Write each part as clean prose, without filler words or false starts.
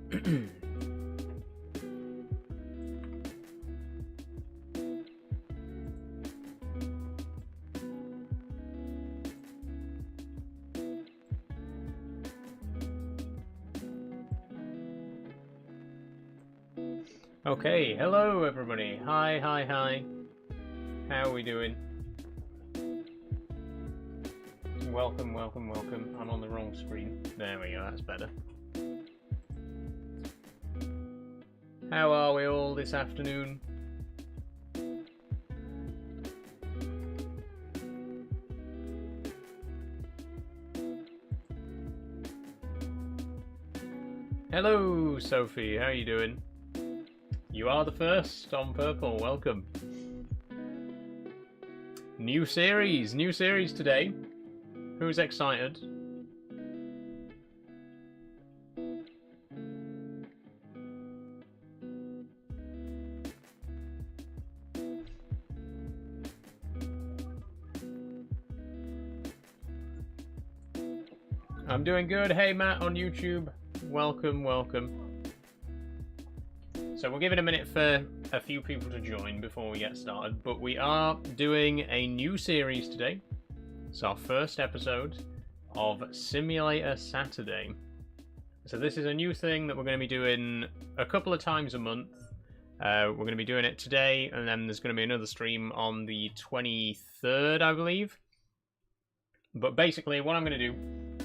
Okay, hello everybody. Hi. How are we doing? Welcome. I'm on the wrong screen. There we go, that's better. How are we all this afternoon? Hello, Sophie. How are you doing? You are the first on purple. Welcome. New series today. Who's excited? I'm doing good. Hey, Matt on YouTube. Welcome. So we'll give it a minute for a few people to join before we get started, but we are doing a new series today. It's our first episode of Simulator Saturday. So this is a new thing that we're going to be doing a couple of times a month. We're going to be doing it today, and then there's going to be another stream on the 23rd, I believe. But basically what I'm going to do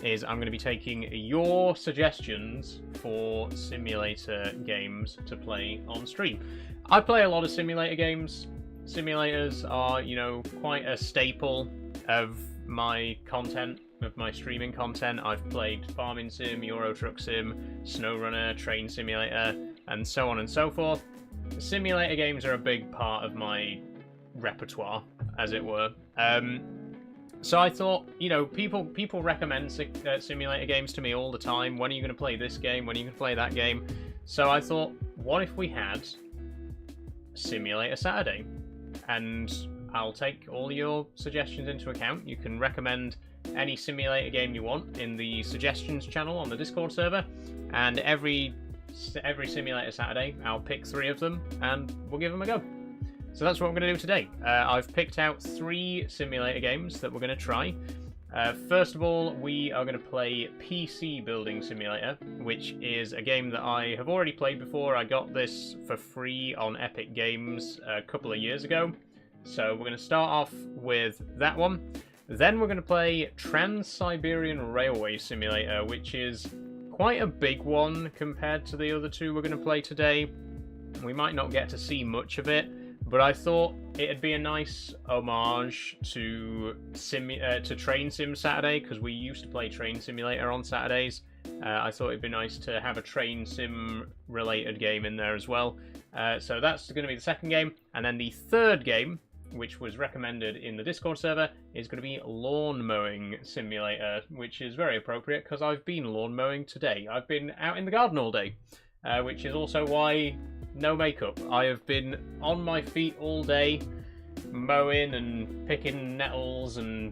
is I'm going to be taking your suggestions for simulator games to play on stream. I play a lot of simulator games. Simulators are, you know, quite a staple of my content, of my streaming content. I've played Farming Sim, Euro Truck Sim, SnowRunner, Train Simulator, and so on and so forth. Simulator games are a big part of my repertoire, as it were. So I thought, you know, people recommend simulator games to me all the time. When are you going to play this game? When are you going to play that game? So I thought, what if we had Simulator Saturday? And I'll take all your suggestions into account. You can recommend any simulator game you want in the suggestions channel on the Discord server. And every Simulator Saturday, I'll pick 3 of them and we'll give them a go. So that's what we're going to do today. I've picked out 3 simulator games that we're going to try. First of all, we are going to play PC Building Simulator, which is a game that I have already played before. I got this for free on Epic Games a couple of years ago. So we're going to start off with that one. Then we're going to play Trans-Siberian Railway Simulator, which is quite a big one compared to the other 2 we're going to play today. We might not get to see much of it, but I thought it'd be a nice homage to Train Sim Saturday, because we used to play Train Simulator on Saturdays. I thought it'd be nice to have a Train Sim related game in there as well. So that's going to be the second game. And then the third game, which was recommended in the Discord server, is going to be Lawn Mowing Simulator, which is very appropriate because I've been lawn mowing today. I've been out in the garden all day, which is also why no makeup. I have been on my feet all day, mowing and picking nettles and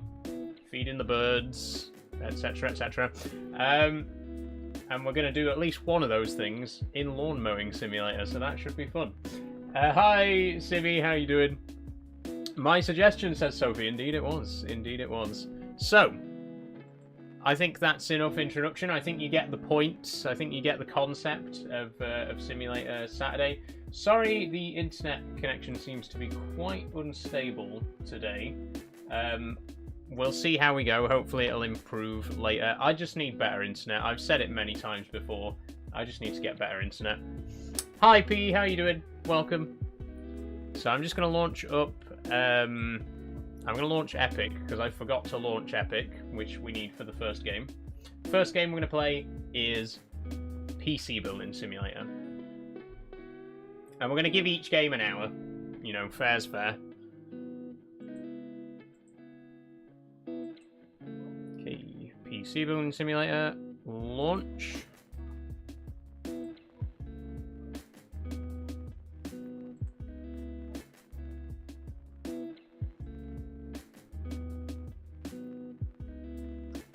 feeding the birds, etc, etc. And we're going to do at least one of those things in Lawn Mowing Simulator, so that should be fun. Hi, Simi, how you doing? My suggestion, says Sophie. Indeed it was. Indeed it was. So, I think that's enough introduction. I think you get the point. I think you get the concept of Simulator Saturday. Sorry, the internet connection seems to be quite unstable today. We'll see how we go. Hopefully it'll improve later. I just need better internet. I've said it many times before. I just need to get better internet. Hi P, how you doing? Welcome. So I'm just going to launch up... I'm going to launch Epic, because I forgot to launch Epic, which we need for the first game. First game we're going to play is PC Building Simulator. And we're going to give each game an hour. You know, fair's fair. Okay, PC Building Simulator, launch.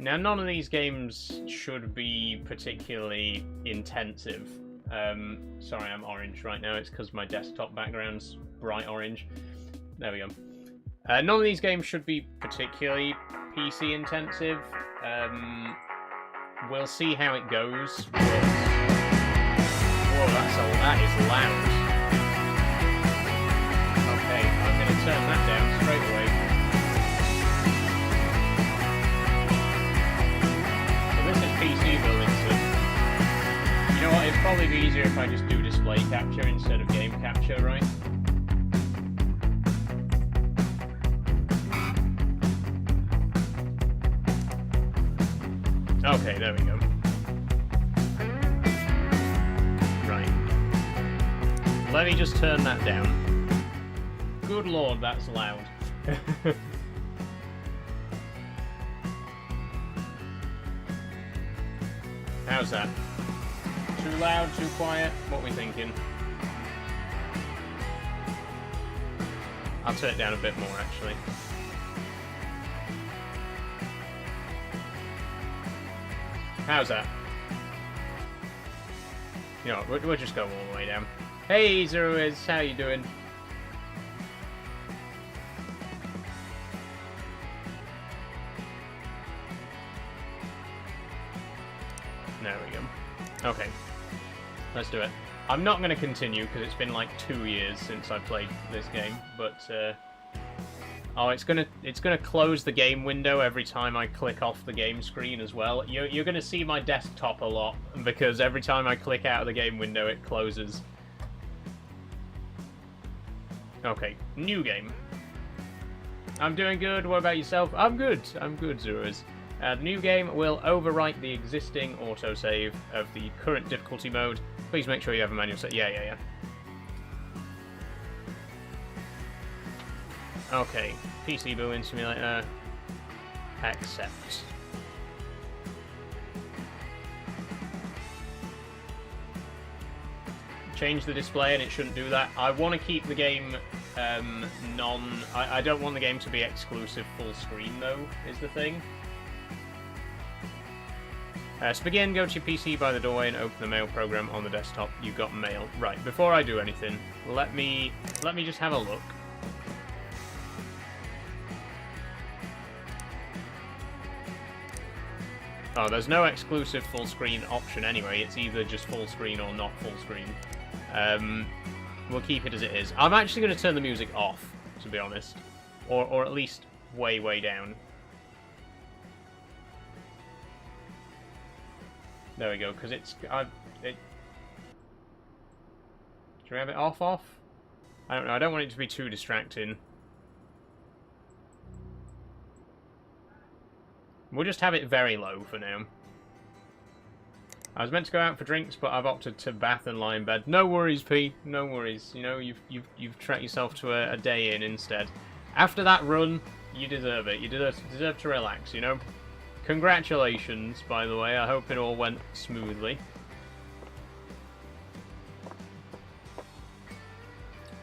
Now, none of these games should be particularly intensive. Sorry, I'm orange right now. It's because my desktop background's bright orange. There we go. None of these games should be particularly PC intensive. We'll see how it goes. Whoa, that is loud. Okay, I'm going to turn that down straight away. So this is PC building stuff. You know what, it'd probably be easier if I just do display capture instead of game capture, right? Okay, there we go. Right. Let me just turn that down. Good lord, that's loud. How's that? Too loud, too quiet? What are we thinking? I'll turn it down a bit more, actually. How's that? You know what, we'll just go all the way down. Hey, Zero Is, how you doing? There we go. Okay, let's do it. I'm not going to continue because it's been like 2 years since I played this game, but oh, it's gonna close the game window every time I click off the game screen as well. You're gonna see my desktop a lot because every time I click out of the game window, it closes. Okay, new game. I'm doing good. What about yourself? I'm good. I'm good, Zeros. The new game will overwrite the existing autosave of the current difficulty mode. Please make sure you have a manual set. Yeah. Okay, PC Building Simulator. Accept. Change the display and it shouldn't do that. I want to keep the game I don't want the game to be exclusive full screen though, is the thing. So begin, go to your PC by the doorway and open the mail program on the desktop. You've got mail. Right, before I do anything, let me just have a look. Oh, there's no exclusive full screen option anyway. It's either just full screen or not full screen. We'll keep it as it is. I'm actually going to turn the music off, to be honest. Or at least way down. There we go, because should we have it off? I don't know, I don't want it to be too distracting. We'll just have it very low for now. I was meant to go out for drinks, but I've opted to bath and lie in bed. No worries, P. No worries. You know, you've treated yourself to a day in instead. After that run, you deserve it. You deserve to relax, you know? Congratulations, by the way. I hope it all went smoothly.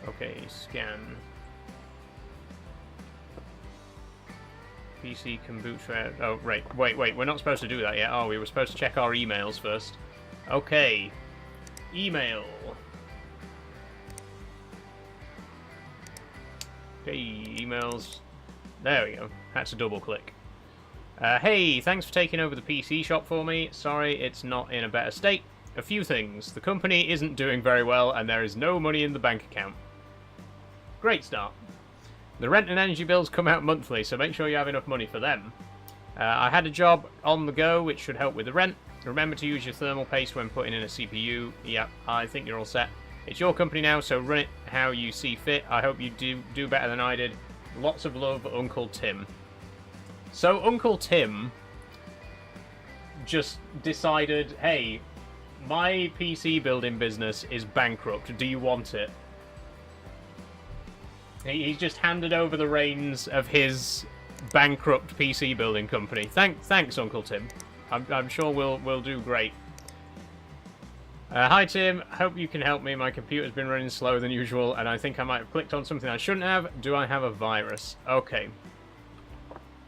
Okay, scan. PC kombucha. Oh, right. Wait. We're not supposed to do that yet, are we? We're supposed to check our emails first. Okay. Email. Okay, emails. There we go. That's a double click. Hey, thanks for taking over the PC shop for me. Sorry, it's not in a better state. A few things. The company isn't doing very well, and there is no money in the bank account. Great start. The rent and energy bills come out monthly, so make sure you have enough money for them. I had a job on the go, which should help with the rent. Remember to use your thermal paste when putting in a CPU. Yep, I think you're all set. It's your company now, so run it how you see fit. I hope you do better than I did. Lots of love, Uncle Tim. So Uncle Tim just decided, hey, my PC building business is bankrupt. Do you want it? He's just handed over the reins of his bankrupt PC building company. Thanks, Uncle Tim. I'm sure we'll do great. Hi, Tim. Hope you can help me. My computer's been running slower than usual, and I think I might have clicked on something I shouldn't have. Do I have a virus? Okay.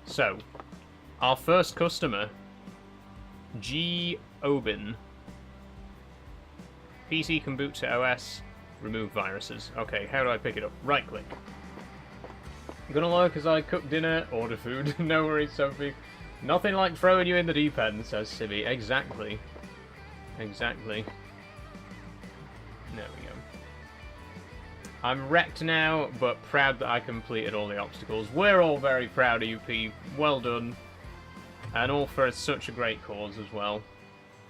So, our first customer, G. Obin. PC can boot to OS. Remove viruses. Okay, how do I pick it up? Right click. Gonna lurk as I cook dinner, order food. No worries, Sophie. Nothing like throwing you in the deep end, says Sibby. Exactly. Exactly. There we go. I'm wrecked now, but proud that I completed all the obstacles. We're all very proud of you, P. Well done. And all for such a great cause as well.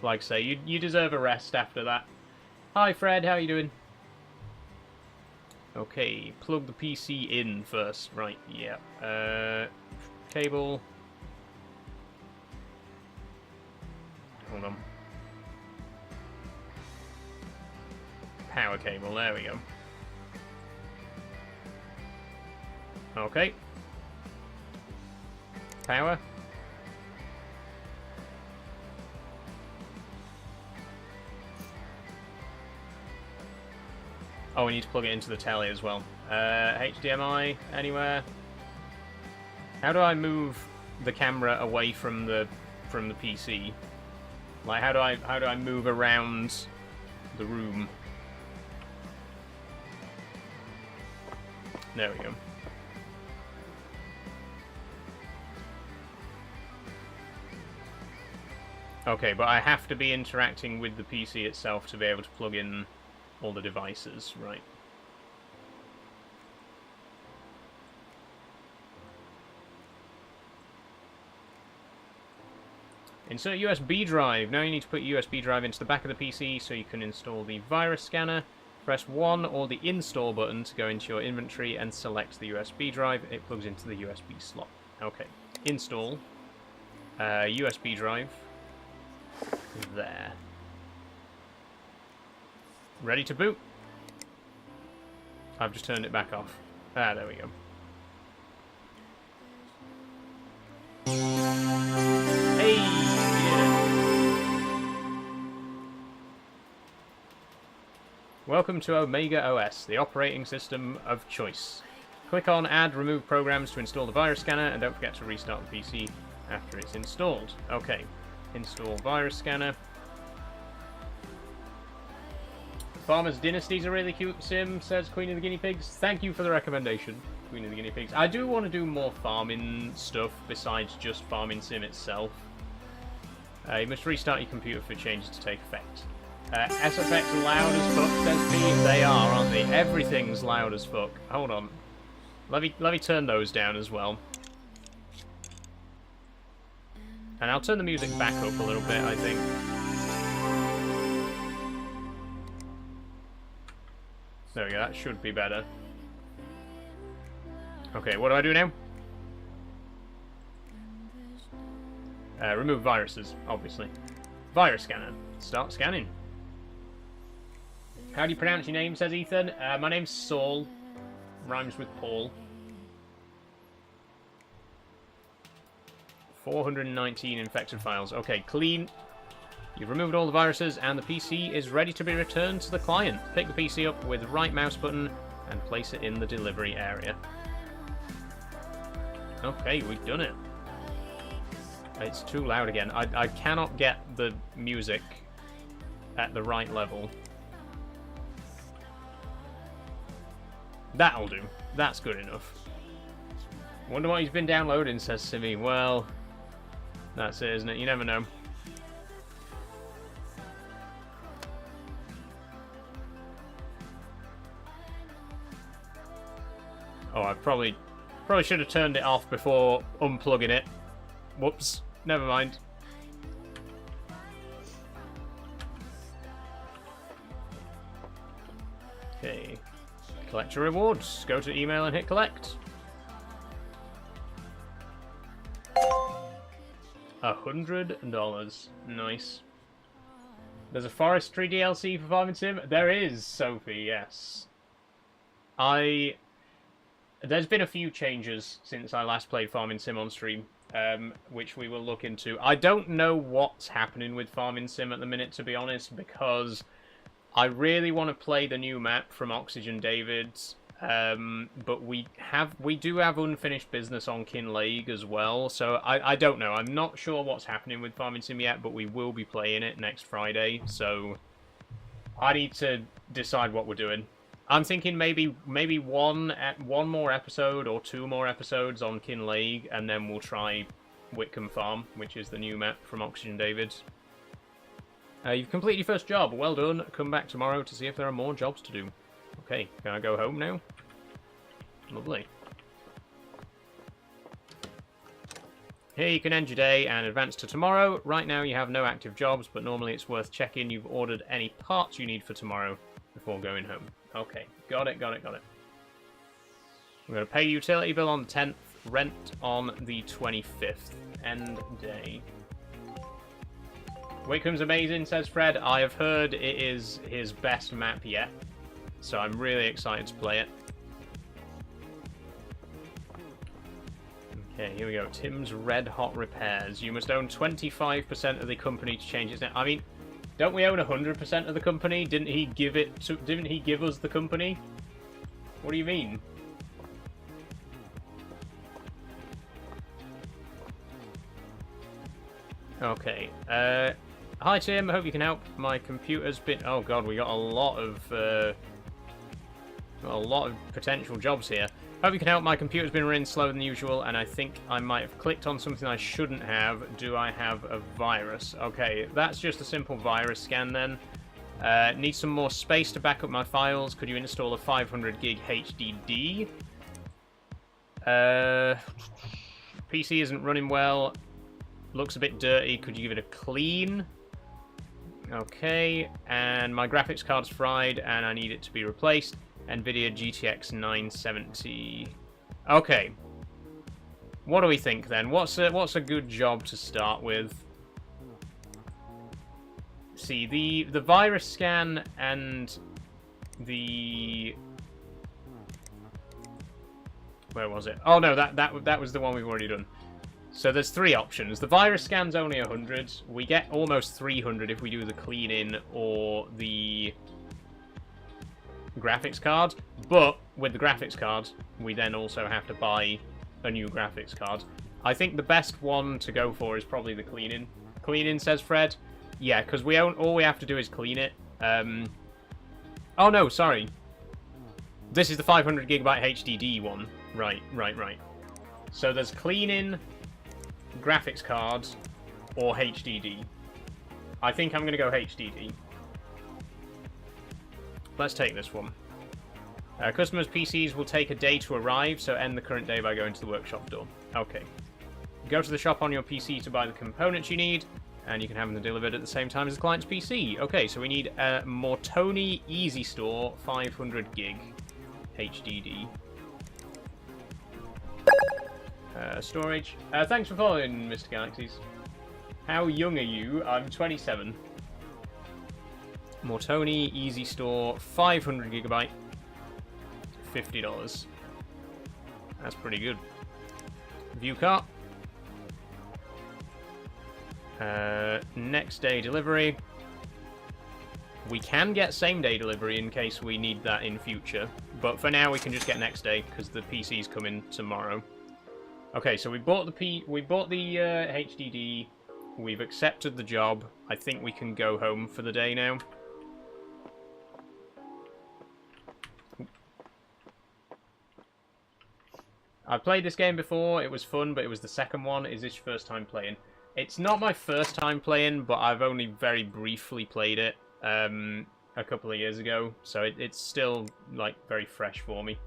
Like I say, you deserve a rest after that. Hi, Fred. How you doing? Okay, plug the PC in first. Right, yeah. Cable. Hold on. Power cable, there we go. Okay. Power. Oh, we need to plug it into the telly as well. HDMI, anywhere. How do I move the camera away from the PC? Like, how do I move around the room? There we go. Okay, but I have to be interacting with the PC itself to be able to plug in all the devices, right? Insert USB drive. Now you need to put USB drive into the back of the PC so you can install the virus scanner. Press 1 or the install button to go into your inventory and select the USB drive. It plugs into the USB slot. Okay. Install. USB drive. There. Ready to boot. I've just turned it back off. Ah, there we go. Hey! Yeah. Welcome to Omega OS, the operating system of choice. Click on Add Remove Programs to install the virus scanner, and don't forget to restart the PC after it's installed. Okay. Install virus scanner. Farmer's Dynasty's a really cute sim, says Queen of the Guinea Pigs. Thank you for the recommendation, Queen of the Guinea Pigs. I do want to do more farming stuff besides just farming sim itself. You must restart your computer for changes to take effect. SFX loud as fuck, says P. They are, aren't they? Everything's loud as fuck. Hold on. Let me turn those down as well. And I'll turn the music back up a little bit, I think. There we go, that should be better. Okay, what do I do now? Remove viruses, obviously. Virus scanner. Start scanning. How do you pronounce your name, says Ethan? My name's Saul. Rhymes with Paul. 419 infected files. Okay, clean. You've removed all the viruses and the PC is ready to be returned to the client. Pick the PC up with the right mouse button and place it in the delivery area. Okay, we've done it. It's too loud again. I cannot get the music at the right level. That'll do. That's good enough. Wonder what he's been downloading, says Simi. Well, that's it, isn't it? You never know. Oh, I probably should have turned it off before unplugging it. Whoops. Never mind. Okay. Collect your rewards. Go to email and hit collect. $100. Nice. There's a forestry DLC for Farming Sim? There is, Sophie, yes. There's been a few changes since I last played Farming Sim on stream, which we will look into. I don't know what's happening with Farming Sim at the minute, to be honest, because I really want to play the new map from Oxygen David's, but we do have unfinished business on Kinleague as well, so I don't know. I'm not sure what's happening with Farming Sim yet, but we will be playing it next Friday, so I need to decide what we're doing. I'm thinking maybe one more episode or 2 more episodes on Kinleague, and then we'll try Whitcomb Farm, which is the new map from Oxygen Davids. You've completed your first job. Well done. Come back tomorrow to see if there are more jobs to do. Okay, can I go home now? Lovely. Here you can end your day and advance to tomorrow. Right now you have no active jobs, but normally it's worth checking you've ordered any parts you need for tomorrow before going home. Okay, got it. We're going to pay utility bill on the 10th, rent on the 25th. End day. Wickham's amazing, says Fred. I have heard it is his best map yet, so I'm really excited to play it. Okay, here we go. Tim's Red Hot Repairs. You must own 25% of the company to change its name. I mean, don't we own 100% of the company? Didn't he give us the company? What do you mean? Okay. Hi Tim, I hope you can help. My computer's been... Oh god, we got a lot of potential jobs here. Hope you can help. My computer's been running slower than usual, and I think I might have clicked on something I shouldn't have. Do I have a virus? Okay, that's just a simple virus scan then. Need some more space to back up my files. Could you install a 500 gig HDD? PC isn't running well. Looks a bit dirty. Could you give it a clean? Okay, and my graphics card's fried, and I need it to be replaced. NVIDIA GTX 970. Okay. What do we think then? What's a good job to start with? See, the virus scan and the... Where was it? Oh no, that was the one we've already done. So there's 3 options. The virus scan's only 100. We get almost 300 if we do the clean-in or the graphics card. But with the graphics card, we then also have to buy a new graphics card. I think the best one to go for is probably the clean-in. Clean-in, says Fred. Yeah, because all we have to do is clean it. Oh no, sorry. This is the 500 gigabyte HDD one. Right. So there's clean-in, graphics cards, or HDD. I think I'm going to go HDD. Let's take this one. Customers' PCs will take a day to arrive, so end the current day by going to the workshop door. Okay. Go to the shop on your PC to buy the components you need, and you can have them delivered at the same time as the client's PC. Okay, so we need a Mortoni Easy Store 500 gig HDD. Storage. Thanks for following, Mr. Galaxies. How young are you? I'm 27. Mortoni Easy Store 500 gigabyte. $50. That's pretty good. View cart. Next day delivery. We can get same day delivery in case we need that in future, but for now we can just get next day because the PC's coming tomorrow. Okay, so we bought the HDD. We've accepted the job. I think we can go home for the day now. I've played this game before. It was fun, but it was the second one. Is this your first time playing? It's not my first time playing, but I've only very briefly played it a couple of years ago, so it's still like very fresh for me.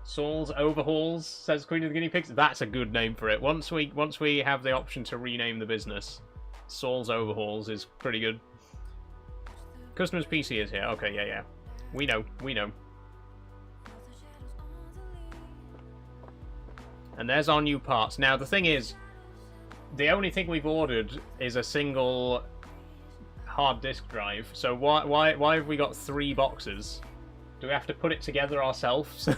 Saul's Overhauls, says Queen of the Guinea Pigs. That's a good name for it. Once we have the option to rename the business, Saul's Overhauls is pretty good. Customer's PC is here. Okay, yeah. We know. And there's our new parts. Now, the thing is, the only thing we've ordered is a single hard disk drive. So why have we got 3 boxes? Do we have to put it together ourselves?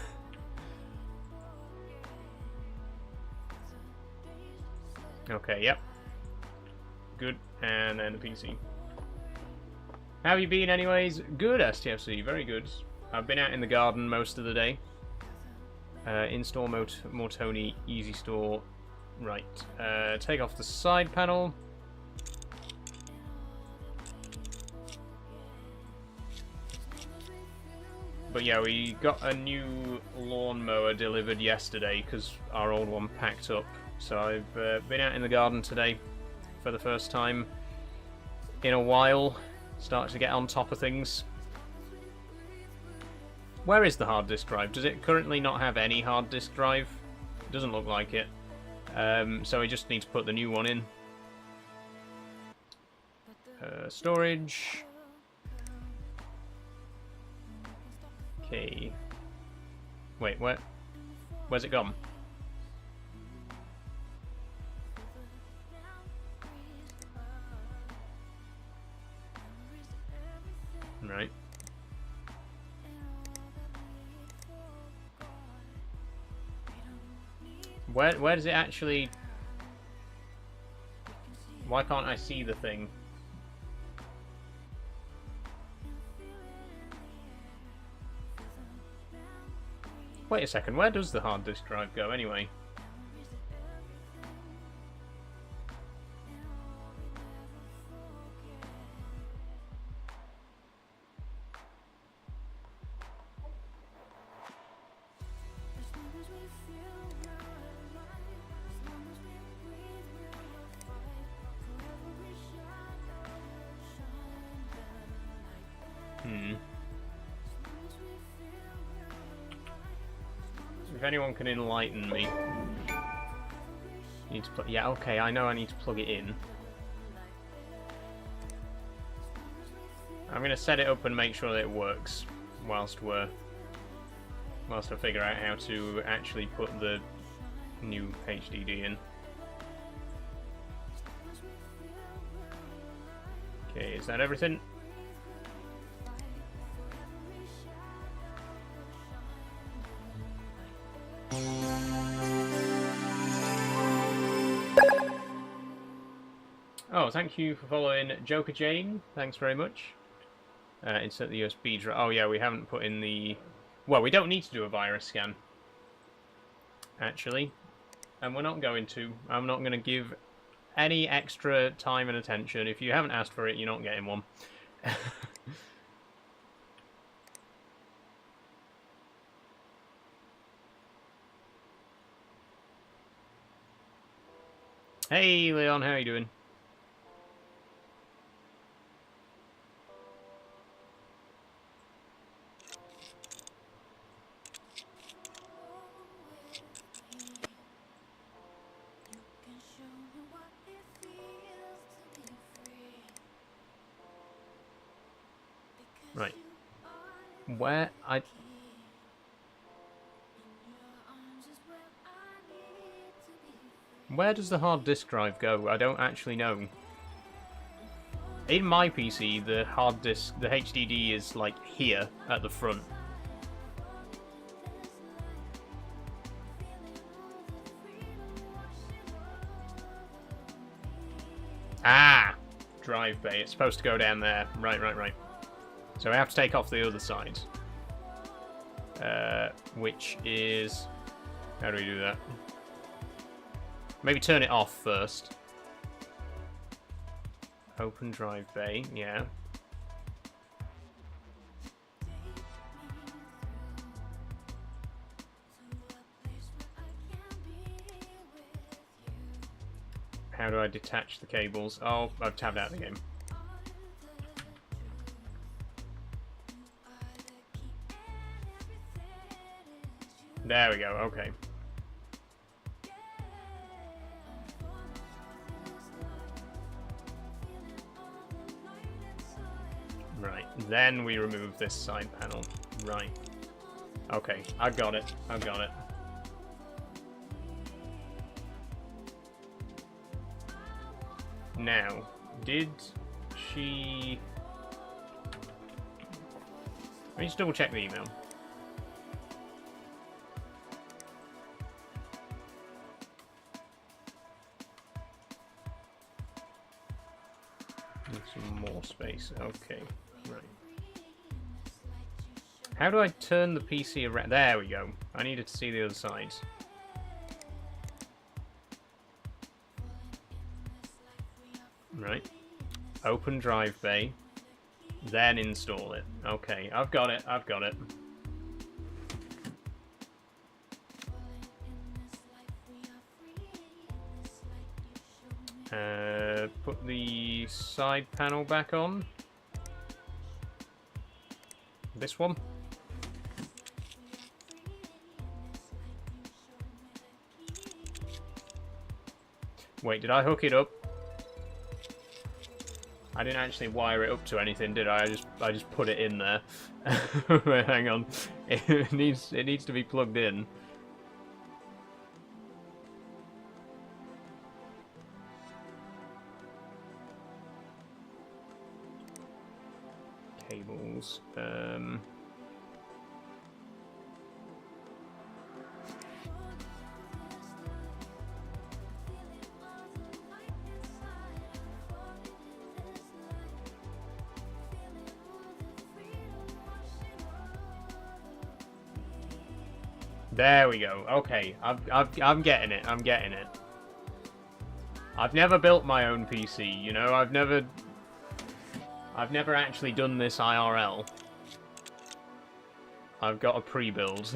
Okay, yep. Good. And then the PC. How have you been anyways? Good, STFC. Very good. I've been out in the garden most of the day. Install Mortoni Easy Store. Right. Take off the side panel. But yeah, we got a new lawnmower delivered yesterday because our old one packed up. So I've been out in the garden today for the first time in a while. Started to get on top of things. Where is the hard disk drive? Does it currently not have any hard disk drive? It doesn't look like it. So we just need to put the new one in. Storage. Okay. Wait, where's it gone? Right. Where does it actually... Why can't I see the thing? Wait a second, where does the hard disk drive go anyway? If anyone can enlighten me. Need to put... Yeah, okay, I know I need to plug it in. I'm going to set it up and make sure that it works whilst I figure out how to actually put the new HDD in. Okay, is that everything? Oh, thank you for following Joker Jane. Thanks very much. Insert the USB drive. Oh yeah, we haven't put in the... Well, we don't need to do a virus scan, actually. And we're not going to. I'm not going to give any extra time and attention. If you haven't asked for it, you're not getting one. Hey, Leon, how are you doing? Right. Where does the hard disk drive go? I don't actually know. In my PC, the hard disk, the HDD is like here at the front. Ah! Drive bay. It's supposed to go down there. Right. So I have to take off the other side. Which is... How do we do that? Maybe turn it off first. Open drive bay, yeah. How do I detach the cables? Oh, I've tabbed out the game. There we go, okay. Right, then we remove this side panel. Right. Okay, I've got it. Now, did she... Let me just double check the email. Need some more space. Okay, right. How do I turn the PC around? There we go. I needed to see the other side. Right. Open drive bay. Then install it. Okay, I've got it. put the side panel back on. This one. Wait, did I hook it up? I didn't actually wire it up to anything, did I? I just put it in there. Wait, hang on. It needs to be plugged in. Cables. There we go. Okay, I'm getting it. I'm getting it. I've never built my own PC. You know, I've never actually done this IRL. I've got a pre-build.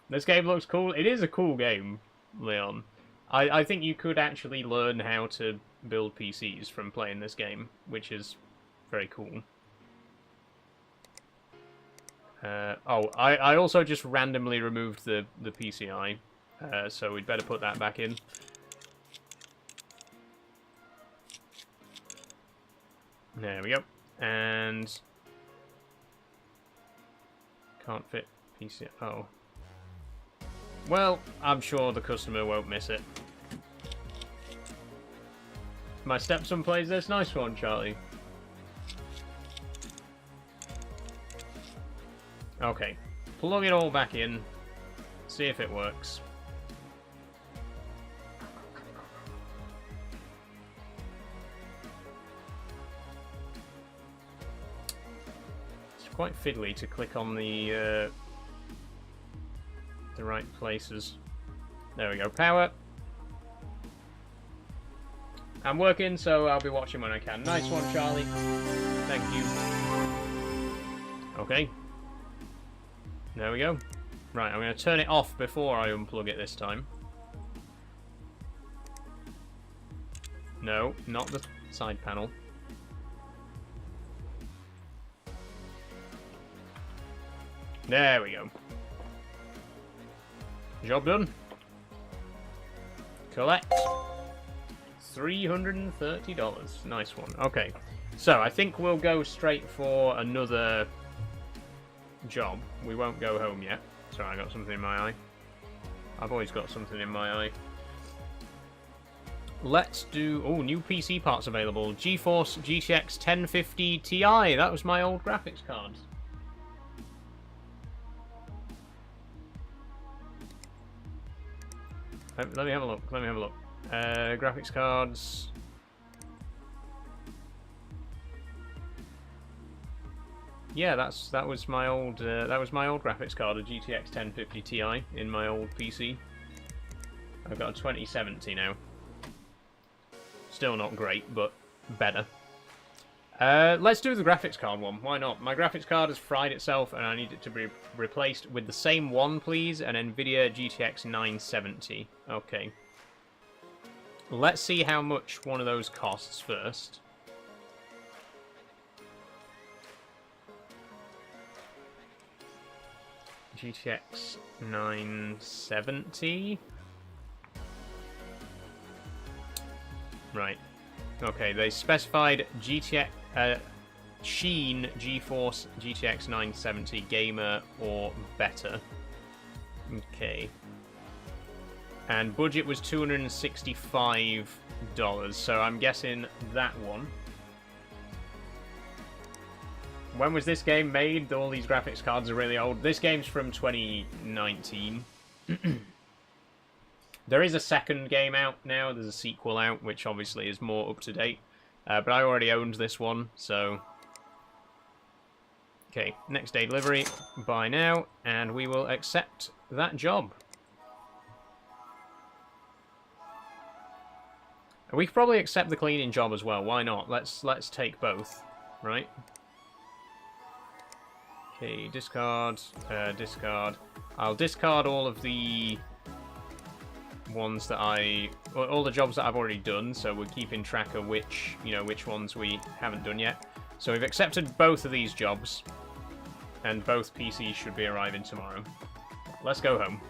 This game looks cool. It is a cool game, Leon. I think you could actually learn how to build PCs from playing this game, which is very cool. I also just randomly removed the PCI, so we'd better put that back in. There we go. And can't fit PCI. Oh. Well, I'm sure the customer won't miss it. My stepson plays this. Nice one, Charlie. Okay, plug it all back in, see if it works. It's quite fiddly to click on the right places. There we go, power. I'm working, so I'll be watching when I can. Nice one, Charlie. Thank you. Okay. There we go. Right, I'm going to turn it off before I unplug it this time. No, not the side panel. There we go. Job done. Collect. $330. Nice one. Okay. So, I think we'll go straight for another job. We won't go home yet. Sorry, I got something in my eye. I've always got something in my eye. Let's do... Oh, new PC parts available. GeForce GTX 1050 Ti. That was my old graphics card. Let me have a look. Let me have a look. Graphics cards... Yeah, that was my old graphics card, a GTX 1050 Ti in my old PC. I've got a 2070 now. Still not great, but better. Let's do the graphics card one. Why not? My graphics card has fried itself, and I need it to be replaced with the same one, please. An NVIDIA GTX 970. Okay. Let's see how much one of those costs first. GTX 970. Right. Okay, they specified Sheen GeForce GTX 970 Gamer or better. Okay. And budget was $265, so I'm guessing that one. When was this game made? All these graphics cards are really old. This game's from 2019. There is a second game out now. There's a sequel out, which obviously is more up-to-date. But I already owned this one, so... Okay, next day delivery. Buy now, and we will accept that job. We could probably accept the cleaning job as well. Why not? Let's take both, right? Okay, discard, discard. I'll discard all of the ones that all the jobs that I've already done, so we're keeping track of which ones we haven't done yet. So we've accepted both of these jobs, and both PCs should be arriving tomorrow. Let's go home.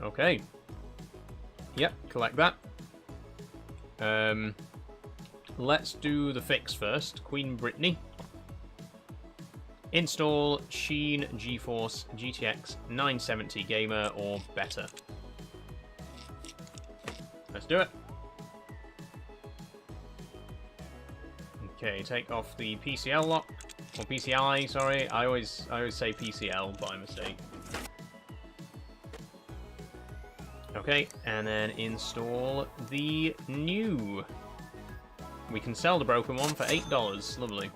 Okay. Yep, collect that. Let's do the fix first. Queen Brittany. Install Sheen GeForce GTX 970 Gamer or better. Let's do it. Okay, take off the PCL lock. Or PCI, sorry. I always say PCL by mistake. Okay, and then install the new. We can sell the broken one for $8. Lovely.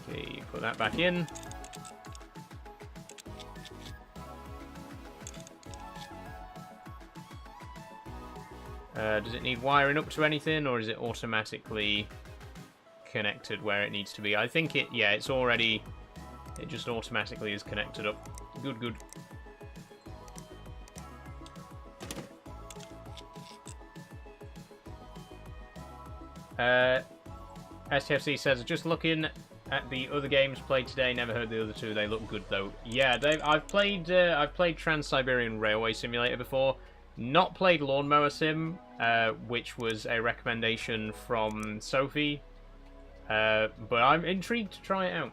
Okay, put that back in. Does it need wiring up to anything, or is it automatically connected where it needs to be? I think it, yeah, it's already, it just automatically is connected up. Good, good. STFC says, just looking at the other games played today, never heard the other two. They look good though. Yeah, I've played Trans-Siberian Railway Simulator before. Not played Lawnmower Sim, which was a recommendation from Sophie. But I'm intrigued to try it out.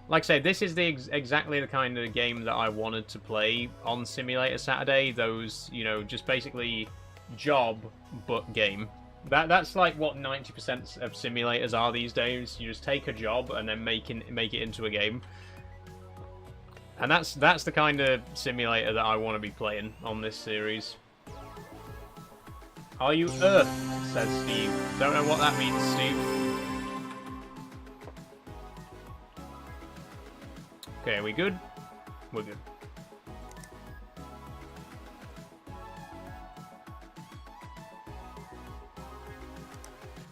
Like I say, this is exactly the kind of game that I wanted to play on Simulator Saturday. Those, you know, just basically job but game. That's like what 90% of simulators are these days. You just take a job and then make it into a game. And that's the kind of simulator that I want to be playing on this series. Are you Earth? Says Steve. Don't know what that means, Steve. Okay, are we good? We're good.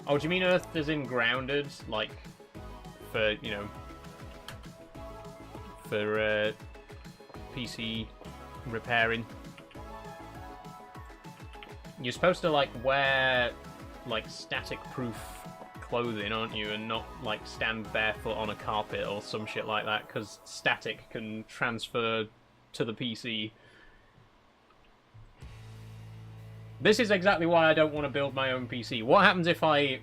Oh, do you mean Earth as in grounded? Like, for, you know, for PC repairing? You're supposed to, like, wear, like, static-proof clothing, aren't you? And not, like, stand barefoot on a carpet or some shit like that, because static can transfer to the PC. This is exactly why I don't want to build my own PC. What happens if I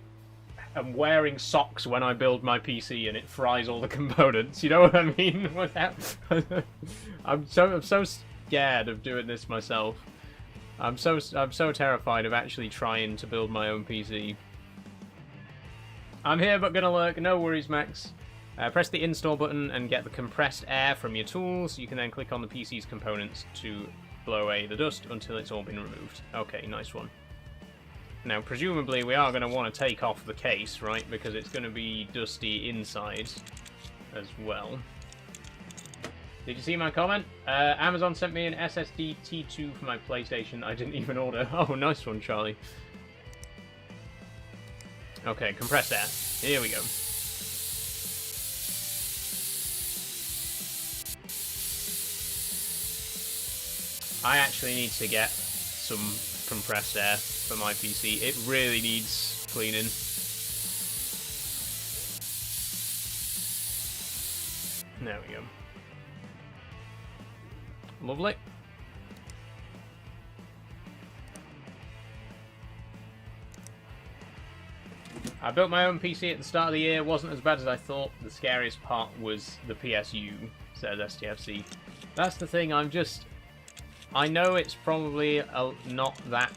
am wearing socks when I build my PC and it fries all the components? You know what I mean? I'm so scared of doing this myself. I'm so terrified of actually trying to build my own PC. I'm here but gonna lurk. No worries, Max. Press the install button and get the compressed air from your tools. You can then click on the PC's components to blow away the dust until it's all been removed. Okay, nice one. Now, presumably, we are going to want to take off the case, right? Because it's going to be dusty inside as well. Did you see my comment? Amazon sent me an SSD T2 for my PlayStation. I didn't even order. Oh, nice one, Charlie. Okay, compressed air. Here we go. I actually need to get some compressed air for my PC. It really needs cleaning. There we go. Lovely. I built my own PC at the start of the year. Wasn't as bad as I thought. The scariest part was the PSU, says STFC. That's the thing, I know it's probably not that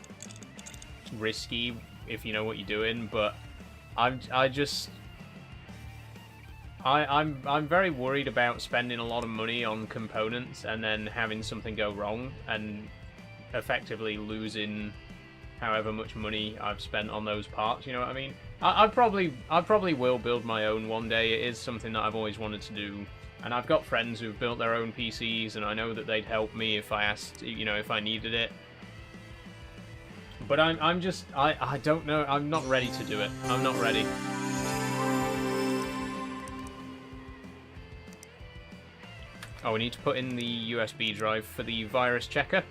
risky if you know what you're doing, but I'm very worried about spending a lot of money on components and then having something go wrong and effectively losing however much money I've spent on those parts. You know what I mean? I probably will build my own one day. It is something that I've always wanted to do. And I've got friends who've built their own PCs, and I know that they'd help me if I asked, you know, if I needed it. But I'm just, I don't know, I'm not ready to do it. I'm not ready. Oh, we need to put in the USB drive for the virus checker.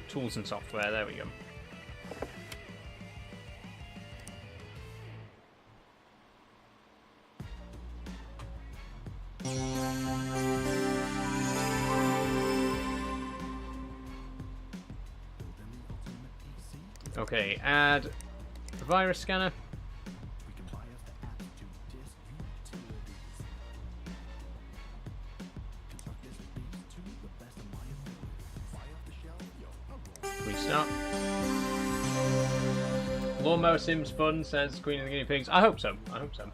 Tools and software, there we go. Okay, add the virus scanner. Restart. Lawnmower Sims fun, says Queen of the Guinea Pigs. I hope so. I hope so.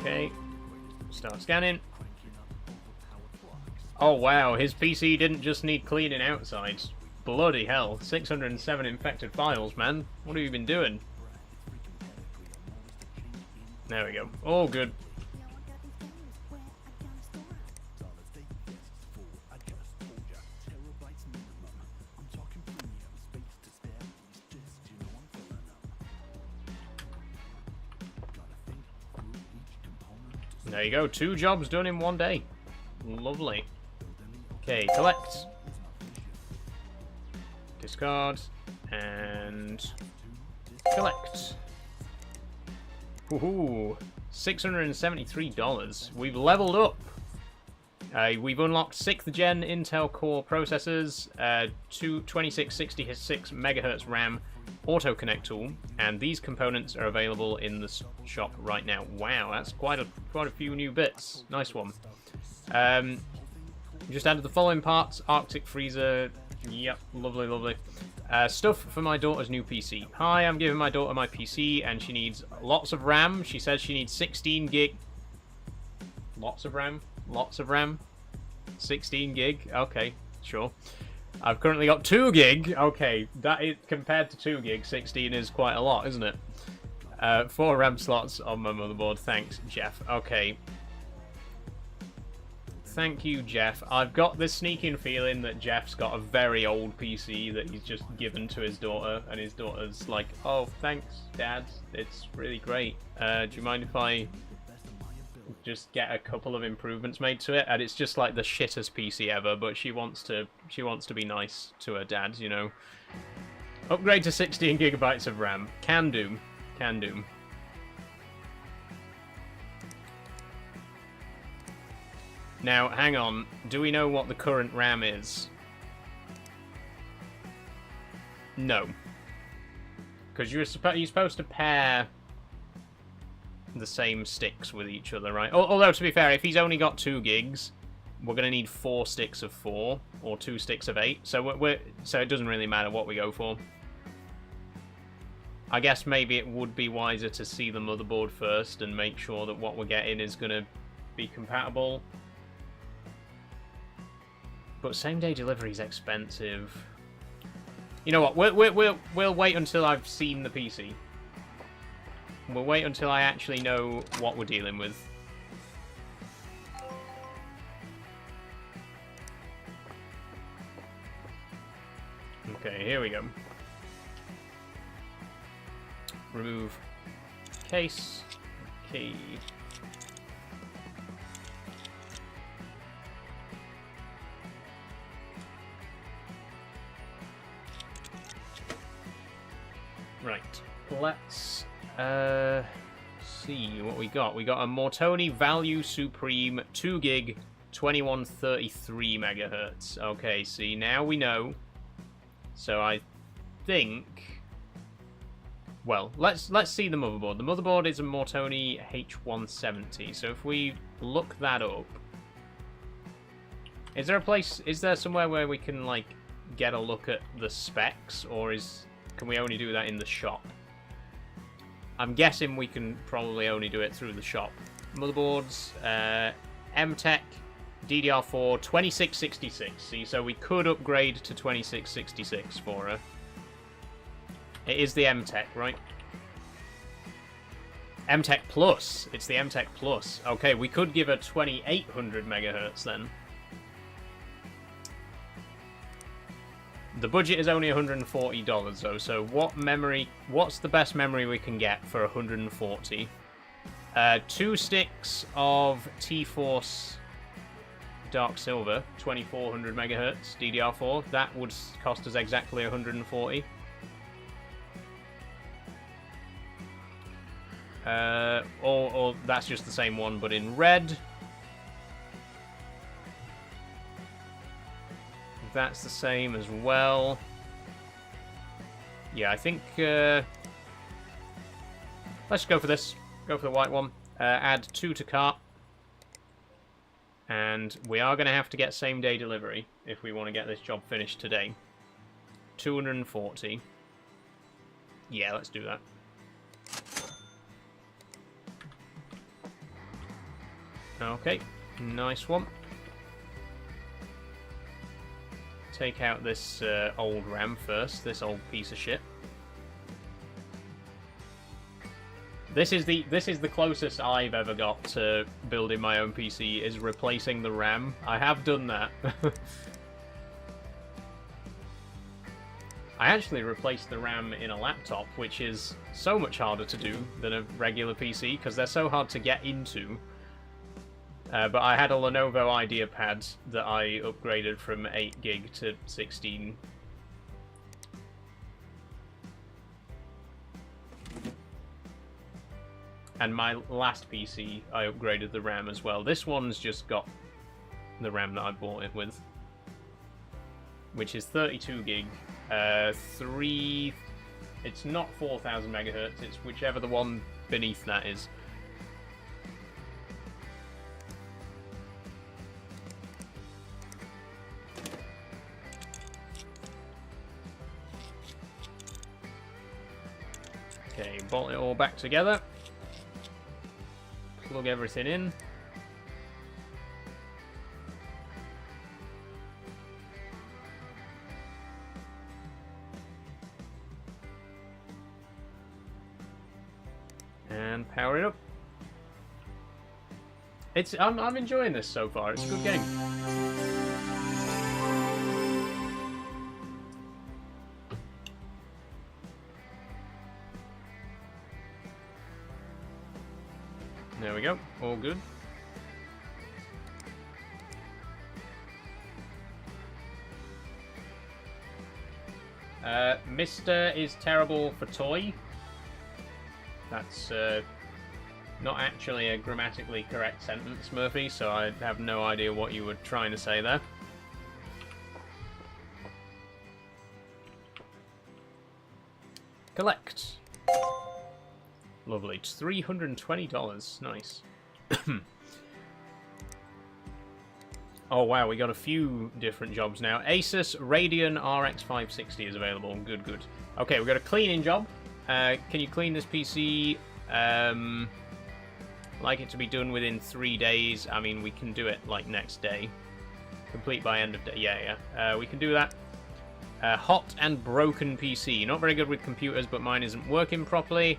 Okay. Start scanning. Oh wow, his PC didn't just need cleaning outside. Bloody hell. 607 infected files, man. What have you been doing? There we go. All good. There you go. 2 jobs done in 1 day. Lovely. Okay, collect. Discard. And collect. Woohoo! $673. We've leveled up. We've unlocked 6th gen Intel Core processors, 2666 MHz RAM, auto connect tool, and these components are available in the shop right now. Wow, that's quite a few new bits. Nice one. Just added the following parts: Arctic freezer. Yep, lovely, lovely. Stuff for my daughter's new PC. Hi, I'm giving my daughter my PC, and she needs lots of RAM. She says she needs 16 gig. Lots of RAM? Lots of RAM? 16 gig? Okay, sure. I've currently got 2 gig. Okay, that is, compared to 2 gig, 16 is quite a lot, isn't it? 4 RAM slots on my motherboard. Thanks, Jeff. Okay. Thank you, Jeff. I've got this sneaking feeling that Jeff's got a very old PC that he's just given to his daughter, and his daughter's like, oh, thanks, Dad. It's really great. Do you mind if I just get a couple of improvements made to it? And it's just like the shittest PC ever, but she wants to be nice to her dad, you know. Upgrade to 16 gigabytes of RAM. Can do. Can do. Now, hang on. Do we know what the current RAM is? No. Because you're supposed to pair the same sticks with each other, right? Although, to be fair, if he's only got 2 gigs, we're going to need 4 sticks of 4, or 2 sticks of 8. So so it doesn't really matter what we go for. I guess maybe it would be wiser to see the motherboard first and make sure that what we're getting is going to be compatible. But same-day delivery is expensive. You know what? We'll wait until I've seen the PC. We'll wait until I actually know what we're dealing with. Okay, here we go. Remove case. Key. Right, let's see what we got. We got a Mortoni Value Supreme 2 gig 2133 megahertz. Okay, see, now we know. So I think, well, let's see the motherboard. The motherboard is a Mortoni H170. So if we look that up, is there somewhere where we can like get a look at the specs, or can we only do that in the shop? I'm guessing we can probably only do it through the shop. Motherboards, MTech, DDR4, 2666. See, so we could upgrade to 2666 for her. It is the MTech, right? MTech Plus. It's the MTech Plus. Okay, we could give her 2800 megahertz then. The budget is only $140 though, so what's the best memory we can get for 140? 2 sticks of T-Force Dark Silver, 2400 megahertz DDR4. That would cost us exactly 140. Or that's just the same one, but in red. That's the same as well. Yeah, I think let's go for this. Go for the white one. Add 2 to cart. And we are going to have to get same-day delivery if we want to get this job finished today. 240. Yeah, let's do that. Okay, nice one. Take out this old RAM first, this old piece of shit. This is the closest I've ever got to building my own PC, is replacing the RAM. I have done that. I actually replaced the RAM in a laptop, which is so much harder to do than a regular PC, because they're so hard to get into. But I had a Lenovo IdeaPad that I upgraded from 8 gig to 16. And my last PC, I upgraded the RAM as well. This one's just got the RAM that I bought it with, which is 32 gig. It's not 4000 megahertz, it's whichever the one beneath that is. Okay, bolt it all back together. Plug everything in. And power it up. I'm enjoying this so far. It's a good game. There we go, all good. Mr. is terrible for toy. That's not actually a grammatically correct sentence, Murphy, so I have no idea what you were trying to say there. Collect. Lovely. It's $320. Nice. Oh wow, we got a few different jobs now. Asus Radeon RX 560 is available. Good, good. Okay, we've got a cleaning job. Can you clean this PC? Like it to be done within 3 days. I mean, we can do it like next day. Complete by end of day. Yeah. We can do that. Hot and broken PC. Not very good with computers, but mine isn't working properly.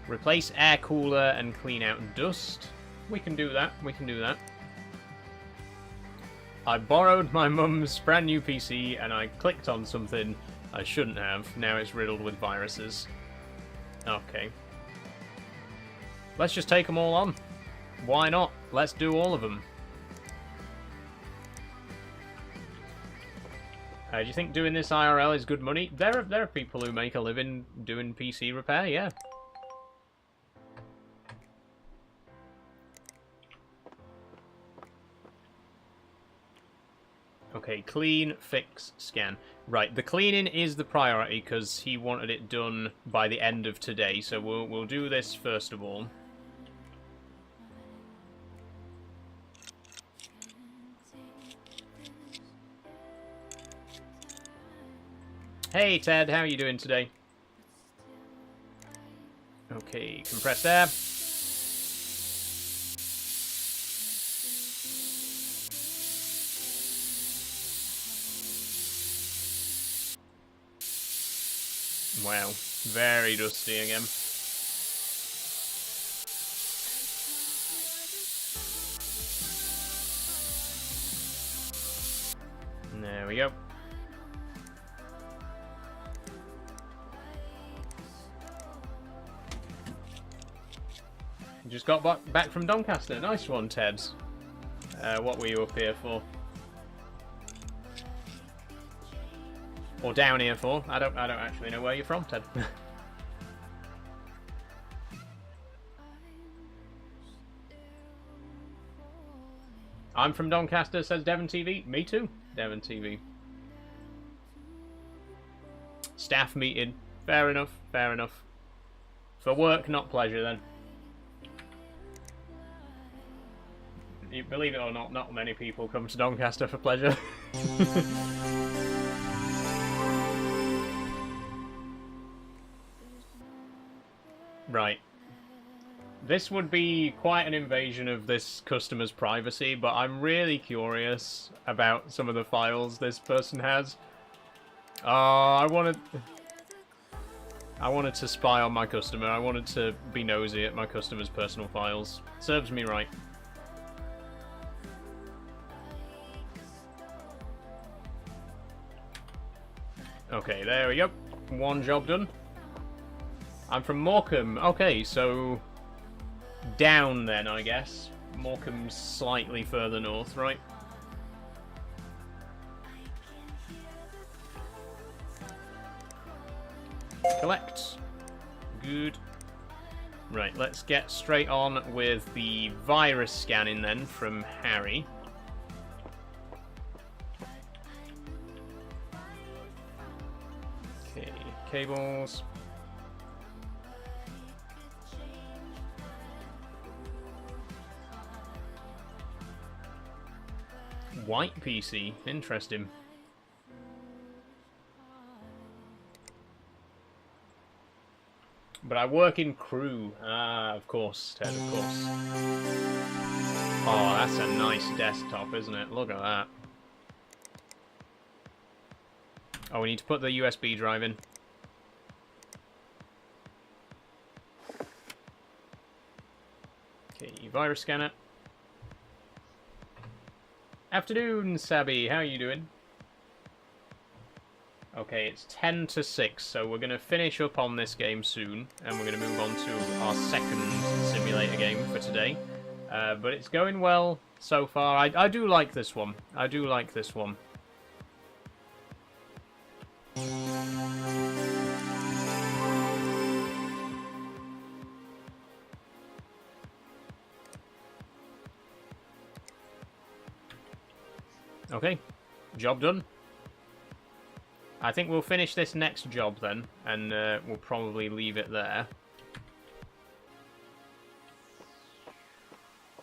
Replace air cooler and clean out dust. We can do that. We can do that. I borrowed my mum's brand new PC and I clicked on something I shouldn't have. Now it's riddled with viruses. Okay. Let's just take them all on. Why not? Let's do all of them. Do you think doing this IRL is good money? There are people who make a living doing PC repair, yeah. Okay, clean, fix, scan. Right, the cleaning is the priority because he wanted it done by the end of today, so we'll do this first of all. Hey Ted, how are you doing today? Okay, compressed air. Wow, very dusty again. There we go. Just got back from Doncaster. Nice one, Ted. What were you up here for? Or down here for? I don't actually know where you're from, Ted. I'm from Doncaster, says Devon TV. Me too, Devon TV. Staff meeting. Fair enough, fair enough. For work, not pleasure, then. You believe it or not many people come to Doncaster for pleasure. Right. This would be quite an invasion of this customer's privacy, but I'm really curious about some of the files this person has. I wanted to spy on my customer. I wanted to be nosy at my customer's personal files. Serves me right. Okay, there we go. One job done. I'm from Morecambe. Okay, so down then, I guess. Morecambe's slightly further north, right? Collect. Good. Right, let's get straight on with the virus scanning then from Harry. Okay, cables. White PC, interesting. But I work in crew. Ah, of course, Ted, of course. Oh, that's a nice desktop, isn't it? Look at that. Oh, we need to put the USB drive in. Okay, virus scanner. Afternoon, Sabby. How are you doing? Okay, it's 10 to 6, so we're going to finish up on this game soon, and we're going to move on to our second simulator game for today. But it's going well so far. I do like this one. I do like this one. Okay, job done. I think we'll finish this next job then, and we'll probably leave it there.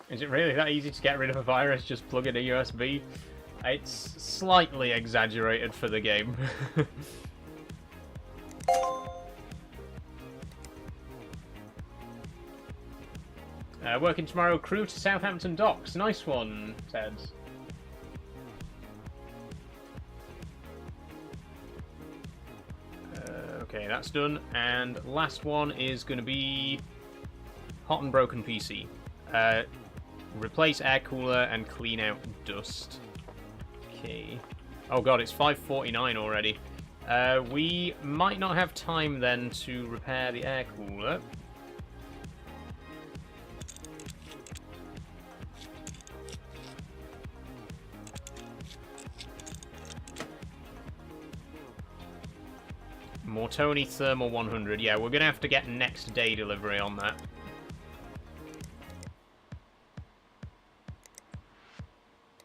Is it really that easy to get rid of a virus? Just plug in a USB? It's slightly exaggerated for the game. Working tomorrow, crew to Southampton Docks. Nice one, Ted. Okay, that's done. And last one is going to be hot and broken PC. Replace air cooler and clean out dust. Okay. Oh god, it's 5:49 already. We might not have time then to repair the air cooler. Mortoni Thermal 100. Yeah, we're going to have to get next day delivery on that.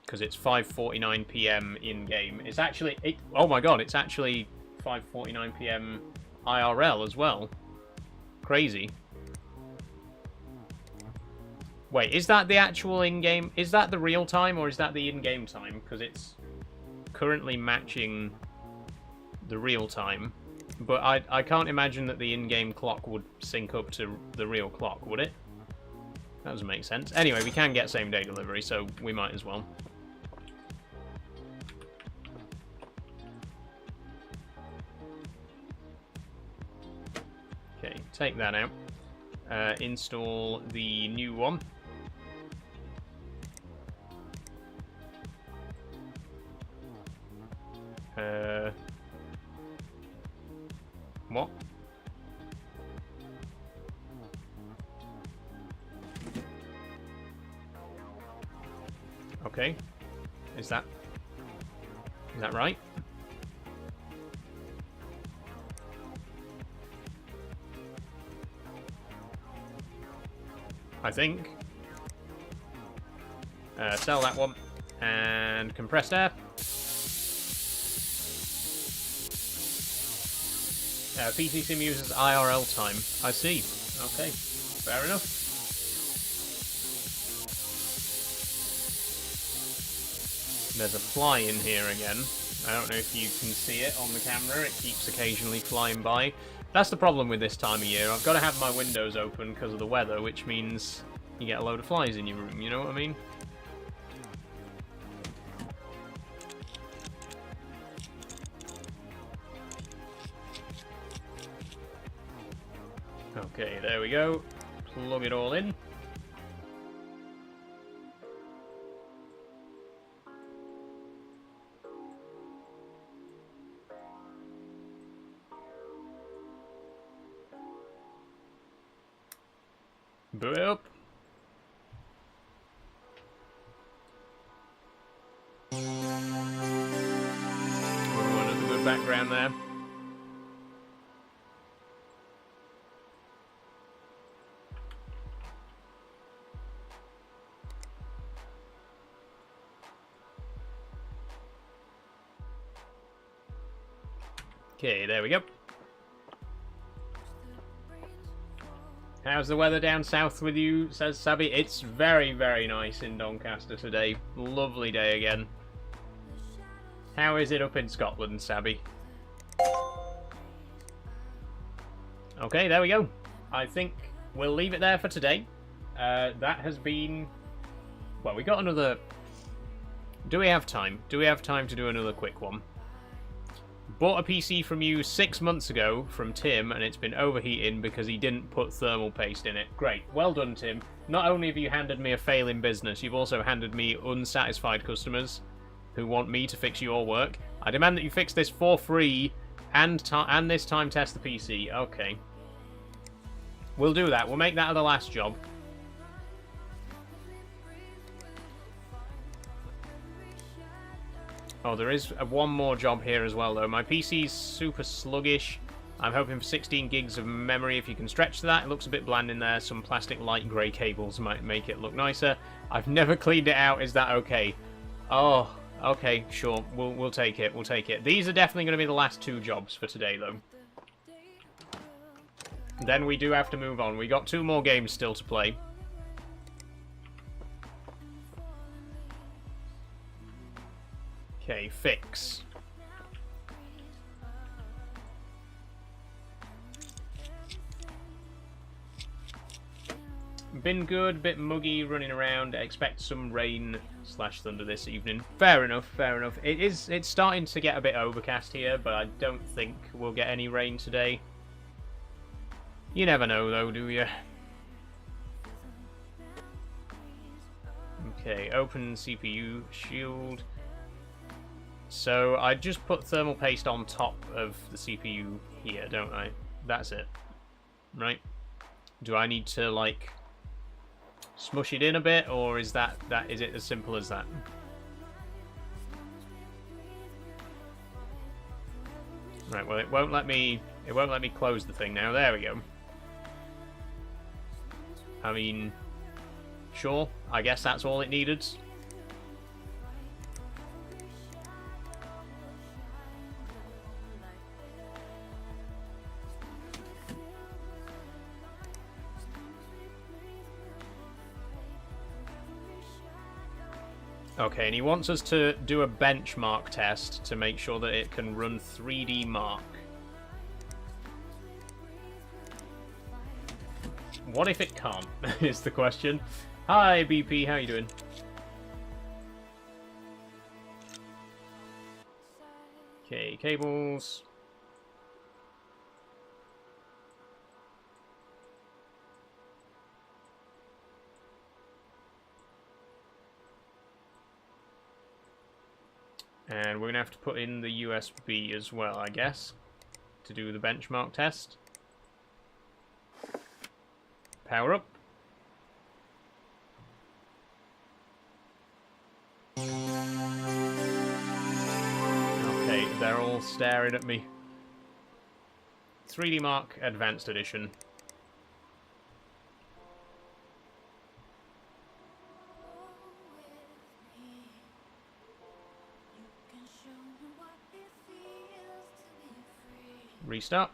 Because it's 5:49 PM in-game. It's actually... oh my god, it's actually 5:49 PM IRL as well. Crazy. Wait, is that the actual in-game... is that the real time or is that the in-game time? Because it's currently matching the real time. But I can't imagine that the in-game clock would sync up to the real clock, would it? That doesn't make sense. Anyway, we can get same-day delivery, so we might as well. Okay, take that out. Install the new one. What? Okay. Is that right? I think. Sell that one. And compressed air. PC Sim uses IRL time. I see. Okay. Fair enough. There's a fly in here again. I don't know if you can see it on the camera. It keeps occasionally flying by. That's the problem with this time of year. I've got to have my windows open because of the weather, which means you get a load of flies in your room, you know what I mean? Okay, there we go. Plug it all in. Boot it up. Oh, another good background there. Okay, there we go. How's the weather down south with you, says Sabby? It's very, very nice in Doncaster today. Lovely day again. How is it up in Scotland, Sabby? Okay, there we go. I think we'll leave it there for today. That has been... Well, we got another... Do we have time? Do we have time to do another quick one? Bought a PC from you 6 months ago from Tim, and it's been overheating because he didn't put thermal paste in it. Great. Well done, Tim. Not only have you handed me a failing business, you've also handed me unsatisfied customers who want me to fix your work. I demand that you fix this for free and this time test the PC. Okay. We'll do that. We'll make that the last job. Oh, there is one more job here as well, though. My PC's super sluggish. I'm hoping for 16 gigs of memory. If you can stretch to that, it looks a bit bland in there. Some plastic light grey cables might make it look nicer. I've never cleaned it out. Is that okay? Oh, okay, sure. We'll take it. We'll take it. These are definitely going to be the last 2 jobs for today, though. Then we do have to move on. We got 2 more games still to play. Okay, fix. Been good, bit muggy, running around. Expect some rain/thunder this evening. Fair enough, fair enough. It's starting to get a bit overcast here, but I don't think we'll get any rain today. You never know, though, do you? Okay, open CPU shield. So I just put thermal paste on top of the CPU here, don't I? That's it. Right? Do I need to, like, smush it in a bit, or is is it as simple as that? Right, well it won't let me close the thing now. There we go. I mean, sure, I guess that's all it needed. Okay, and he wants us to do a benchmark test to make sure that it can run 3D Mark. What if it can't, is the question. Hi, BP, how you doing? Okay, cables. And we're going to have to put in the USB as well, I guess, to do the benchmark test. Power up. Okay, they're all staring at me. 3D Mark Advanced Edition. Restart.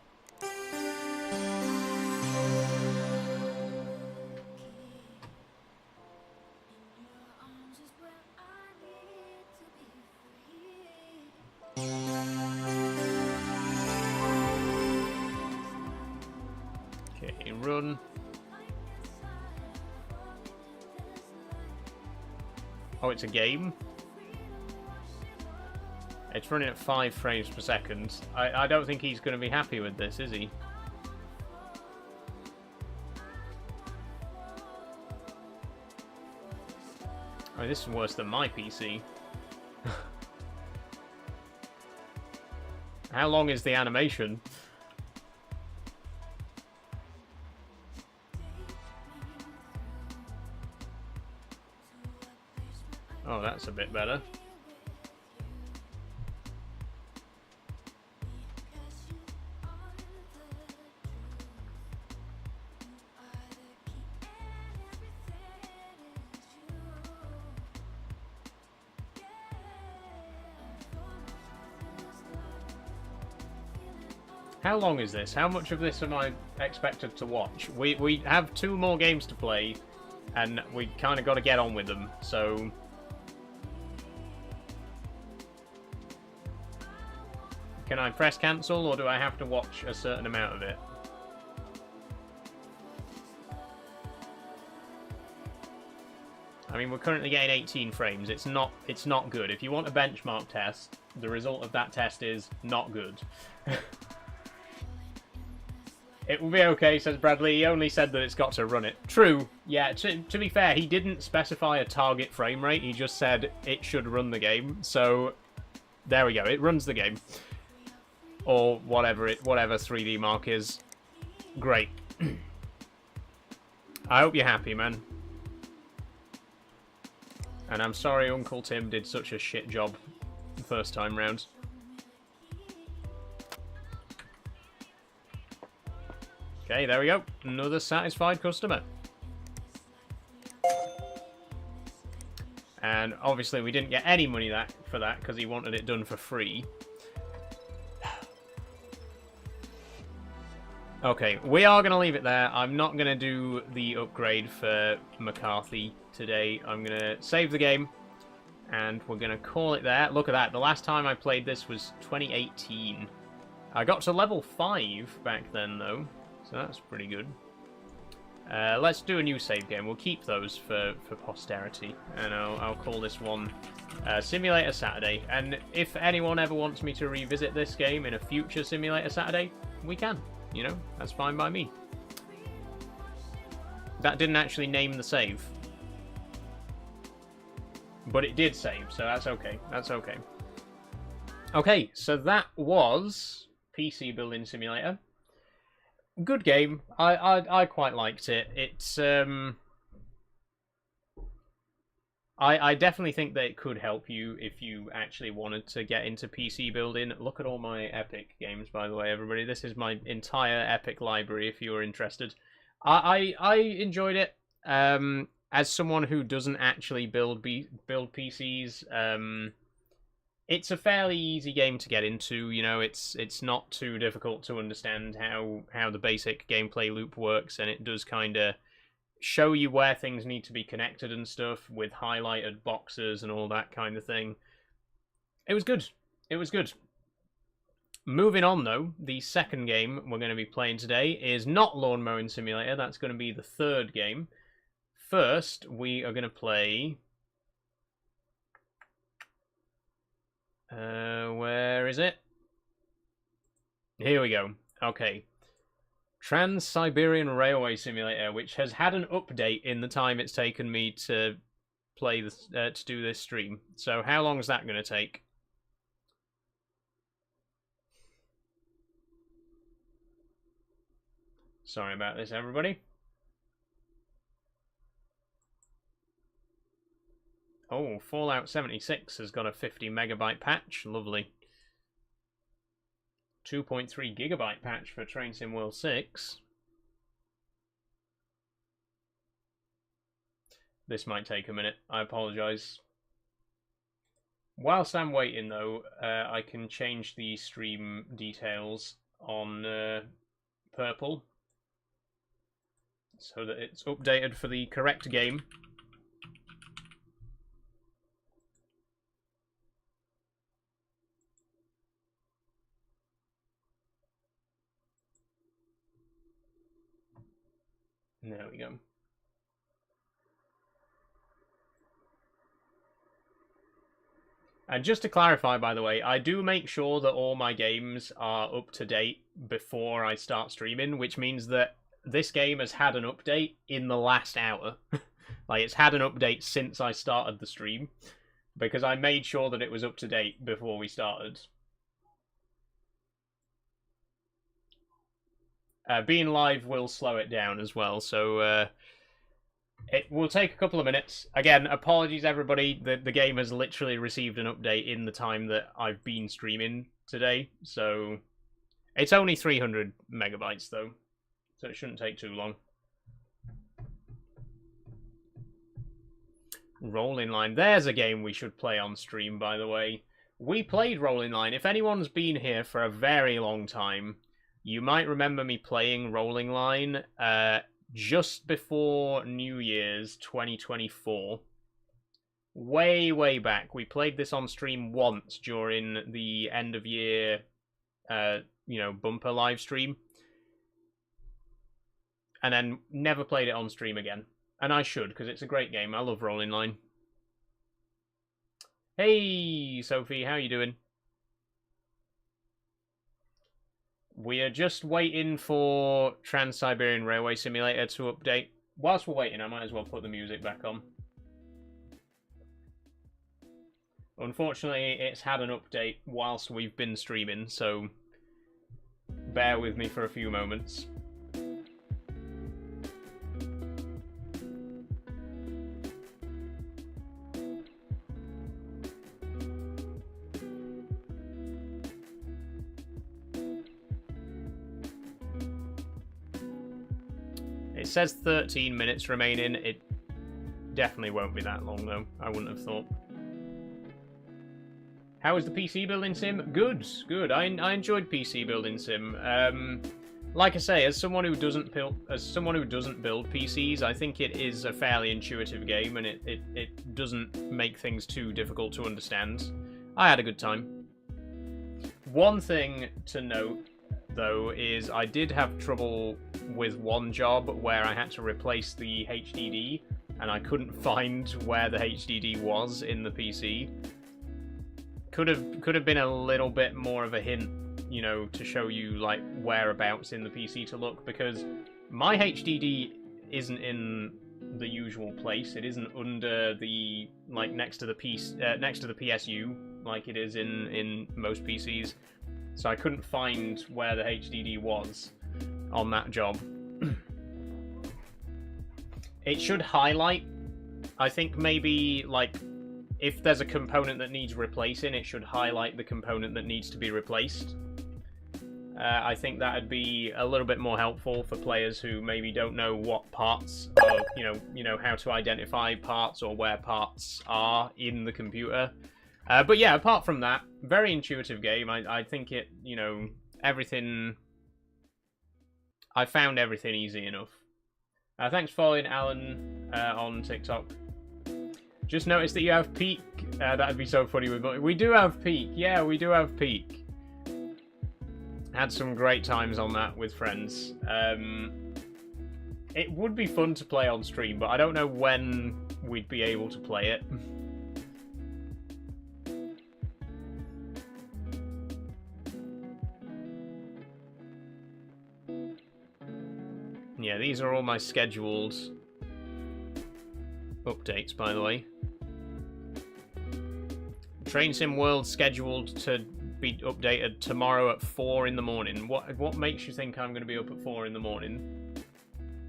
Okay, run. Oh, it's a game? It's running at 5 frames per second. I don't think he's going to be happy with this, is he? I mean, this is worse than my PC. How long is the animation? Oh, that's a bit better. How long is this? How much of this am I expected to watch? We have 2 more games to play, and we kind of got to get on with them, so... Can I press cancel, or do I have to watch a certain amount of it? I mean, we're currently getting 18 frames. It's not good. If you want a benchmark test, the result of that test is not good. It will be okay, says Bradley. He only said that it's got to run it. True. Yeah, to be fair, he didn't specify a target frame rate. He just said it should run the game. So, there we go. It runs the game. Or whatever 3D Mark is. Great. I hope you're happy, man. And I'm sorry Uncle Tim did such a shit job the first time round. Okay, there we go. Another satisfied customer. And obviously we didn't get any money for that because he wanted it done for free. Okay, we are going to leave it there. I'm not going to do the upgrade for McCarthy today. I'm going to save the game, and we're going to call it there. Look at that. The last time I played this was 2018. I got to level 5 back then, though, so that's pretty good. Let's do a new save game. We'll keep those for posterity, and I'll call this one Simulator Saturday. And if anyone ever wants me to revisit this game in a future Simulator Saturday, we can. You know, that's fine by me. That didn't actually name the save. But it did save, so that's okay. That's okay. Okay, so that was PC Building Simulator. Good game. I quite liked it. It's I definitely think that it could help you if you actually wanted to get into PC building. Look at all my Epic games, by the way, everybody. This is my entire Epic library, if you're interested. I enjoyed it. As someone who doesn't actually build PCs, it's a fairly easy game to get into. You know, it's not too difficult to understand how the basic gameplay loop works, and it does kind of show you where things need to be connected and stuff with highlighted boxes and all that kind of thing. It was good. It was good. Moving on, though, the second game we're going to be playing today is not Lawn Mowing Simulator. That's going to be the third game. First, we are going to play... where is it? Here we go. Okay. Trans-Siberian Railway Simulator, which has had an update in the time it's taken me to play this, to do this stream. So how long is that going to take? Sorry about this, everybody. Oh, Fallout 76 has got a 50 megabyte patch. Lovely. 2.3 gigabyte patch for Train Sim World 6. This might take a minute. I apologise. Whilst I'm waiting, though, I can change the stream details on purple so that it's updated for the correct game. There we go. And just to clarify, by the way, I do make sure that all my games are up to date before I start streaming, which means that this game has had an update in the last hour. Like, it's had an update since I started the stream, because I made sure that it was up to date before we started. Being live will slow it down as well, so it will take a couple of minutes. Again, apologies everybody, the game has literally received an update in the time that I've been streaming today, so it's only 300 megabytes though, so it shouldn't take too long. Rolling Line, there's a game we should play on stream, by the way. We played Rolling Line. If anyone's been here for a very long time, you might remember me playing Rolling Line just before New Year's 2024. Way back. We played this on stream once during the end of year, bumper live stream. And then never played it on stream again. And I should, because it's a great game. I love Rolling Line. Hey, Sophie, how you doing? We are just waiting for Trans-Siberian Railway Simulator to update. Whilst we're waiting, I might as well put the music back on. Unfortunately, it's had an update whilst we've been streaming, so bear with me for a few moments. It says 13 minutes remaining. It definitely won't be that long, though. I wouldn't have thought. How was the PC building sim? Good, good. I enjoyed PC building sim. Like I say, as someone who doesn't build PCs, I think it is a fairly intuitive game, and it doesn't make things too difficult to understand. I had a good time. One thing to note, though, is I did have trouble with one job where I had to replace the HDD, and I couldn't find where the HDD was in the PC. Could have been a little bit more of a hint, you know, to show you like whereabouts in the PC to look, because my HDD isn't in the usual place. It isn't under the next to the PSU like it is in most PCs. So I couldn't find where the HDD was on that job. It should highlight, I think maybe, like, if there's a component that needs replacing, it should highlight the component that needs to be replaced. I think that would be a little bit more helpful for players who maybe don't know what parts are, you know how to identify parts or where parts are in the computer. But yeah, apart from that, very intuitive game. I think it, everything... I found everything easy enough. Thanks for following Alan on TikTok. Just noticed that you have Peak. That'd be so funny. We do have Peak. Yeah, we do have Peak. Had some great times on that with friends. It would be fun to play on stream, but I don't know when we'd be able to play it. Yeah, these are all my scheduled updates, by the way. Train Sim World scheduled to be updated tomorrow at 4 in the morning. What makes you think I'm going to be up at 4 in the morning?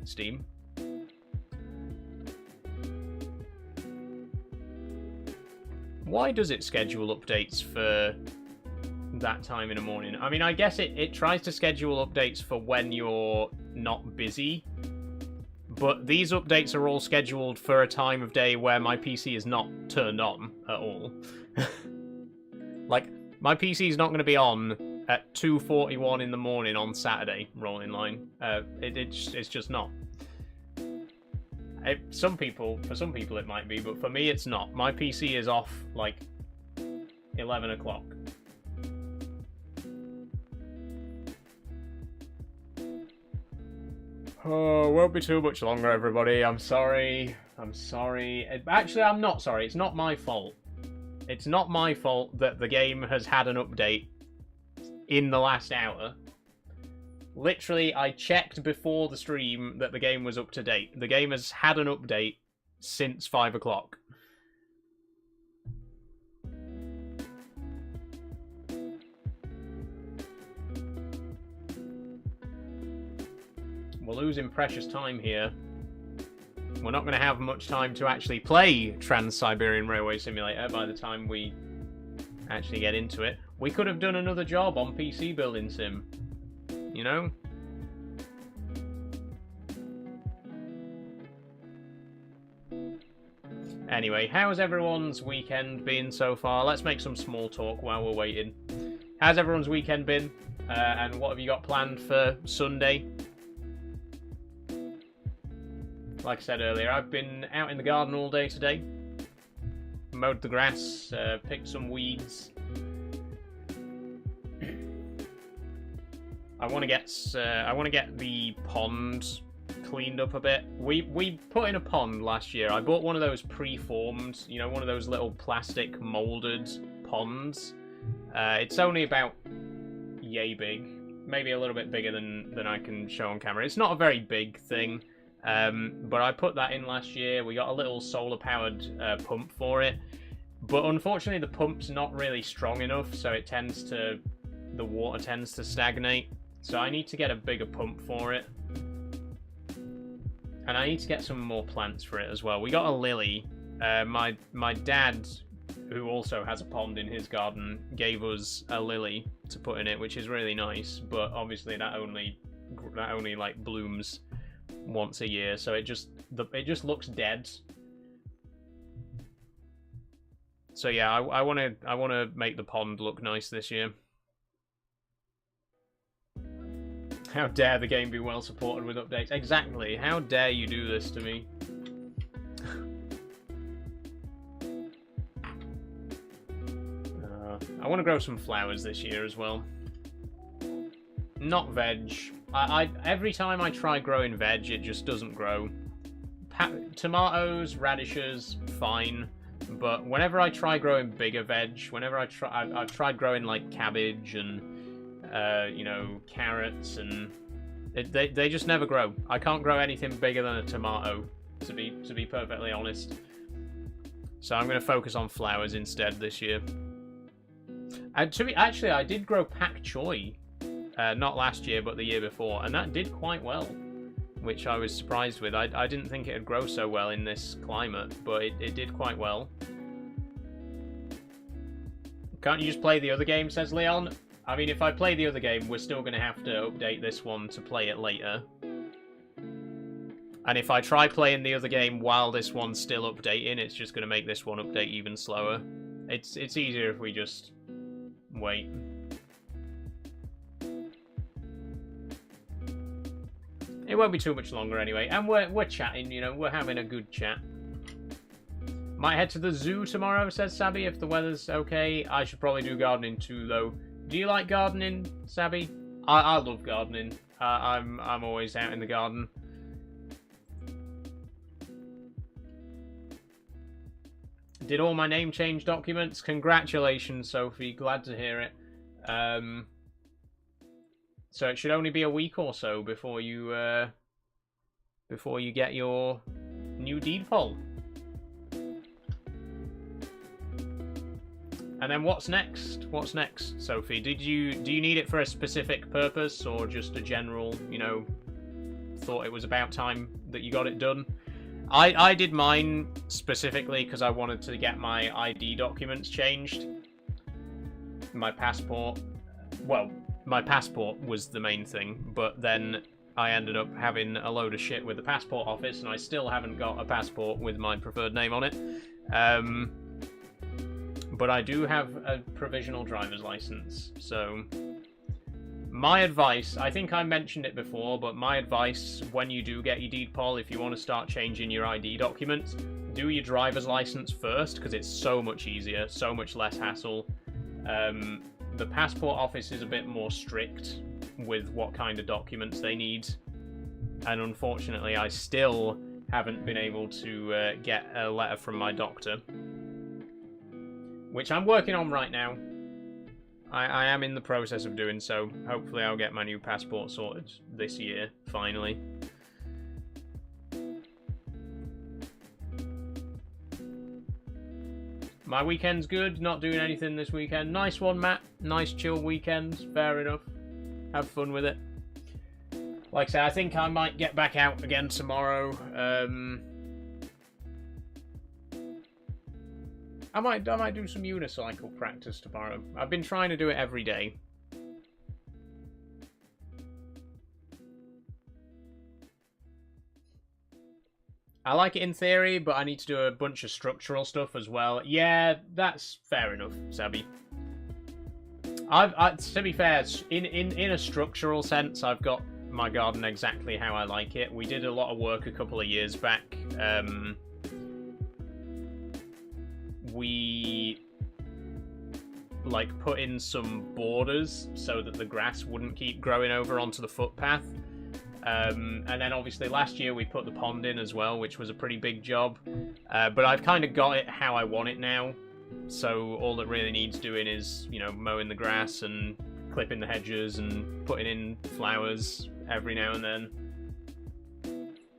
Steam. Why does it schedule updates for that time in the morning? I mean, I guess it tries to schedule updates for when you're not busy, but these updates are all scheduled for a time of day where my PC is not turned on at all. Like, my PC is not going to be on at 2:41 in the morning on Saturday, rolling line. It's just not. For some people it might be, but for me it's not. My PC is off like 11 o'clock. Oh, won't be too much longer, everybody. I'm sorry. Actually, I'm not sorry. It's not my fault. It's not my fault that the game has had an update in the last hour. Literally, I checked before the stream that the game was up to date. The game has had an update since 5 o'clock. We're losing precious time here. We're not going to have much time to actually play Trans-Siberian Railway Simulator by the time we actually get into it. We could have done another job on PC Building Sim. You know? Anyway, how's everyone's weekend been so far? Let's make some small talk while we're waiting. How's everyone's weekend been? And what have you got planned for Sunday? Like I said earlier, I've been out in the garden all day today. Mowed the grass, picked some weeds. I want to get the pond cleaned up a bit. We put in a pond last year. I bought one of those pre-formed, you know, one of those little plastic molded ponds. It's only about yay big, maybe a little bit bigger than I can show on camera. It's not a very big thing, but I put that in last year. We got a little solar-powered pump for it, but unfortunately the pump's not really strong enough, so the water tends to stagnate. So I need to get a bigger pump for it. And I need to get some more plants for it as well. We got a lily. My dad, who also has a pond in his garden, gave us a lily to put in it, which is really nice. But obviously that only like blooms once a year, so it just looks dead. So yeah, I wanna make the pond look nice this year. How dare the game be well supported with updates? Exactly. How dare you do this to me? I want to grow some flowers this year as well. Not veg. Every time I try growing veg, it just doesn't grow. Tomatoes, radishes, fine. But whenever I try growing bigger veg, I've tried growing like cabbage and you know, carrots, and they just never grow. I can't grow anything bigger than a tomato, to be perfectly honest. So I'm going to focus on flowers instead this year. And actually, I did grow pak choi, not last year, but the year before, and that did quite well, which I was surprised with. I didn't think it'd grow so well in this climate, but it did quite well. Can't you just play the other game, says Leon? I mean, if I play the other game, we're still going to have to update this one to play it later. And if I try playing the other game while this one's still updating, it's just going to make this one update even slower. It's easier if we just wait. It won't be too much longer anyway. And we're chatting, you know, we're having a good chat. Might head to the zoo tomorrow, says Sabby, if the weather's okay. I should probably do gardening too, though. Do you like gardening, Sabby? I love gardening. I'm always out in the garden. Did all my name change documents? Congratulations, Sophie. Glad to hear it. So it should only be a week or so before you get your new deed poll. And then what's next? What's next, Sophie? Do you need it for a specific purpose, or just a general, you know, thought it was about time that you got it done? I did mine specifically because I wanted to get my ID documents changed. My passport. Well, my passport was the main thing, but then I ended up having a load of shit with the passport office, and I still haven't got a passport with my preferred name on it. But I do have a provisional driver's license, so my advice, I think I mentioned it before, but my advice when you do get your deed poll, if you want to start changing your ID documents, do your driver's license first, because it's so much easier, so much less hassle. The passport office is a bit more strict with what kind of documents they need, and unfortunately I still haven't been able to get a letter from my doctor, which I'm working on right now. I am in the process of doing so. Hopefully I'll get my new passport sorted this year, finally. My weekend's good, not doing anything this weekend. Nice one, Matt. Nice chill weekend, fair enough. Have fun with it. Like I say, I think I might get back out again tomorrow. I might do some unicycle practice tomorrow. I've been trying to do it every day. I like it in theory, but I need to do a bunch of structural stuff as well. Yeah, that's fair enough, Sabby. To be fair, in a structural sense, I've got my garden exactly how I like it. We did a lot of work a couple of years back. We like put in some borders so that the grass wouldn't keep growing over onto the footpath. And then obviously last year we put the pond in as well, which was a pretty big job. But I've kind of got it how I want it now. So all that really needs doing is, you know, mowing the grass and clipping the hedges and putting in flowers every now and then.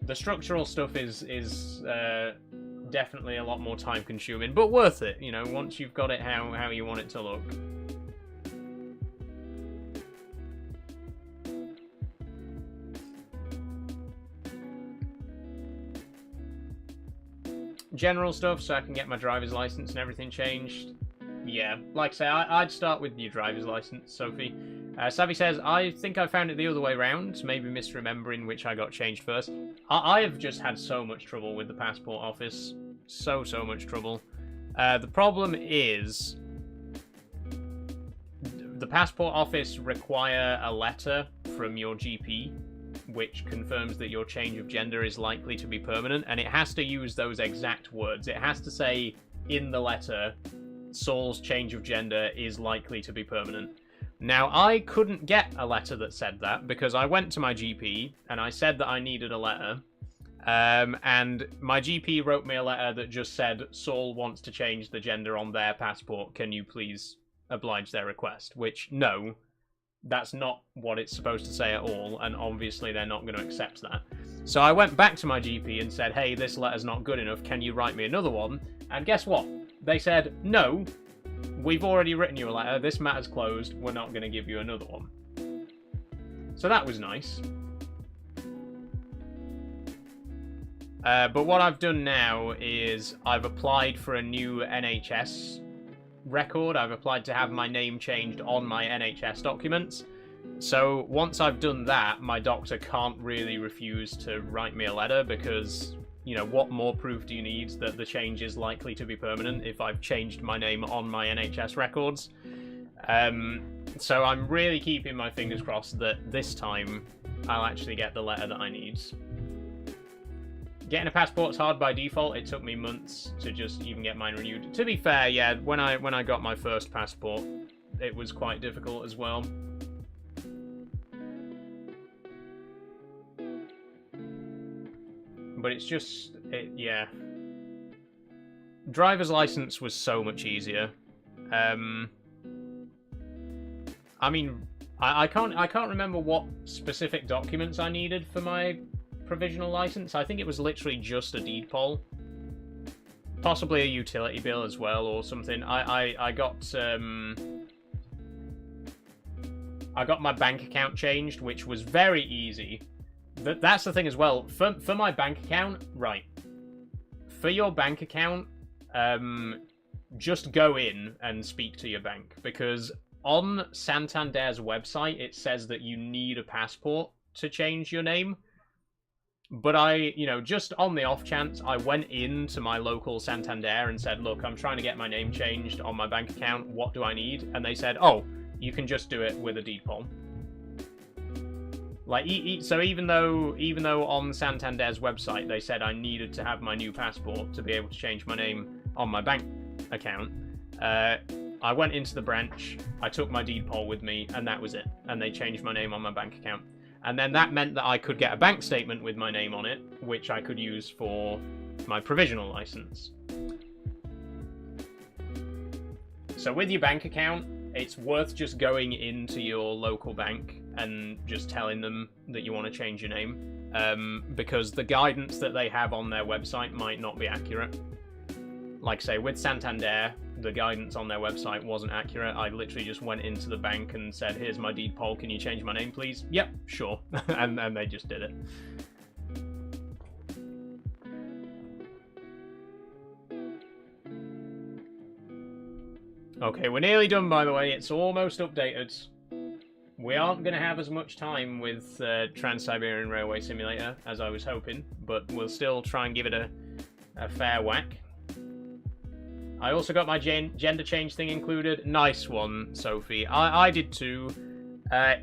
The structural stuff is definitely a lot more time consuming, but worth it, you know, once you've got it how you want it to look. General stuff, so I can get my driver's license and everything changed. Yeah, like I say, I'd start with your driver's license, Sophie. Savvy says, I think I found it the other way round, maybe misremembering which I got changed first. I have just had so much trouble with the passport office. So much trouble. The problem is, the passport office require a letter from your GP, which confirms that your change of gender is likely to be permanent, and it has to use those exact words. It has to say in the letter, Saul's change of gender is likely to be permanent. Now, I couldn't get a letter that said that, because I went to my GP, and I said that I needed a letter, and my GP wrote me a letter that just said, Saul wants to change the gender on their passport, can you please oblige their request? Which, no, that's not what it's supposed to say at all, and obviously they're not going to accept that. So I went back to my GP and said, hey, this letter's not good enough, can you write me another one? And guess what? They said, no, we've already written you a letter, this matter's closed, we're not going to give you another one. So that was nice. But what I've done now is I've applied for a new NHS record. I've applied to have my name changed on my NHS documents. So once I've done that, my doctor can't really refuse to write me a letter because, you know, what more proof do you need that the change is likely to be permanent if I've changed my name on my NHS records? So I'm really keeping my fingers crossed that this time I'll actually get the letter that I need. Getting a passport's hard by default. It took me months to just even get mine renewed. To be fair, yeah, when I got my first passport, it was quite difficult as well. But it's just, yeah. Driver's license was so much easier. I mean, I can't remember what specific documents I needed for my provisional license. I think it was literally just a deed poll. possibly a utility bill as well or something. I got my bank account changed, which was very easy. That's the thing as well. For my bank account, right? For your bank account, just go in and speak to your bank, because on Santander's website it says that you need a passport to change your name. But just on the off chance, I went into my local Santander and said, look, I'm trying to get my name changed on my bank account. What do I need? And they said, oh, you can just do it with a deed poll. Like, so even though on Santander's website they said I needed to have my new passport to be able to change my name on my bank account, I went into the branch, I took my deed poll with me, and that was it. And they changed my name on my bank account. And then that meant that I could get a bank statement with my name on it, which I could use for my provisional license. So with your bank account, it's worth just going into your local bank and just telling them that you want to change your name, because the guidance that they have on their website might not be accurate. Like, say, with Santander, the guidance on their website wasn't accurate. I literally just went into the bank and said, here's my deed poll, can you change my name, please? Yep, sure. and they just did it. Okay, we're nearly done, by the way. It's almost updated. We aren't going to have as much time with Trans-Siberian Railway Simulator as I was hoping, but we'll still try and give it a fair whack. I also got my gender change thing included. Nice one, Sophie. I did too.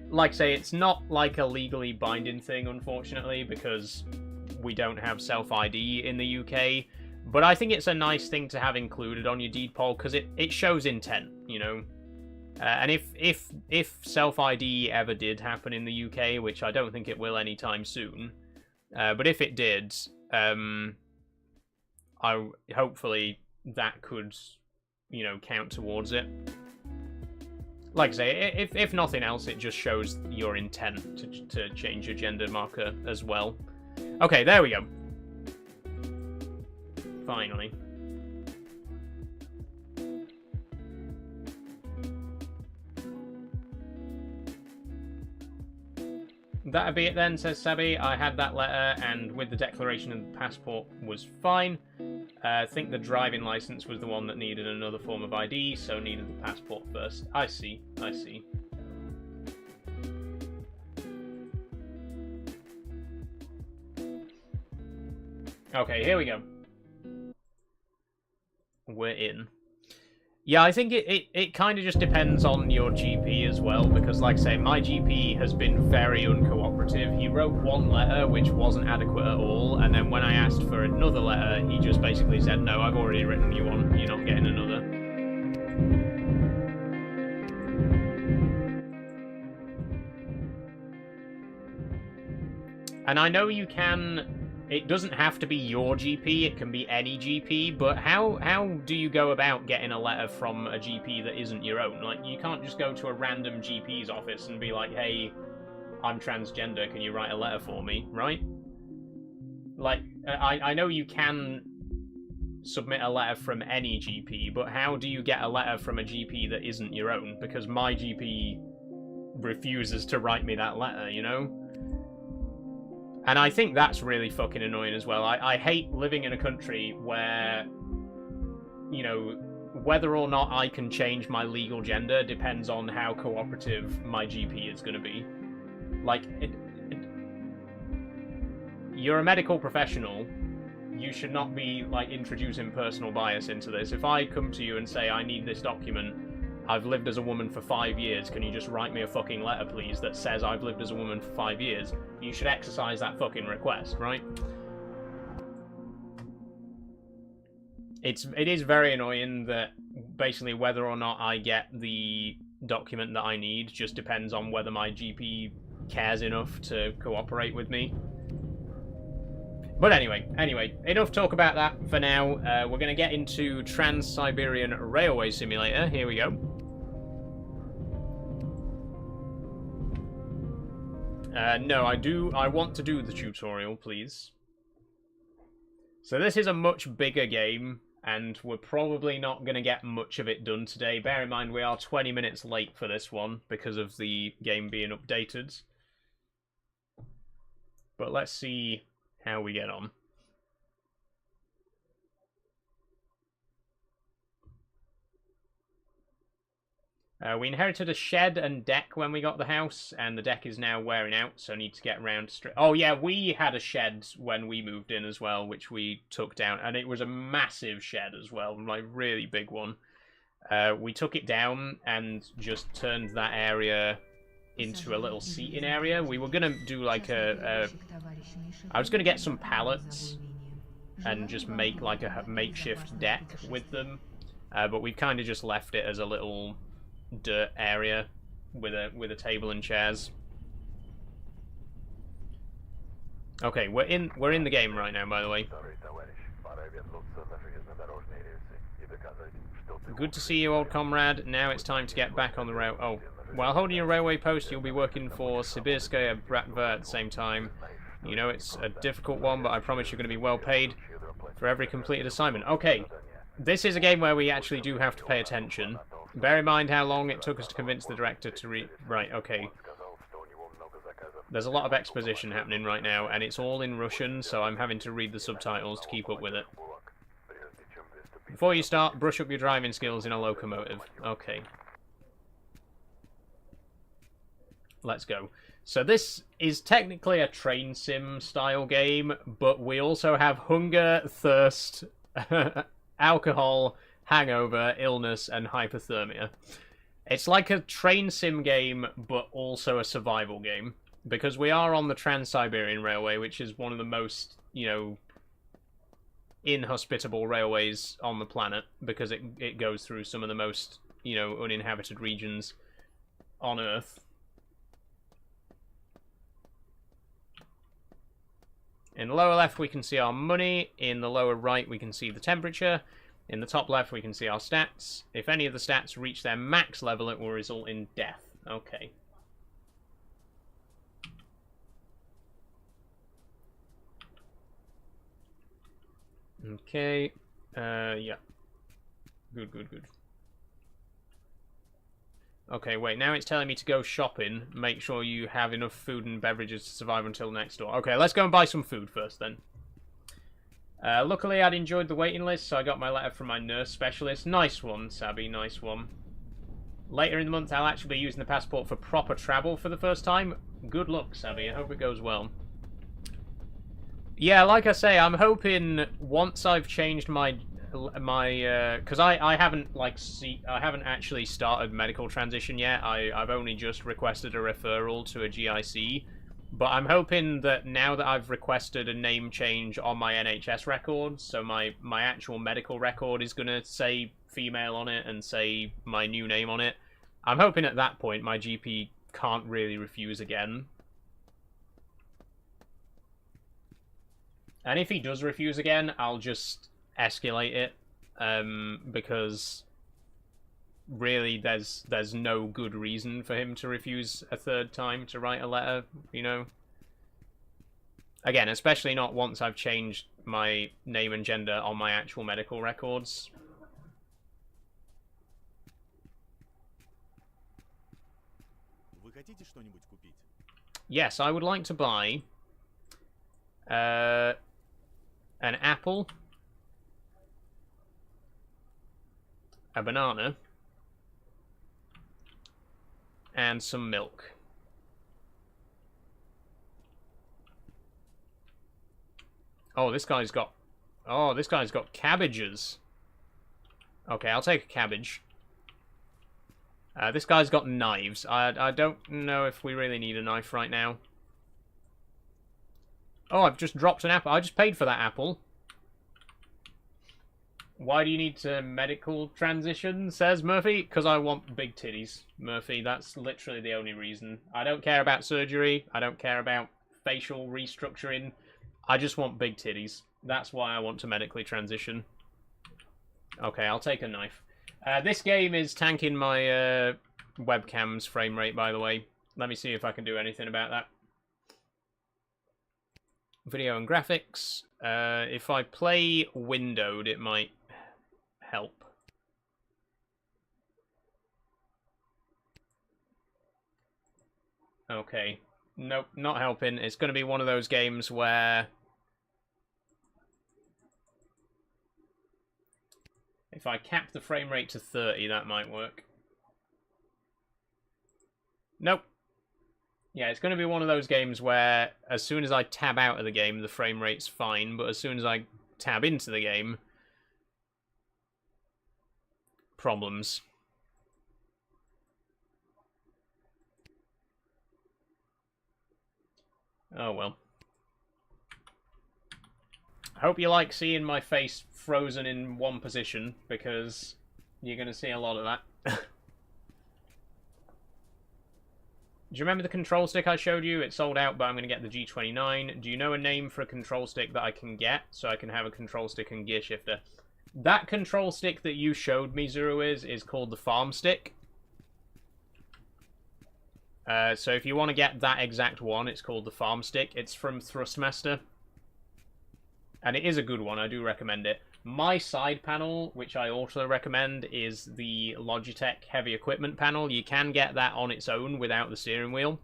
Like I say, it's not like a legally binding thing, unfortunately, because we don't have self-ID in the UK. But I think it's a nice thing to have included on your deed poll, because it shows intent, you know. And if self-ID ever did happen in the UK, which I don't think it will anytime soon, but if it did, hopefully that could, you know, count towards it. Like I say, if nothing else, it just shows your intent to change your gender marker as well. Okay, there we go. Finally. That'd be it then, says Sabi. I had that letter, and with the declaration of the passport was fine. I think the driving license was the one that needed another form of ID, so needed the passport first. I see, I see. Okay, here we go. We're in. Yeah, I think it kind of just depends on your GP as well, because like I say, my GP has been very uncooperative. He wrote one letter which wasn't adequate at all, and then when I asked for another letter, he just basically said, no, I've already written you one, you're not getting another. And I know you can... It doesn't have to be your GP, it can be any GP, but how do you go about getting a letter from a GP that isn't your own? Like, you can't just go to a random GP's office and be like, hey, I'm transgender, can you write a letter for me, right? Like, I know you can submit a letter from any GP, but how do you get a letter from a GP that isn't your own? Because my GP refuses to write me that letter, you know? And I think that's really fucking annoying as well. I hate living in a country where, you know, whether or not I can change my legal gender depends on how cooperative my GP is going to be. Like, you're a medical professional. You should not be, like, introducing personal bias into this. If I come to you and say, I need this document, I've lived as a woman for 5 years, can you just write me a fucking letter, please, that says I've lived as a woman for 5 years? You should exercise that fucking request, right? It is very annoying that basically whether or not I get the document that I need just depends on whether my GP cares enough to cooperate with me. But anyway, enough talk about that for now. We're going to get into Trans-Siberian Railway Simulator. Here we go. No, I want to do the tutorial, please. So this is a much bigger game. and we're probably not going to get much of it done today. Bear in mind, we are 20 minutes late for this one because of the game being updated. But let's see how we get on. We inherited a shed and deck when we got the house, and the deck is now wearing out, so I need to get around straight. Oh yeah, we had a shed when we moved in as well, which we took down, and it was a massive shed as well, like really big one. We took it down and just turned that area into a little seating area. We were gonna do like I was gonna get some pallets and just make like a makeshift deck with them, but we've kind of just left it as a little dirt area with a table and chairs. Okay, we're in the game right now, by the way. Good to see you, old comrade. Now it's time to get back on the rail. Oh, while holding your railway post, you'll be working for Sibirskaya Bratva at the same time. You know it's a difficult one, but I promise you're going to be well paid for every completed assignment. Okay, this is a game where we actually do have to pay attention. Bear in mind how long it took us to convince the director to read. Right, okay. There's a lot of exposition happening right now, and it's all in Russian, so I'm having to read the subtitles to keep up with it. Before you start, brush up your driving skills in a locomotive. Okay. Let's go. So this is technically a train sim style game, but we also have hunger, thirst, alcohol, hangover, illness, and hypothermia. It's like a train sim game, but also a survival game. Because we are on the Trans-Siberian Railway, which is one of the most, you know, inhospitable railways on the planet. Because it goes through some of the most, you know, uninhabited regions on Earth. In the lower left, we can see our money. In the lower right, we can see the temperature. In the top left, we can see our stats. If any of the stats reach their max level, it will result in death. Okay. Okay. Yeah. Good. Okay, wait, now it's telling me to go shopping. Make sure you have enough food and beverages to survive until next door. Okay, let's go and buy some food first, then. Luckily, I'd enjoyed the waiting list, so I got my letter from my nurse specialist. Nice one, Sabby, nice one. Later in the month, I'll actually be using the passport for proper travel for the first time. Good luck, Sabby. I hope it goes well. Yeah, like I say, I'm hoping once I've changed my because I haven't I haven't actually started medical transition yet. I've only just requested a referral to a GIC. But I'm hoping that now that I've requested a name change on my NHS records, so my actual medical record is going to say female on it and say my new name on it, I'm hoping at that point my GP can't really refuse again. And if he does refuse again, I'll just escalate it, because really there's no good reason for him to refuse a third time to write a letter, you know. Again, especially not once I've changed my name and gender on my actual medical records. Yes, I would like to buy an apple, a banana, and some milk. Oh, this guy's got cabbages. Okay, I'll take a cabbage. This guy's got knives. I don't know if we really need a knife right now. Oh, I've just dropped an apple. I just paid for that apple. Why do you need to medical transition, says Murphy? Because I want big titties, Murphy. That's literally the only reason. I don't care about surgery. I don't care about facial restructuring. I just want big titties. That's why I want to medically transition. Okay, I'll take a knife. This game is tanking my webcam's frame rate, by the way. Let me see if I can do anything about that. Video and graphics. If I play windowed, it might help. Okay. Nope, not helping. It's going to be one of those games where... if I cap the frame rate to 30, that might work. Nope. Yeah, it's going to be one of those games where as soon as I tab out of the game, the frame rate's fine, but as soon as I tab into the game, problems. Oh well. I hope you like seeing my face frozen in one position, because you're going to see a lot of that. Do you remember the control stick I showed you? It's sold out, but I'm going to get the G29. Do you know a name for a control stick that I can get, so I can have a control stick and gear shifter? That control stick that you showed me, Zuru, is called the Farm Stick. So if you want to get that exact one, it's called the Farm Stick. It's from Thrustmaster. And it is a good one, I do recommend it. My side panel, which I also recommend, is the Logitech Heavy Equipment panel. You can get that on its own without the steering wheel.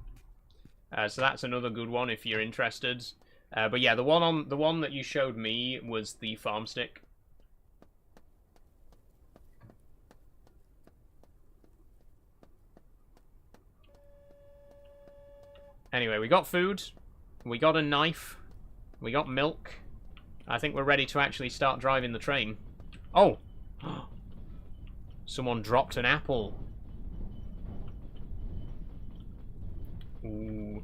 So that's another good one if you're interested. But yeah, the one that you showed me was the Farm Stick. Anyway, we got food, we got a knife, we got milk. I think we're ready to actually start driving the train. Oh! Someone dropped an apple. Ooh.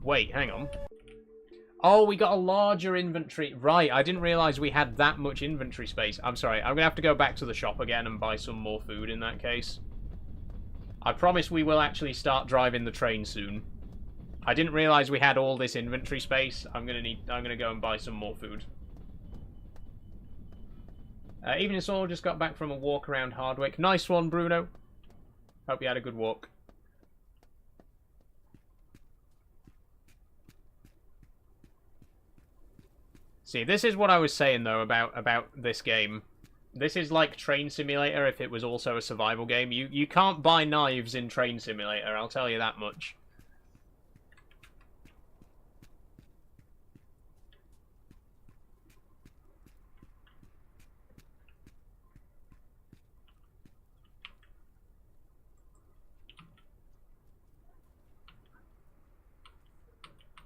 Wait, hang on. Oh, we got a larger inventory. Right, I didn't realise we had that much inventory space. I'm sorry, I'm going to have to go back to the shop again and buy some more food in that case. I promise we will actually start driving the train soon. I didn't realise we had all this inventory space. I'm gonna go and buy some more food. Evening Saul just got back from a walk around Hardwick. Nice one, Bruno. Hope you had a good walk. See, this is what I was saying though about this game. This is like Train Simulator if it was also a survival game. You can't buy knives in Train Simulator, I'll tell you that much.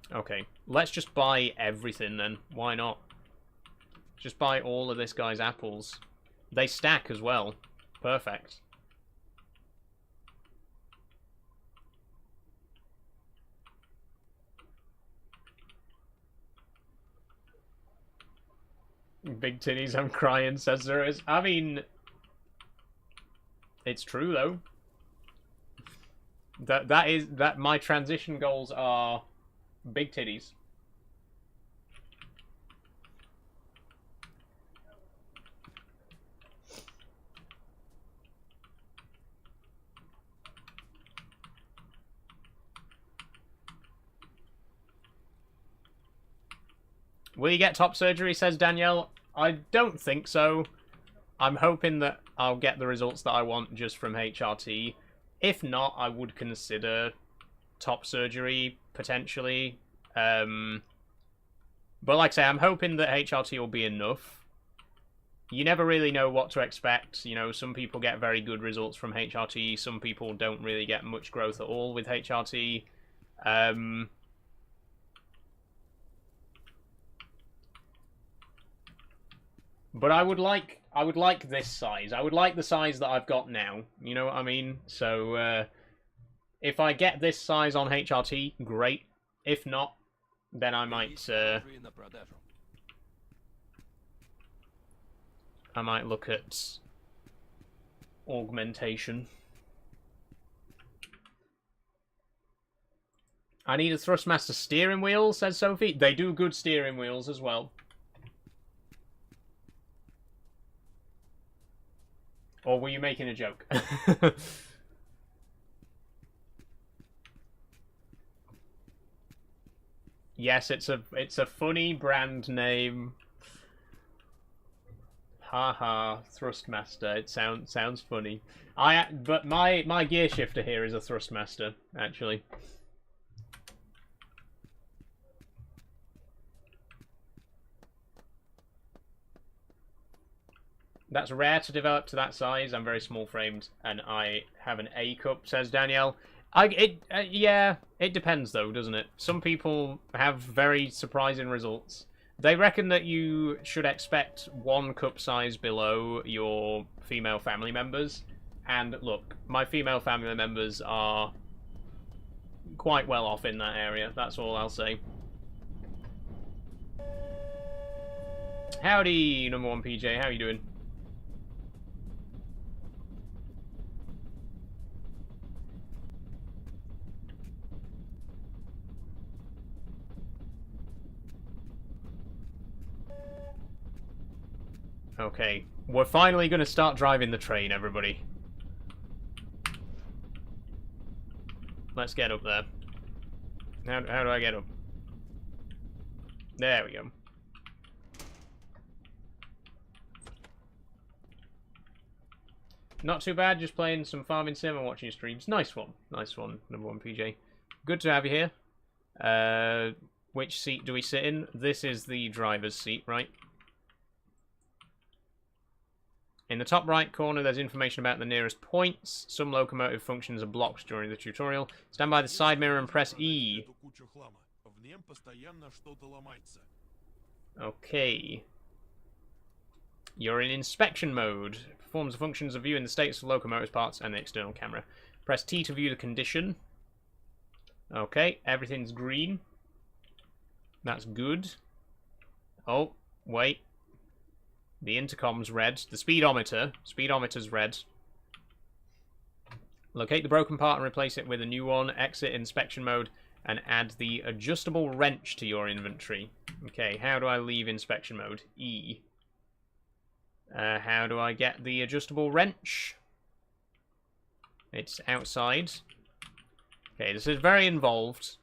Okay, let's just buy everything then. Why not? Just buy all of this guy's apples. They stack as well. Perfect. Big titties, I'm crying, says there is. I mean, it's true though. That my transition goals are big titties. Will you get top surgery, says Danielle? I don't think so. I'm hoping that I'll get the results that I want just from HRT. If not, I would consider top surgery, potentially. But like I say, I'm hoping that HRT will be enough. You never really know what to expect. You know, some people get very good results from HRT. Some people don't really get much growth at all with HRT. But I would like this size. I would like the size that I've got now. You know what I mean? So if I get this size on HRT, great. If not, then I might look at augmentation. I need a Thrustmaster steering wheel, says Sophie. They do good steering wheels as well. Or were you making a joke? Yes, it's a funny brand name. Haha, Thrustmaster. It sounds funny. But my gear shifter here is a Thrustmaster, actually. That's rare to develop to that size. I'm very small framed, and I have an A cup, says Danielle. Yeah, it depends though, doesn't it? Some people have very surprising results. They reckon that you should expect 1 cup size below your female family members. And look, my female family members are quite well off in that area. That's all I'll say. Howdy, number 1 PJ. How you doing? Okay, we're finally going to start driving the train, everybody. Let's get up there. How do I get up? There we go. Not too bad, just playing some farming sim and watching your streams. Nice one, number 1 PJ. Good to have you here. Which seat do we sit in? This is the driver's seat, right? In the top right corner, there's information about the nearest points. Some locomotive functions are blocked during the tutorial. Stand by the side mirror and press E. Okay. You're in inspection mode. Performs the functions of viewing the status of locomotive parts and the external camera. Press T to view the condition. Okay, everything's green. That's good. Oh, wait. The intercom's red. The speedometer's red. Locate the broken part and replace it with a new one. Exit inspection mode and add the adjustable wrench to your inventory. Okay, how do I leave inspection mode? E. How do I get the adjustable wrench? It's outside. Okay, this is very involved.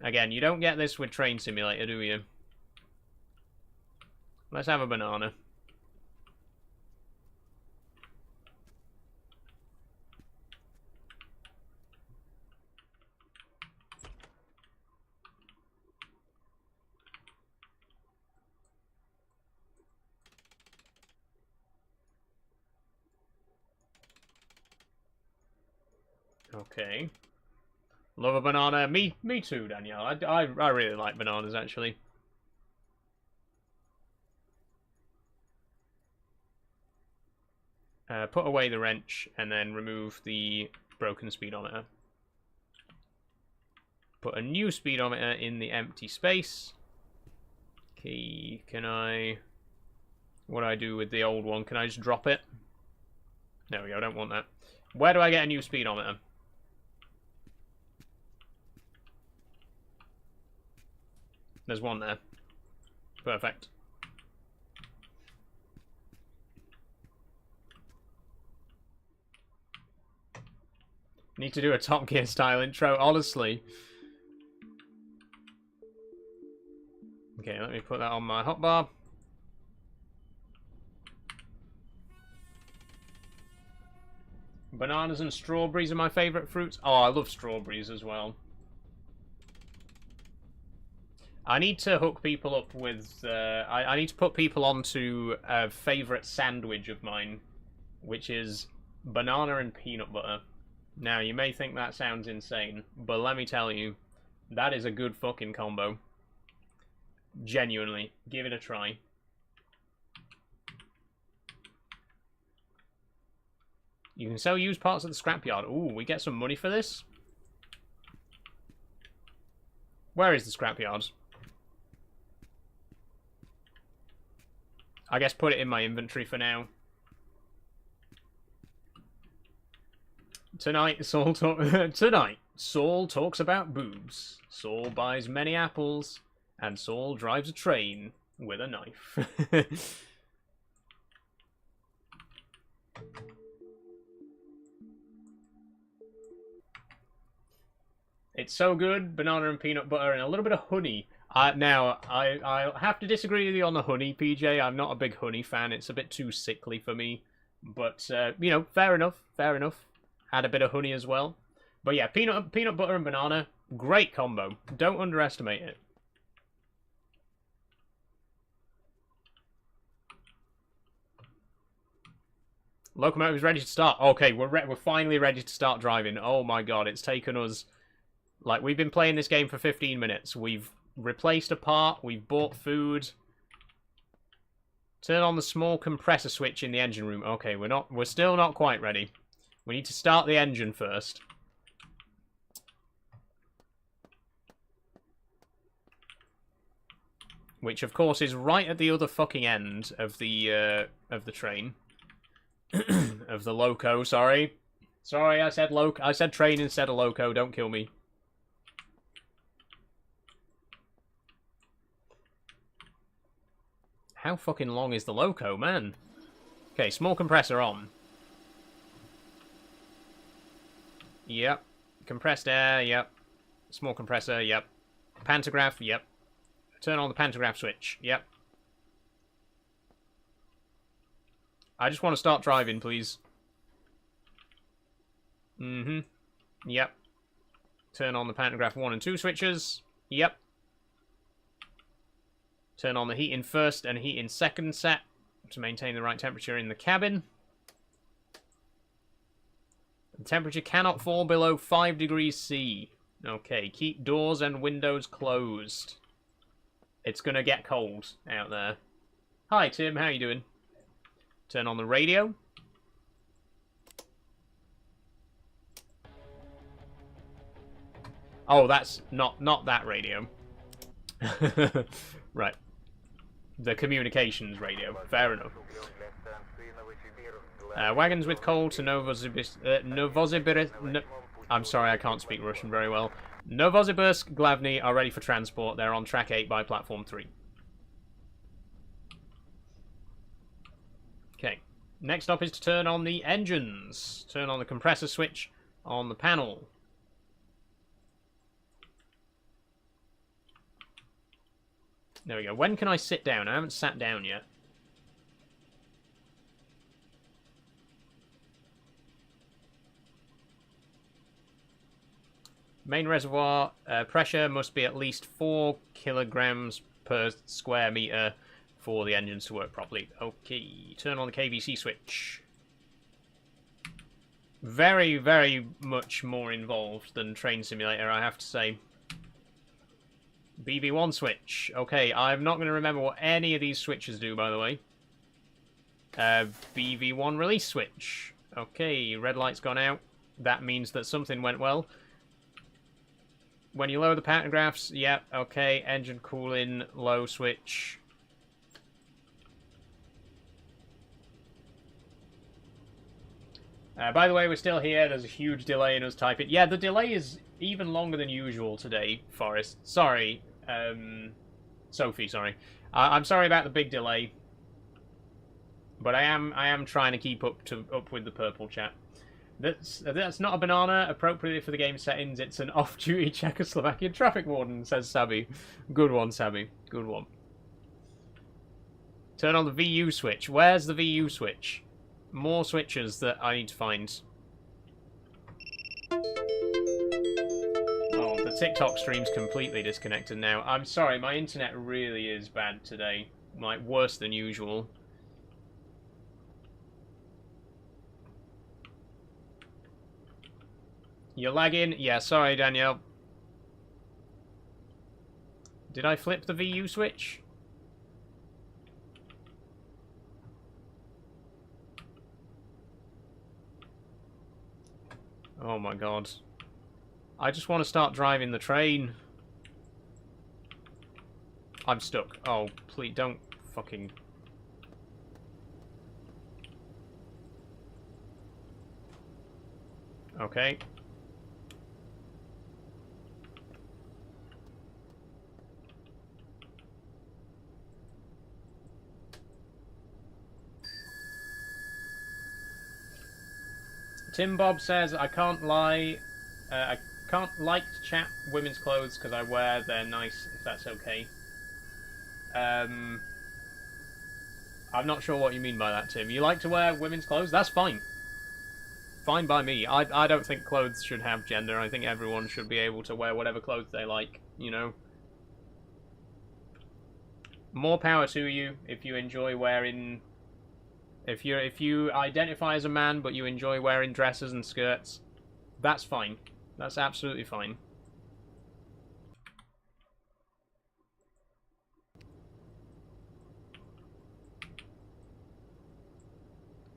Again, you don't get this with Train Simulator, do you? Let's have a banana. Okay. Love a banana. Me too, Danielle. I really like bananas, actually. Put away the wrench and then remove the broken speedometer. Put a new speedometer in the empty space. Okay, can I... What do I do with the old one? Can I just drop it? There we go, I don't want that. Where do I get a new speedometer? There's one there. Perfect. Need to do a Top Gear style intro, honestly. Okay, let me put that on my hotbar. Bananas and strawberries are my favourite fruits. Oh, I love strawberries as well. I need to hook people up with... I need to put people onto a favourite sandwich of mine, which is banana and peanut butter. Now, you may think that sounds insane, but let me tell you, that is a good fucking combo. Genuinely. Give it a try. You can sell used parts at the scrapyard. Ooh, we get some money for this? Where is the scrapyard? I guess put it in my inventory for now. Tonight, Saul talks about boobs. Saul buys many apples, and Saul drives a train with a knife. It's so good. Banana and peanut butter and a little bit of honey. I'll have to disagree with you on the honey, PJ. I'm not a big honey fan. It's a bit too sickly for me. But, you know, fair enough. Fair enough. Add a bit of honey as well. But yeah, peanut butter and banana, great combo. Don't underestimate it. Locomotive is ready to start. Okay, we're finally ready to start driving. Oh my god, it's taken us... Like, we've been playing this game for 15 minutes. We've replaced a part. We've bought food. Turn on the small compressor switch in the engine room. Okay, we're still not quite ready. We need to start the engine first. Which, of course, is right at the other fucking end of the train. Of the loco, sorry. Sorry, I said train instead of loco, don't kill me. How fucking long is the loco, man? Okay, small compressor on. Yep. Compressed air, yep. Small compressor, yep. Pantograph, yep. Turn on the pantograph switch, yep. I just want to start driving, please. Yep. Turn on the pantograph 1 and 2 switches. Yep. Turn on the heat in first and heat in second set to maintain the right temperature in the cabin. The temperature cannot fall below 5 degrees C. Okay, keep doors and windows closed. It's gonna get cold out there. Hi, Tim, how you doing? Turn on the radio. Oh, that's not that radio. Right. The communications radio. Fair enough. Wagons with coal to Novosibirsk. I'm sorry, I can't speak Russian very well. Novosibirsk Glavny are ready for transport. They're on track 8 by platform 3. Okay. Next up is to turn on the engines. Turn on the compressor switch on the panel. There we go. When can I sit down? I haven't sat down yet. Main reservoir pressure must be at least 4 kilograms per square meter for the engines to work properly. Okay, turn on the KVC switch. Very, very much more involved than Train Simulator, I have to say. BV1 switch. Okay, I'm not going to remember what any of these switches do, by the way. BV1 release switch. Okay, red light's gone out. That means that something went well. When you lower the pantographs, yep, okay, engine cooling, low switch. By the way, we're still here. There's a huge delay in us typing. Yeah, the delay is even longer than usual today, Forrest. Sorry. Sophie, sorry. I'm sorry about the big delay. But I am trying to keep up with the purple chat. That's not a banana, appropriately for the game settings. It's an off-duty Czechoslovakian traffic warden, says Sabby. Good one, Sabby. Good one. Turn on the VU switch. Where's the VU switch? More switches that I need to find. Oh, the TikTok stream's completely disconnected now. I'm sorry, my internet really is bad today. Like, worse than usual. You're lagging? Yeah, sorry, Danielle. Did I flip the VU switch? Oh my god. I just want to start driving the train. I'm stuck. Oh, please don't fucking... Okay. Tim Bob says, I can't lie, I can't like to chat women's clothes because I wear. They're nice, if that's okay. I'm not sure what you mean by that, Tim. You like to wear women's clothes? That's fine. Fine by me. I don't think clothes should have gender. I think everyone should be able to wear whatever clothes they like, you know? More power to you if you enjoy wearing... If you identify as a man but you enjoy wearing dresses and skirts, that's fine. That's absolutely fine.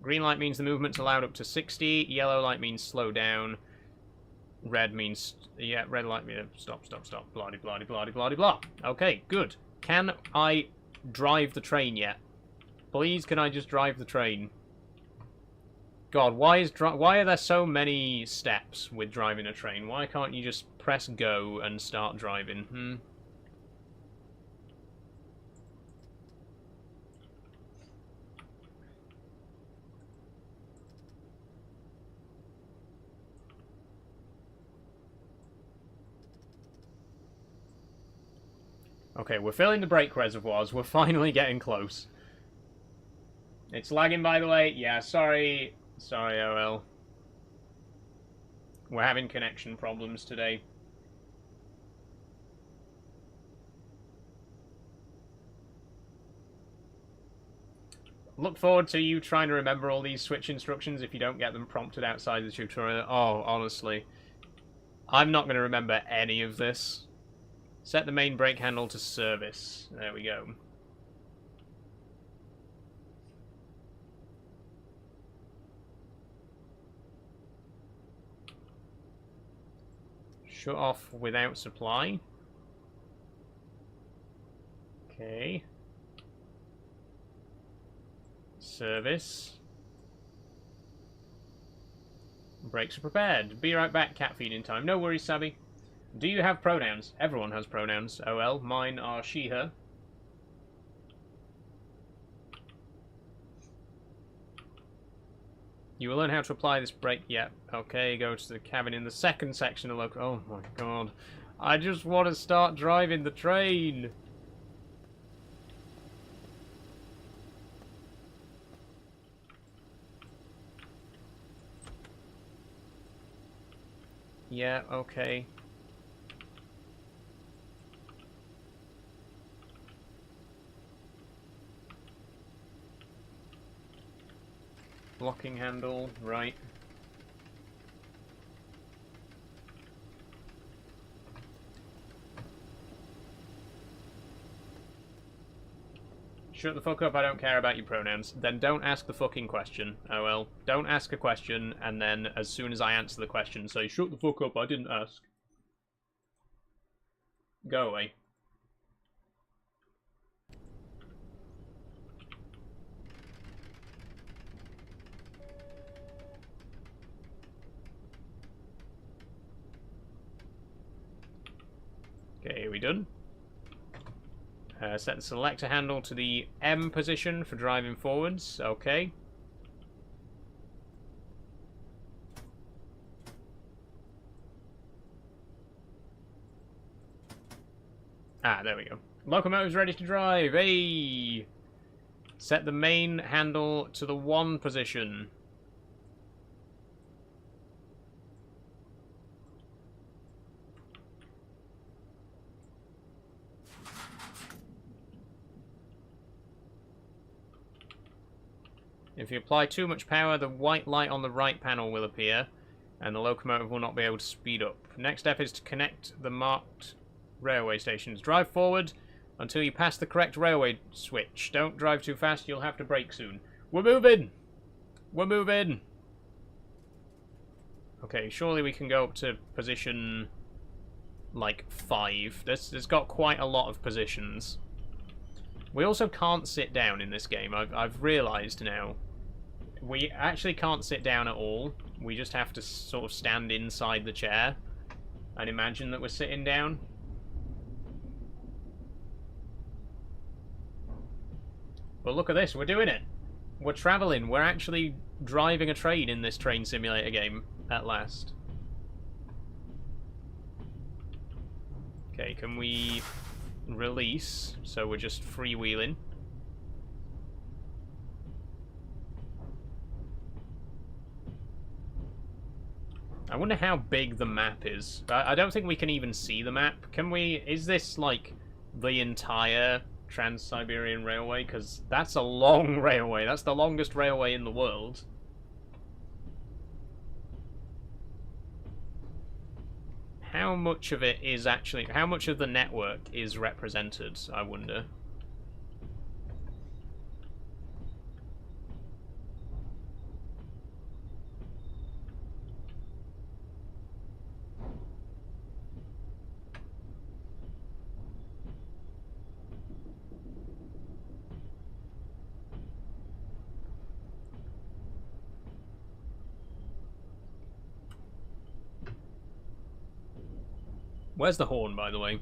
Green light means the movement's allowed up to 60. Yellow light means slow down. Red means... Yeah, red light means... Stop. Blah. Okay, good. Can I drive the train yet? Please, can I just drive the train? God, why are there so many steps with driving a train? Why can't you just press go and start driving? Okay, we're filling the brake reservoirs. We're finally getting close. It's lagging, by the way. Yeah, sorry. Sorry, OL. We're having connection problems today. Look forward to you trying to remember all these switch instructions if you don't get them prompted outside the tutorial. Oh, honestly. I'm not going to remember any of this. Set the main brake handle to service. There we go. Shut off without supply. Okay. Service. Brakes are prepared. Be right back, cat feeding time. No worries, Sabby. Do you have pronouns? Everyone has pronouns, OL. Mine are she, her. You will learn how to apply this brake. Yep. Okay, go to the cabin in the second section of local... Oh my god. I just want to start driving the train. Yeah, okay. Blocking handle, right. Shut the fuck up, I don't care about your pronouns. Then don't ask the fucking question. Oh well. Don't ask a question, and then as soon as I answer the question, say, shut the fuck up, I didn't ask. Go away. Okay, are we done? Set the selector handle to the M position for driving forwards. Okay. Ah, there we go. Locomotive's ready to drive. Hey! Set the main handle to the 1 position. If you apply too much power, the white light on the right panel will appear, and the locomotive will not be able to speed up. Next step is to connect the marked railway stations. Drive forward until you pass the correct railway switch. Don't drive too fast, you'll have to brake soon. We're moving! We're moving! Okay, surely we can go up to position, like, 5. There's got quite a lot of positions. We also can't sit down in this game. I've realised now. We actually can't sit down at all. We just have to sort of stand inside the chair and imagine that we're sitting down. But look at this, we're doing it. We're travelling. We're actually driving a train in this train simulator game at last. Okay, can we release? So we're just freewheeling. I wonder how big the map is. I don't think we can even see the map. Can we? Is this like the entire Trans-Siberian Railway? Because that's a long railway. That's the longest railway in the world. How much of it is actually... How much of the network is represented, I wonder? Where's the horn, by the way?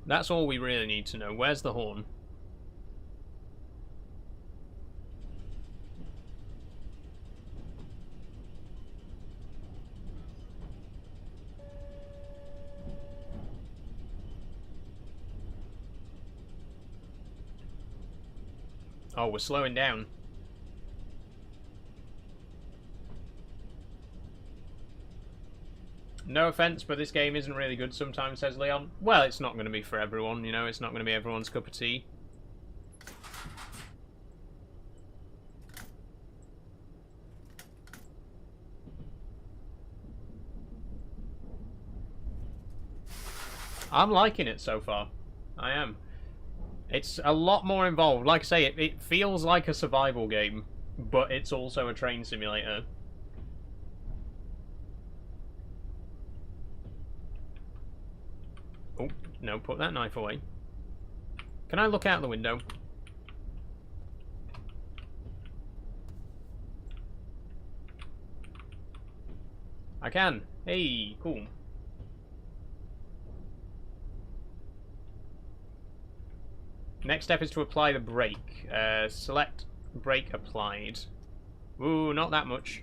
That's all we really need to know. Where's the horn? Oh, we're slowing down. No offense, but this game isn't really good sometimes, says Leon. Well, it's not going to be for everyone, you know, it's not going to be everyone's cup of tea. I'm liking it so far. I am. It's a lot more involved. Like I say, it feels like a survival game, but it's also a train simulator. Oh, no, put that knife away. Can I look out the window? I can. Hey, cool. Next step is to apply the brake. Select brake applied. Ooh, not that much.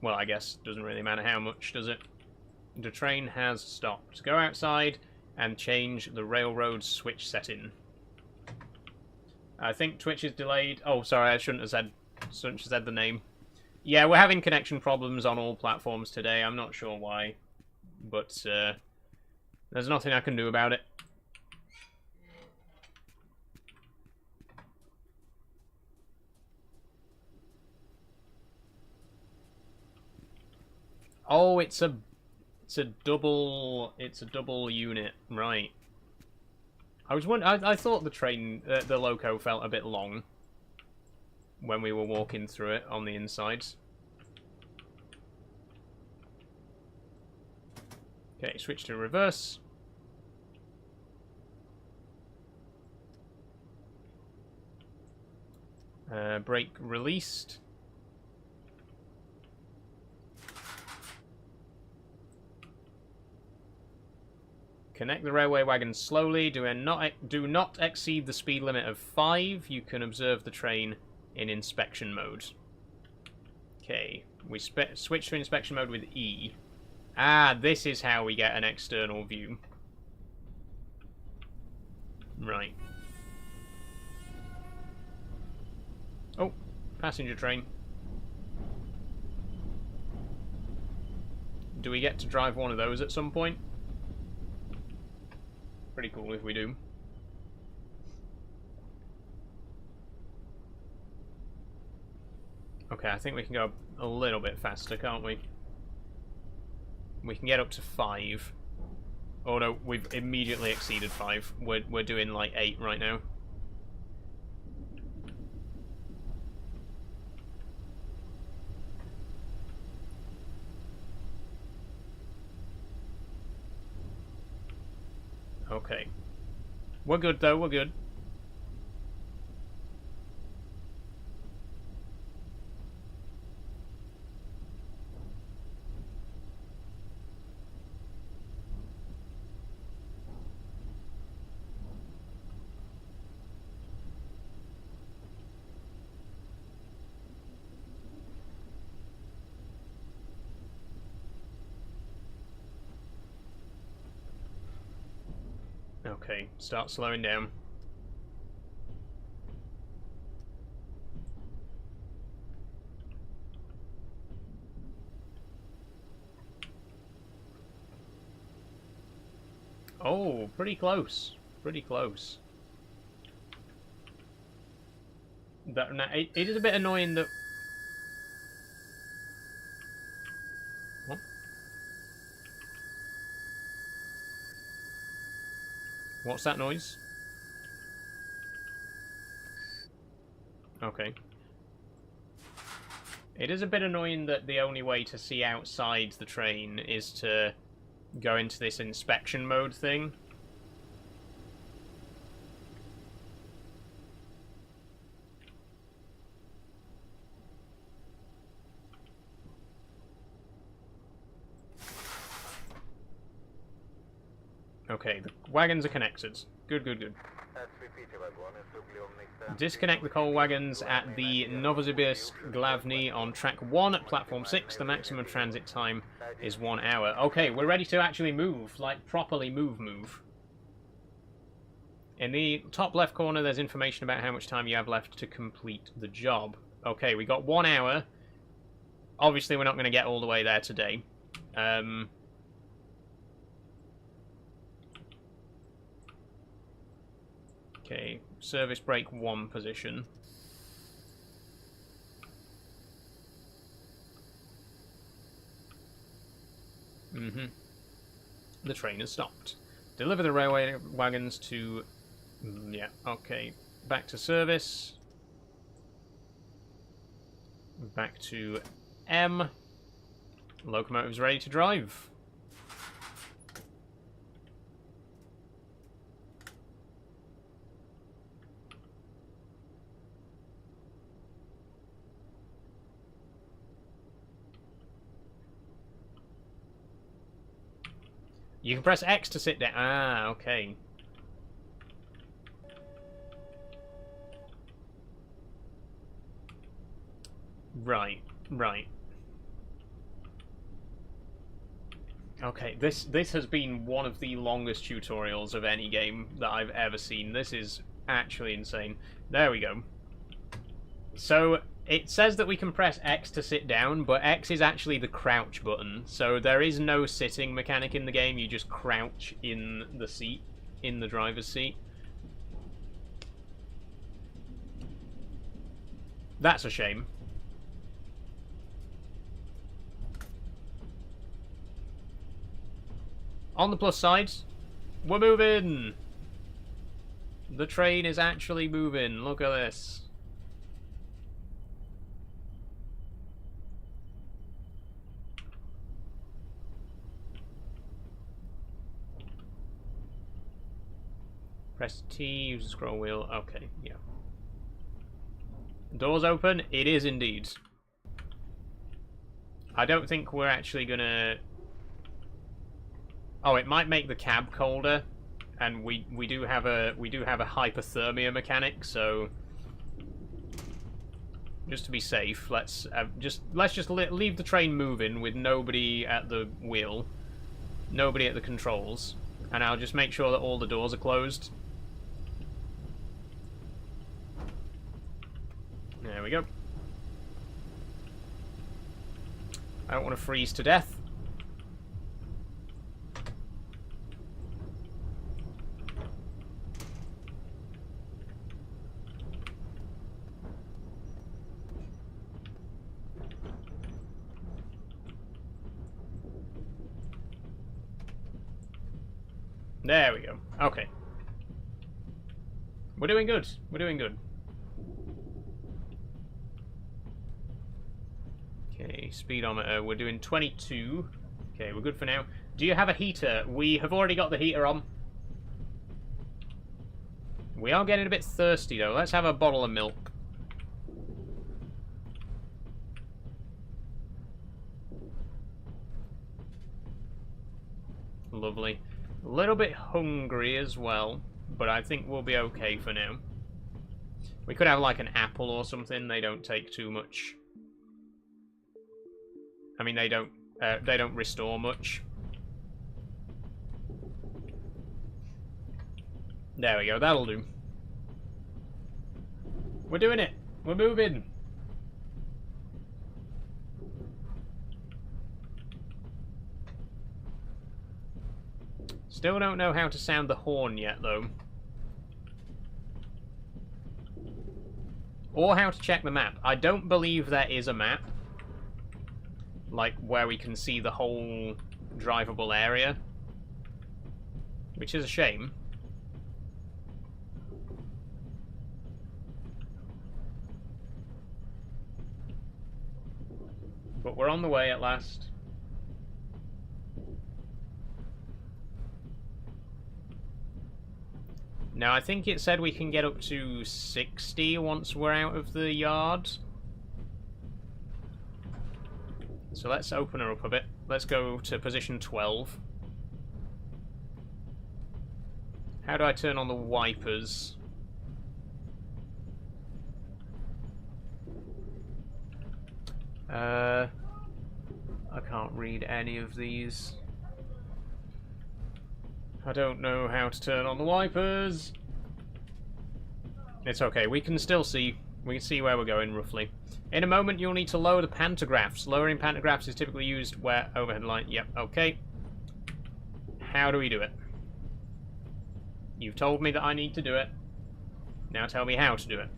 Well, I guess it doesn't really matter how much, does it? The train has stopped. Go outside and change the railroad switch setting. I think Twitch is delayed. Oh, sorry, I shouldn't have said the name. Yeah, we're having connection problems on all platforms today. I'm not sure why, but there's nothing I can do about it. Oh, it's a double unit, right? I thought the train, the loco felt a bit long when we were walking through it on the inside. Okay, switch to reverse. Brake released. Connect the railway wagon slowly. Do not exceed the speed limit of 5. You can observe the train in inspection mode. Okay, we switch to inspection mode with E. Ah, this is how we get an external view. Right. Oh, passenger train. Do we get to drive one of those at some point? Pretty cool if we do. Okay, I think we can go a little bit faster, can't we? We can get up to 5. Oh no, we've immediately exceeded 5. We're doing like 8 right now. Okay. We're good though, we're good. Okay, start slowing down. Oh, pretty close. Pretty close. It is a bit annoying that... What? What's that noise? Okay. It is a bit annoying that the only way to see outside the train is to go into this inspection mode thing. Okay, the wagons are connected. Good, good, good. Disconnect the coal wagons at the Novosibirsk Glavny on track 1 at platform 6. The maximum transit time is 1 hour. Okay, we're ready to actually move. Like, properly move. In the top left corner, there's information about how much time you have left to complete the job. Okay, we got 1 hour. Obviously, we're not going to get all the way there today. Okay, service break 1 position. The train has stopped. Deliver the railway wagons to... yeah, okay. Back to service. Back to M. Locomotive's ready to drive. You can press X to sit down. Ah, okay. Right. Okay, this has been one of the longest tutorials of any game that I've ever seen. This is actually insane. There we go. So, it says that we can press X to sit down, but X is actually the crouch button. So there is no sitting mechanic in the game, you just crouch in the seat, in the driver's seat. That's a shame. On the plus side, we're moving! The train is actually moving, look at this. Press T, use the scroll wheel. Okay, yeah. Doors open? It is indeed. I don't think we're actually gonna... Oh, it might make the cab colder, and we do have a hypothermia mechanic, so just to be safe, let's just leave the train moving with nobody at the wheel, nobody at the controls, and I'll just make sure that all the doors are closed. There we go. I don't want to freeze to death. There we go. Okay. We're doing good. We're doing good. Okay, speedometer. We're doing 22. Okay, we're good for now. Do you have a heater? We have already got the heater on. We are getting a bit thirsty, though. Let's have a bottle of milk. Lovely. A little bit hungry as well, but I think we'll be okay for now. We could have like an apple or something. They don't take too much. I mean, they don't restore much. There we go, that'll do. We're doing it! We're moving! Still don't know how to sound the horn yet, though. Or how to check the map. I don't believe there is a map. Like, where we can see the whole drivable area. Which is a shame. But we're on the way at last. Now, I think it said we can get up to 60 once we're out of the yard. So let's open her up a bit. Let's go to position 12. How do I turn on the wipers? I can't read any of these. I don't know how to turn on the wipers. It's okay, we can still see. We can see where we're going, roughly. In a moment, you'll need to lower the pantographs. Lowering pantographs is typically used where overhead line... Yep, okay. How do we do it? You've told me that I need to do it. Now tell me how to do it.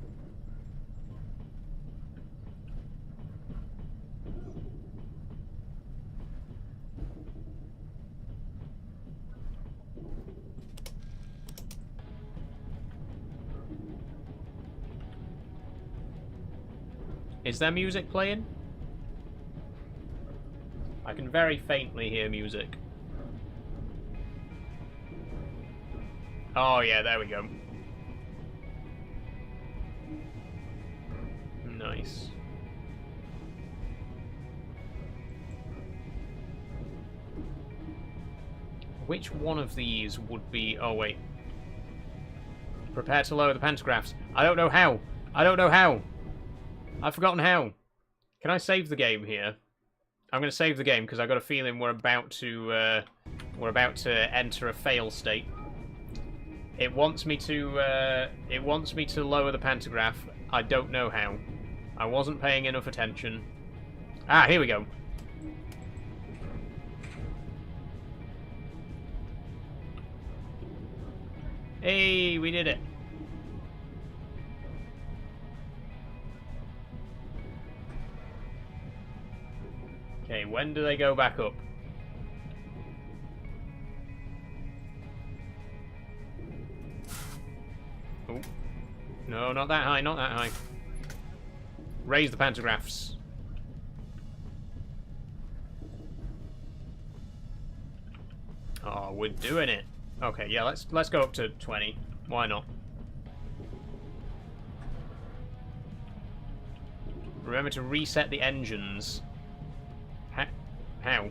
Is there music playing? I can very faintly hear music. Oh yeah, there we go. Nice. Which one of these would be... Oh wait. Prepare to lower the pantographs. I don't know how. I don't know how. I've forgotten how. Can I save the game here? I'm going to save the game because I've got a feeling we're about to enter a fail state. It wants me to lower the pantograph. I don't know how. I wasn't paying enough attention. Ah, here we go. Hey, we did it. Okay, when do they go back up? Oh. No, not that high, not that high. Raise the pantographs. Oh, we're doing it. Okay, yeah, let's go up to 20. Why not? Remember to reset the engines. How?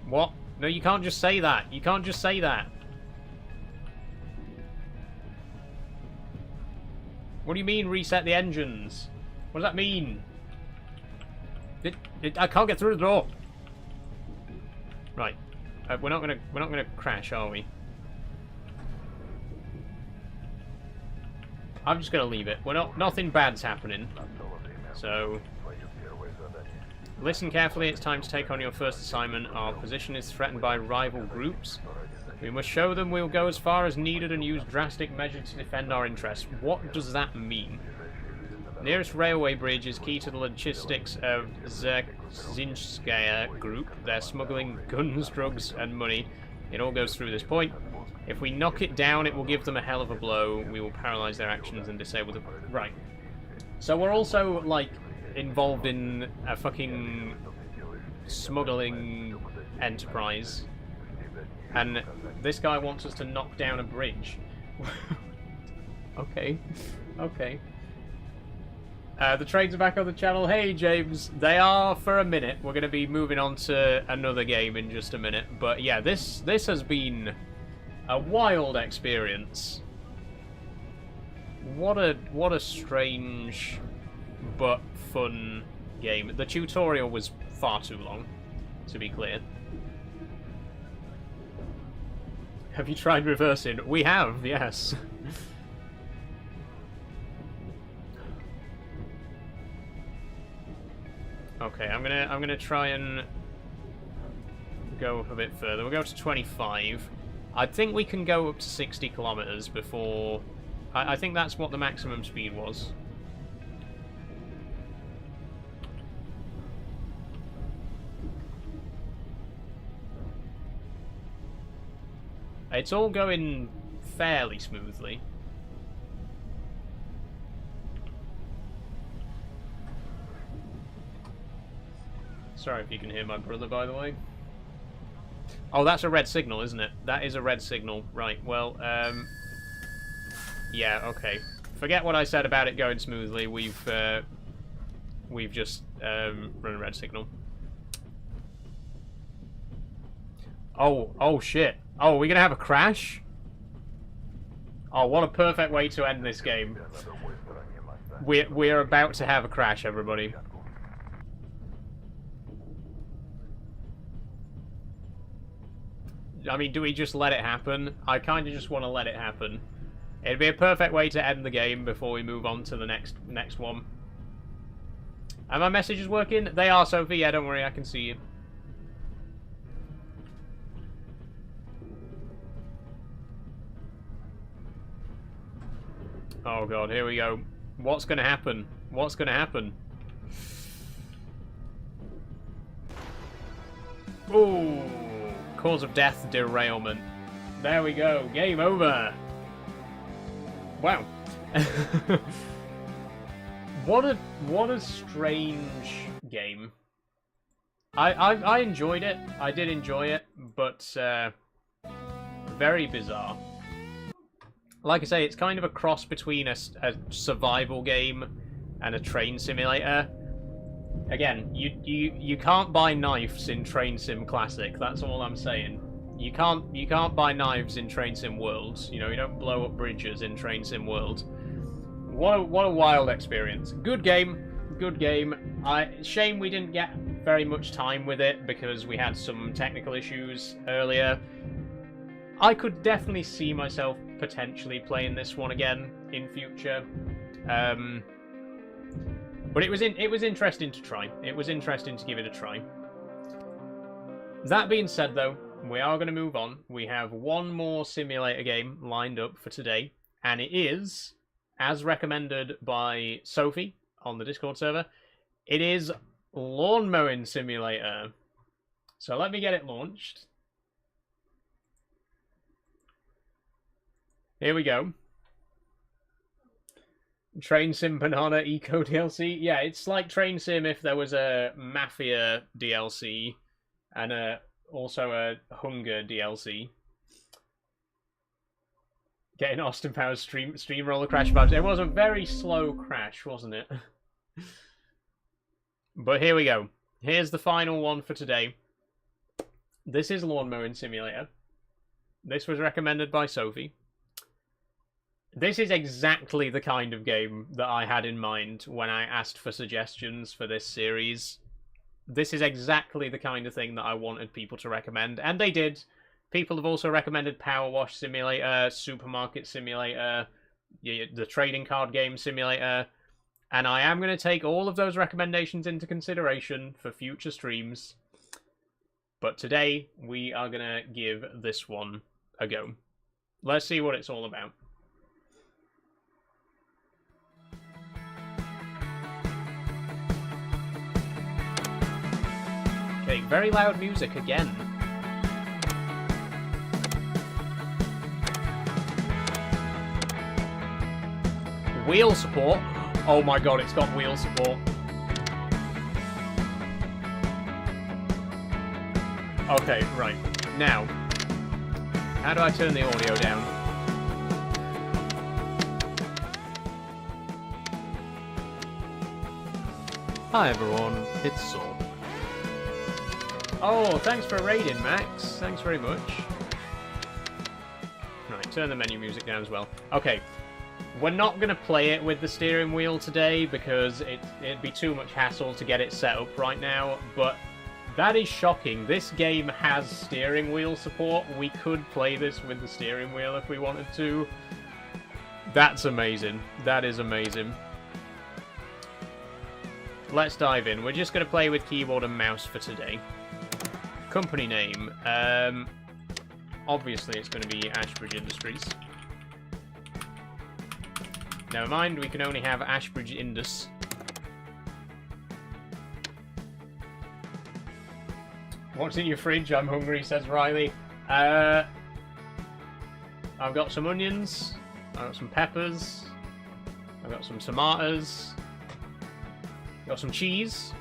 What? No, you can't just say that. You can't just say that. What do you mean reset the engines? What does that mean? I can't get through the door. Right. We're not gonna crash, are we? I'm just gonna leave it. Nothing bad's happening. So listen carefully, it's time to take on your first assignment. Our position is threatened by rival groups. We must show them we'll go as far as needed and use drastic measures to defend our interests. What does that mean? Nearest railway bridge is key to the logistics of Zerzinskaya group. They're smuggling guns, drugs, and money. It all goes through this point. If we knock it down, it will give them a hell of a blow. We will paralyze their actions and disable them. Right. So we're also, like, involved in a fucking smuggling enterprise, and this guy wants us to knock down a bridge. Okay, okay. The trains are back on the channel. Hey James, they are for a minute. We're going to be moving on to another game in just a minute, but yeah, this has been a wild experience. What a strange but fun game. The tutorial was far too long, to be clear. Have you tried reversing? We have, yes. Okay, I'm gonna try and go up a bit further. We'll go to 25. I think we can go up to 60 kilometers before... I think that's what the maximum speed was. It's all going fairly smoothly. Sorry if you can hear my brother, by the way. Oh, that's a red signal, isn't it? That is a red signal. Right, well, yeah, okay. Forget what I said about it going smoothly. We've just run a red signal. Oh shit. Oh, are we gonna have a crash? Oh, what a perfect way to end this game. We're about to have a crash, everybody. I mean, do we just let it happen? I kind of just want to let it happen. It'd be a perfect way to end the game before we move on to the next one. Are my messages working? They are, Sophie. Yeah, don't worry, I can see you. Oh god, here we go. What's gonna happen? What's gonna happen? Ooh, cause of death, derailment. There we go. Game over. Wow. What a strange game. I enjoyed it. I did enjoy it, but very bizarre. Like I say, it's kind of a cross between a survival game and a train simulator. Again, you can't buy knives in Train Sim Classic. That's all I'm saying. You can't buy knives in Train Sim Worlds. You know, you don't blow up bridges in Train Sim World. What a wild experience. Good game. Good game. Shame we didn't get very much time with it because we had some technical issues earlier. I could definitely see myself potentially playing this one again in future. But it was interesting to try. It was interesting to give it a try. That being said, though, we are going to move on. We have one more simulator game lined up for today, and it is, as recommended by Sophie on the Discord server, it is Lawn Mowing Simulator. So let me get it launched. Here we go. Train Sim Banana Eco DLC. Yeah, it's like Train Sim if there was a Mafia DLC and also a Hunger DLC. Getting Austin Powers Steamroller crash vibes. It was a very slow crash, wasn't it? But here we go. Here's the final one for today. This is Lawn Mowing Simulator. This was recommended by Sophie. This is exactly the kind of game that I had in mind when I asked for suggestions for this series. This is exactly the kind of thing that I wanted people to recommend, and they did. People have also recommended Power Wash Simulator, Supermarket Simulator, the Trading Card Game Simulator, and I am going to take all of those recommendations into consideration for future streams. But today, we are going to give this one a go. Let's see what it's all about. Okay, very loud music again. Wheel support. Oh my god, it's got wheel support. Okay, right. Now, how do I turn the audio down? Hi everyone, it's Saw. Oh, thanks for raiding, Max. Thanks very much. Right, turn the menu music down as well. Okay, we're not going to play it with the steering wheel today because it'd be too much hassle to get it set up right now, but That is shocking. This game has steering wheel support. We could play this with the steering wheel if we wanted to. That's amazing. That is amazing. Let's dive in. We're just going to play with keyboard and mouse for today. Company name. Obviously, it's going to be Ashbridge Industries. Never mind, we can only have Ashbridge Indus. What's in your fridge? I'm hungry, says Riley. I've got some onions. I've got some peppers. I've got some tomatoes. I've got some cheese.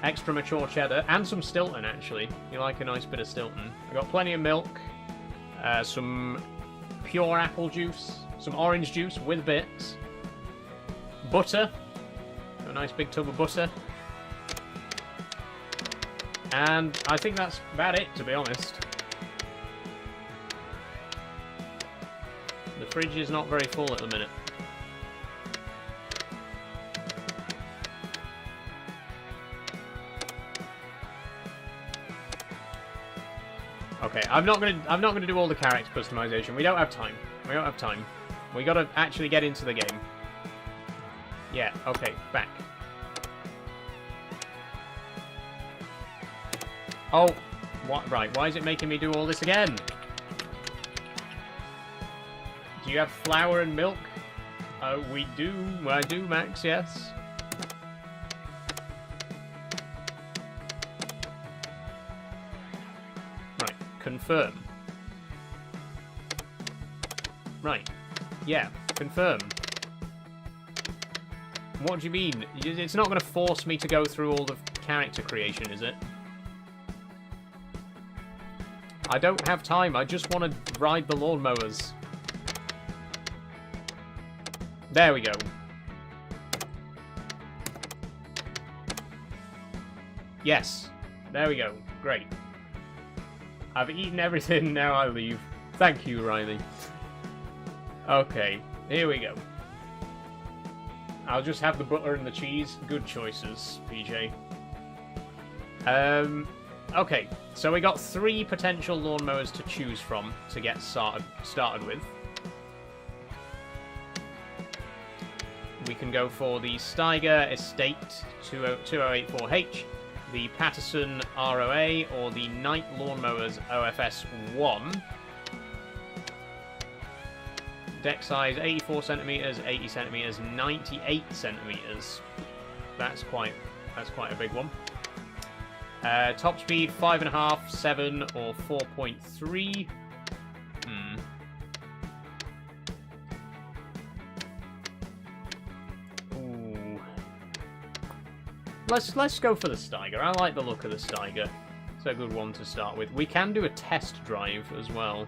Extra mature cheddar. And some Stilton, actually. You like a nice bit of Stilton. I've got plenty of milk. Some pure apple juice. Some orange juice with bits. Butter. A nice big tub of butter. And I think that's about it, to be honest. The fridge is not very full at the minute. Okay, I'm not gonna do all the character customization. We don't have time. We don't have time. We gotta actually get into the game. Yeah, okay, back. Oh, what? Right, why is it making me do all this again? Do you have flour and milk? We do. I do, Max, yes. Right, confirm. Right, yeah, confirm. What do you mean? It's not going to force me to go through all the character creation, is it? I don't have time. I just want to ride the lawnmowers. There we go. Yes. There we go. Great. I've eaten everything. Now I leave. Thank you, Riley. Okay. Here we go. I'll just have the butter and the cheese. Good choices, PJ. Okay, so we got 3 potential lawnmowers to choose from to get started with. We can go for the Steiger Estate 2084H, the Patterson ROA, or the Knight Lawnmowers OFS 1. Deck size 84 centimeters, 80 centimeters, 98 centimeters. That's quite a big one. Top speed 5.5, 7, or 4.3. Ooh. Let's go for the Steiger. I like the look of the Steiger. It's a good one to start with. We can do a test drive as well.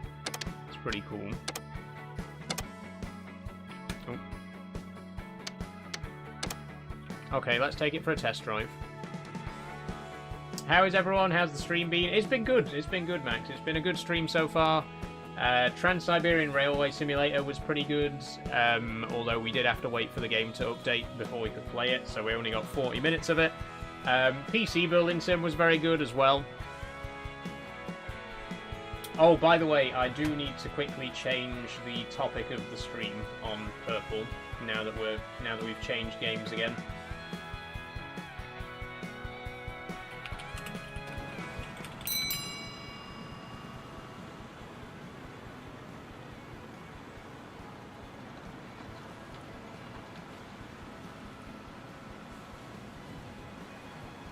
It's pretty cool. Oh. Okay, let's take it for a test drive. How is everyone? How's the stream been? It's been good. It's been good, Max. It's been a good stream so far. Trans-Siberian Railway Simulator was pretty good, although we did have to wait for the game to update before we could play it, so we only got 40 minutes of it. PC Building Sim was very good as well. Oh, by the way, I do need to quickly change the topic of the stream on purple now that we've changed games again.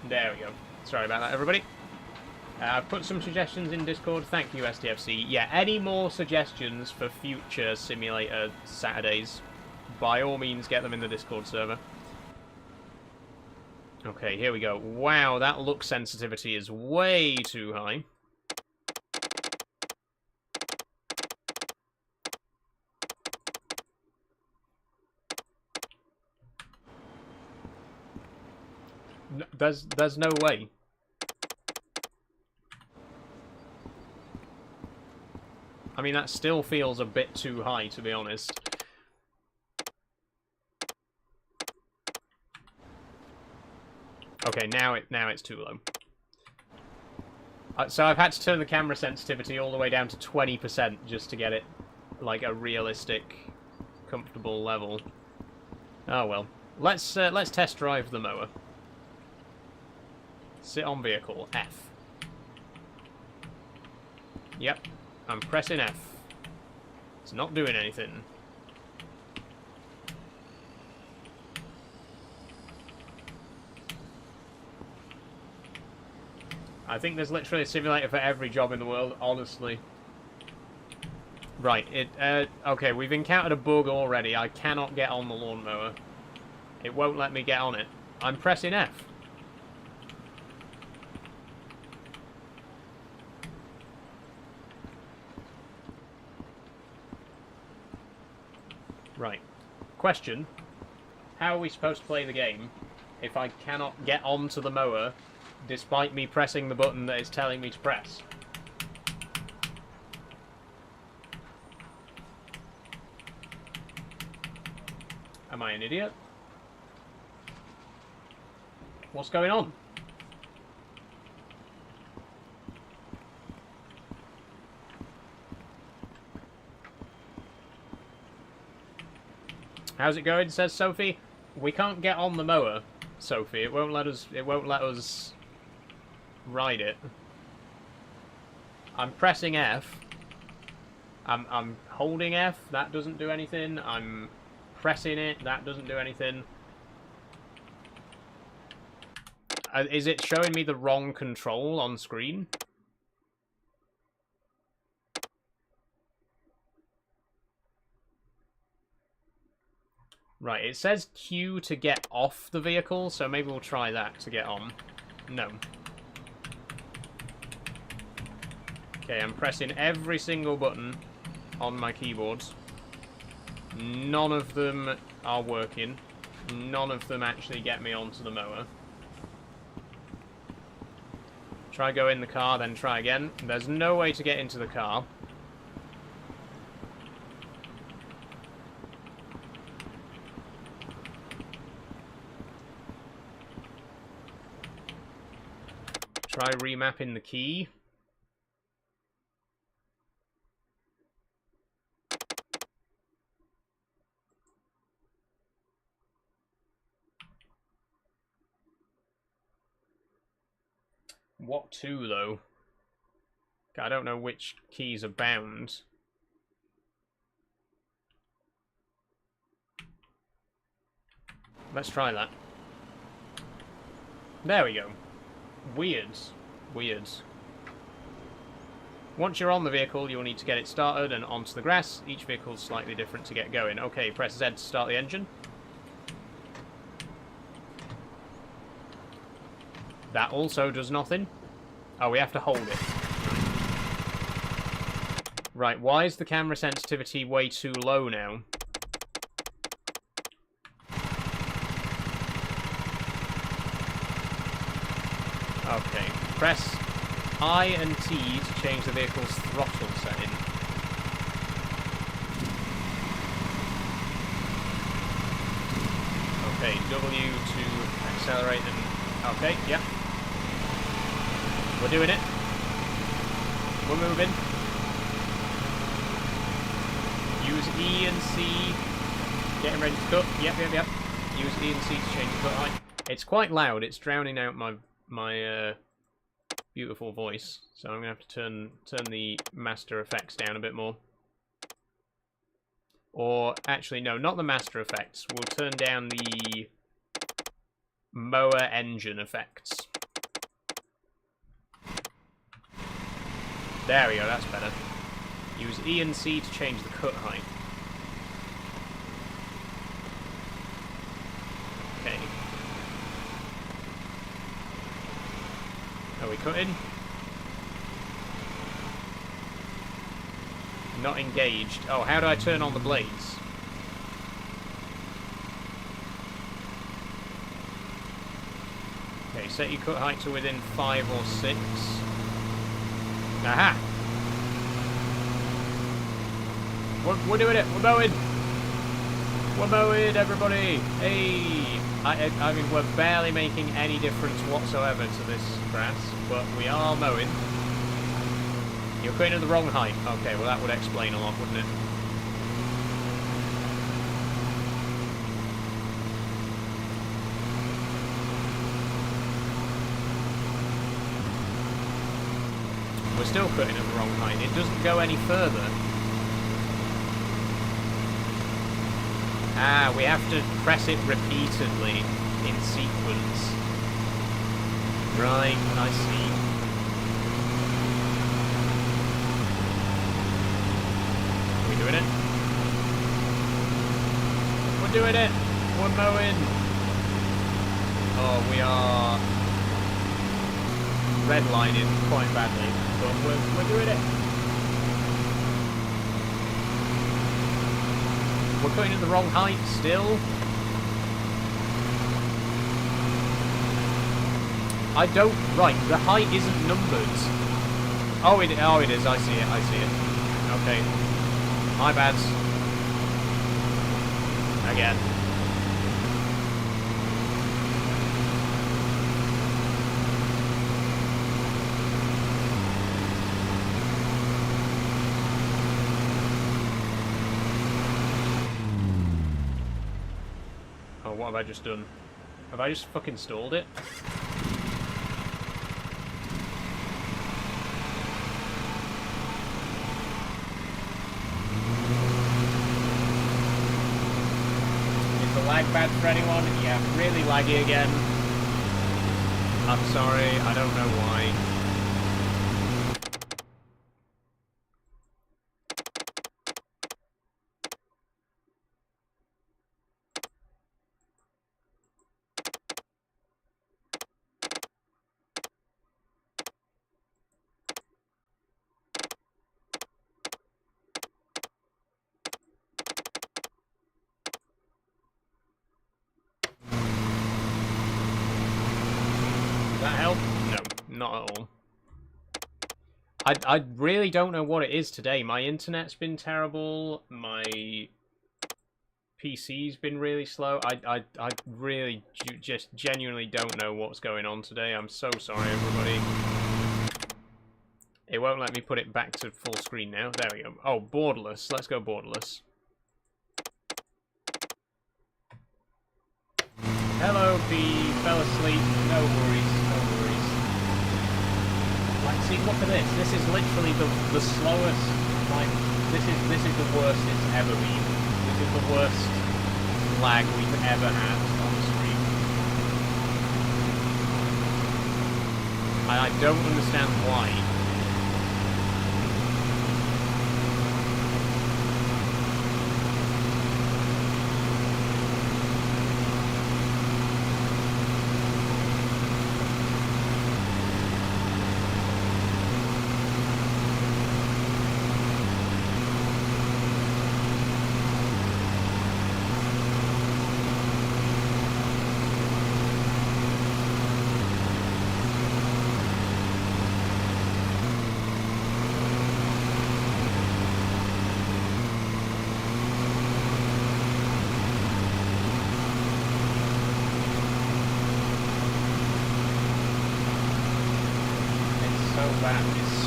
There we go. Sorry about that, everybody. I've put some suggestions in Discord. Thank you, STFC. Yeah, any more suggestions for future Simulator Saturdays, by all means, get them in the Discord server. Okay, here we go. Wow, that look sensitivity is way too high. There's no way. I mean, that still feels a bit too high, to be honest. Okay, now it's too low. So I've had to turn the camera sensitivity all the way down to 20% just to get it like a realistic, comfortable level. Oh well. Let's test drive the mower. Sit on vehicle, F. Yep, I'm pressing F. It's not doing anything. I think there's literally a simulator for every job in the world, honestly. Right, okay, we've encountered a bug already. I cannot get on the lawnmower. It won't let me get on it. I'm pressing F. Right. Question. How are we supposed to play the game if I cannot get onto the mower despite me pressing the button that it's telling me to press? Am I an idiot? What's going on? How's it going? Says Sophie. We can't get on the mower, Sophie. It won't let us ride it. I'm pressing F. I'm holding F. That doesn't do anything. I'm pressing it. That doesn't do anything. Is it showing me the wrong control on screen? Right, it says Q to get off the vehicle, so maybe we'll try that to get on. No. Okay, I'm pressing every single button on my keyboards. None of them are working. None of them actually get me onto the mower. Try go in the car, then try again. There's no way to get into the car. Try remapping the key. What to, though? I don't know which keys are bound. Let's try that. There we go. Weird. Weird. Once you're on the vehicle, you'll need to get it started and onto the grass. Each vehicle is slightly different to get going. Okay, press Z to start the engine. That also does nothing. Oh, we have to hold it. Right, why is the camera sensitivity way too low now? Okay, press I and T to change the vehicle's throttle setting. Okay, W to accelerate and... Okay, yeah. We're doing it. We're moving. Use E and C. Getting ready to cut. Yep. Use E and C to change the cut height. It's quite loud. It's drowning out my beautiful voice. So I'm going to have to turn the master effects down a bit more. Or, actually, no, not the master effects. We'll turn down the mower engine effects. There we go, that's better. Use E and C to change the cut height. Okay. Are we cutting? Not engaged. Oh, how do I turn on the blades? Okay, set your cut height to within 5 or 6. Aha! We're doing it! We're going! We're mowing, everybody! Hey! I mean, we're barely making any difference whatsoever to this grass, but we are mowing. You're cutting at the wrong height. Okay, well that would explain a lot, wouldn't it? We're still cutting at the wrong height. It doesn't go any further. Ah, we have to press it repeatedly in sequence. Right, I see. Are we doing it? We're doing it! We're mowing! Oh, we are redlining quite badly, but we're doing it. We're cutting at the wrong height still. I don't... Right, the height isn't numbered. Oh, it is. I see it. I see it. Okay. My bad. Again. Oh, what have I just done? Have I just fucking stalled it? Is the lag bad for anyone? Yeah, really laggy again. I'm sorry, I don't know why. That help? No, not at all. I really don't know what it is today. My internet's been terrible. My PC's been really slow. I really just genuinely don't know what's going on today. I'm so sorry, everybody. It won't let me put it back to full screen now. There we go. Oh, borderless. Let's go borderless. Hello, P. Fell asleep. No worries. No worries. Like, see, look at this. This is literally the slowest. Like, this is the worst it's ever been. This is the worst lag we've ever had on the stream. And I don't understand why.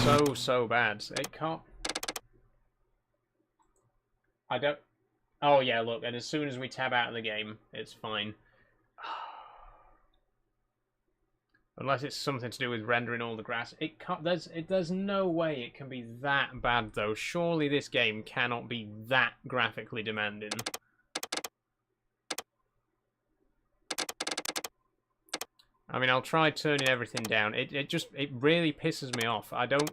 It's so bad. It can't... I don't... Oh yeah, look, and as soon as we tab out of the game, it's fine. Unless it's something to do with rendering all the grass. It can't... There's no way it can be that bad, though. Surely this game cannot be that graphically demanding. I mean, I'll try turning everything down. It really pisses me off. I don't...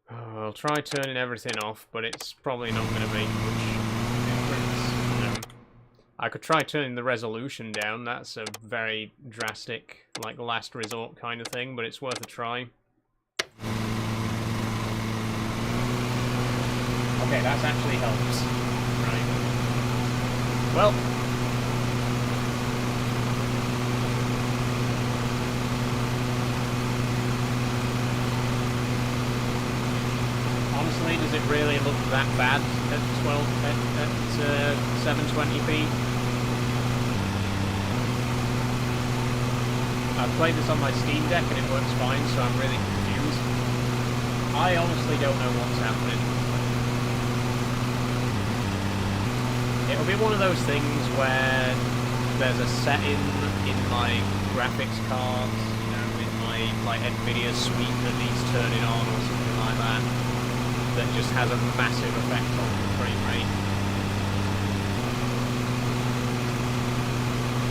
I'll try turning everything off, but it's probably not going to make much difference. I could try turning the resolution down. That's a very drastic, like, last resort kind of thing, but it's worth a try. Okay, that actually helps. Right. honestly, does it really look that bad at 720p? I've played this on my Steam Deck and it works fine, so I'm really confused. I honestly don't know what's happening. It'll be one of those things where there's a setting in my graphics cards, you know, in my like NVIDIA suite that needs turning on or something like that, that just has a massive effect on the frame rate.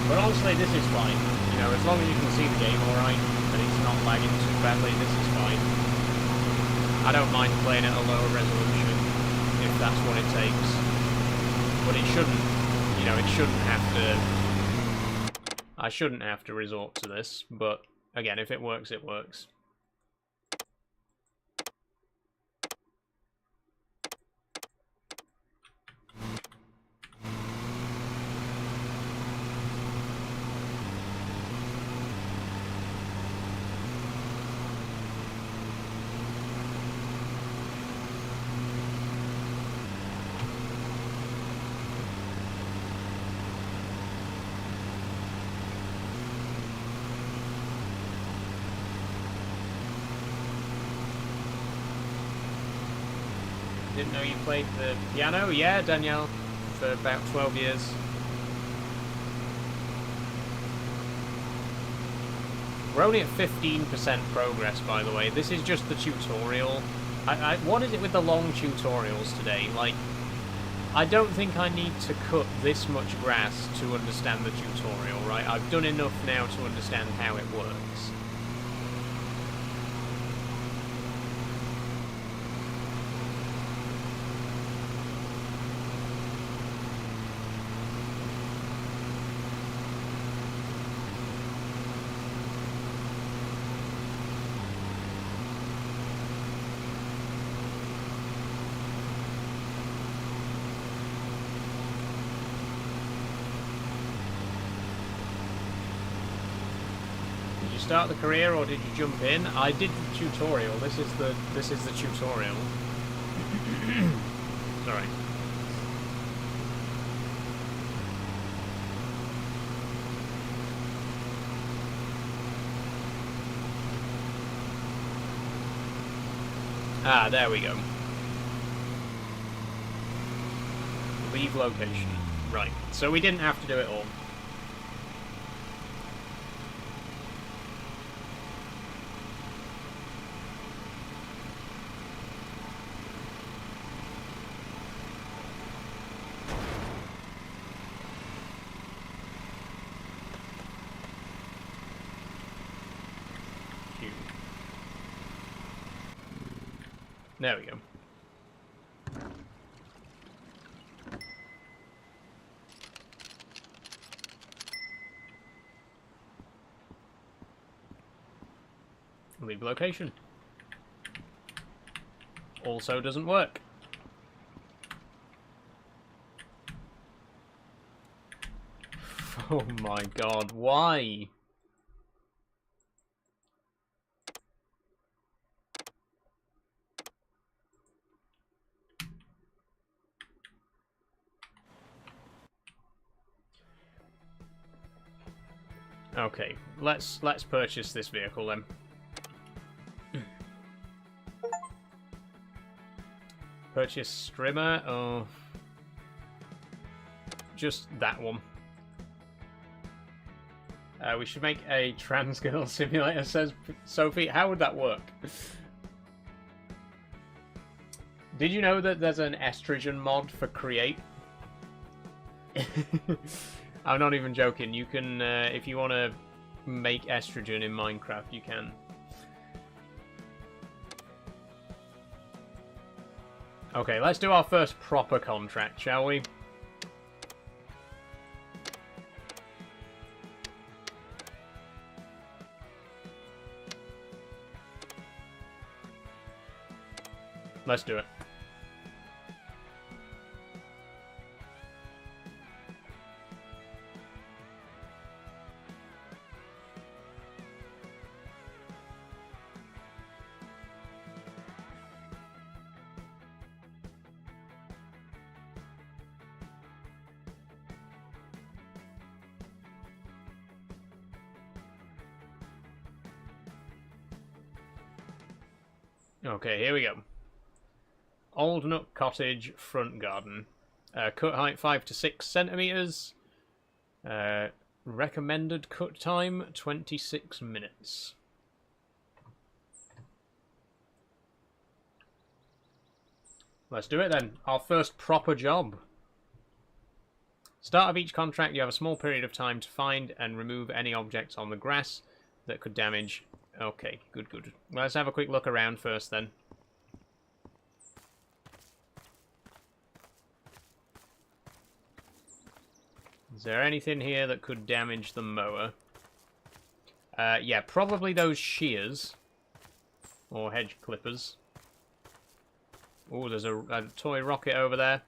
But honestly, this is fine. You know, as long as you can see the game alright, and it's not lagging too badly, this is fine. I don't mind playing at a lower resolution, if that's what it takes. But it shouldn't, you know, it shouldn't have to... I shouldn't have to resort to this, but again, if it works, it works. Didn't know you played the piano? Yeah, Danielle, for about 12 years. We're only at 15% progress, by the way. This is just the tutorial. What is it with the long tutorials today? Like, I don't think I need to cut this much grass to understand the tutorial, right? I've done enough now to understand how it works. Start the career or did you jump in? I did the tutorial. This is the tutorial. Sorry. Ah, there we go. Leave location. Right. So we didn't have to do it all. There we go. Leave location. Also doesn't work. Oh my god, why? Okay, let's purchase this vehicle then. Purchase Strimmer, or just that one. We should make a trans girl simulator, says Sophie. How would that work? Did you know that there's an estrogen mod for Create? I'm not even joking. You can, if you want to make estrogen in Minecraft, you can. Okay, let's do our first proper contract, shall we? Let's do it. Okay, here we go. Old Nook Cottage front garden. Cut height 5 to 6 centimeters. Recommended cut time 26 minutes. Let's do it then. Our first proper job. Start of each contract, you have a small period of time to find and remove any objects on the grass that could damage. Okay, good, good. Let's have a quick look around first then. Is there anything here that could damage the mower? Yeah, probably those shears. Or hedge clippers. Oh, there's a toy rocket over there.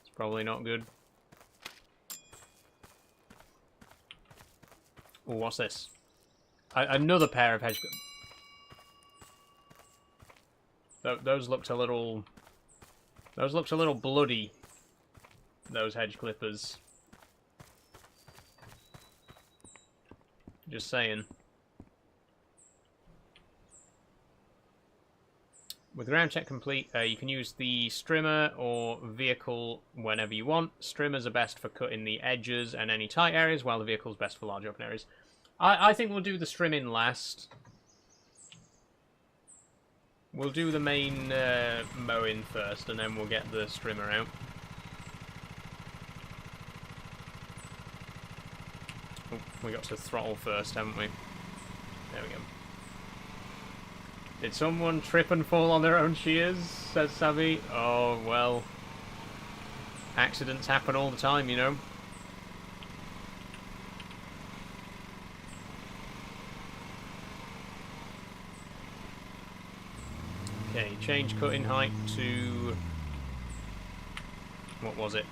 It's probably not good. Oh, what's this? Another pair of hedge clippers. Those looked a little... Those looked a little bloody. Those hedge clippers. Just saying. With ground check complete, you can use the strimmer or vehicle whenever you want. Strimmers are best for cutting the edges and any tight areas, while the vehicle's best for large open areas. I think we'll do the strimming last. We'll do the main mowing first, and then we'll get the strimmer out. Oh, we got to throttle first, haven't we? There we go. Did someone trip and fall on their own shears, says Savvy? Oh, well. Accidents happen all the time, you know. Okay, change cutting height to... What was it?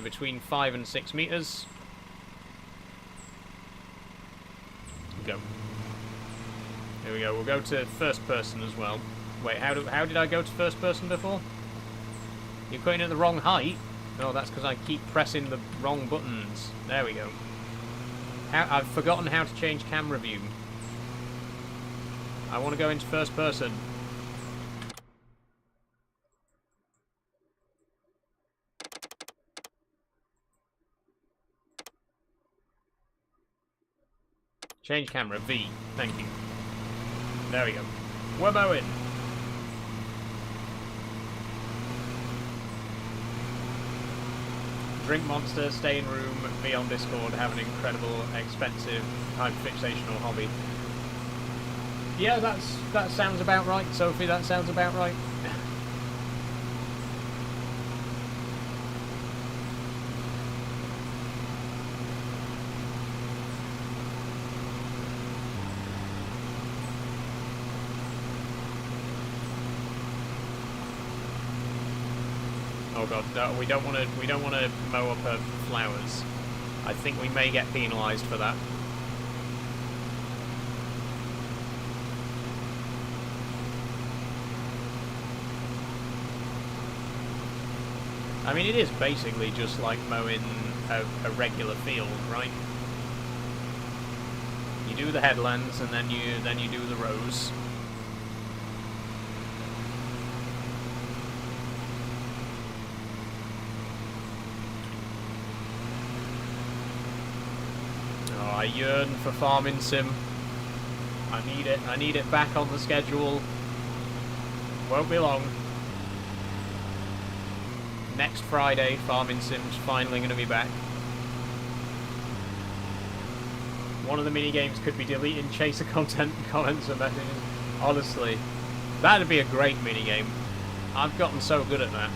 Between 5 and 6 meters. Go. Here we go. We'll go to first person as well. Wait, how did I go to first person before? You're cutting at the wrong height? No, that's because I keep pressing the wrong buttons. There we go. I've forgotten how to change camera view. I want to go into first person. Change camera, V. Thank you. There we go. We're mowing. Drink Monster, stay in room, be on Discord, have an incredible, expensive, hyperfixational hobby. Yeah, that sounds about right, Sophie, that sounds about right. Oh god, no, we don't want to mow up her flowers. I think we may get penalised for that. I mean, it is basically just like mowing a regular field, right? You do the headlands and then you do the rows. I yearn for Farming Sim. I need it back on the schedule. Won't be long. Next Friday, Farming Sim's finally going to be back. One of the minigames could be deleting chaser content, comments and messages. Honestly, that'd be a great minigame. I've gotten so good at that.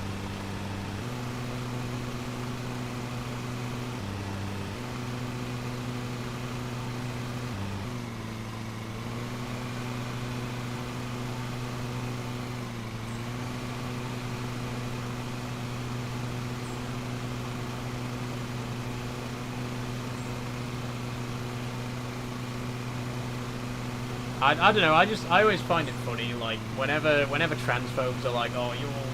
I don't know, I always find it funny, like, whenever transphobes are like, oh,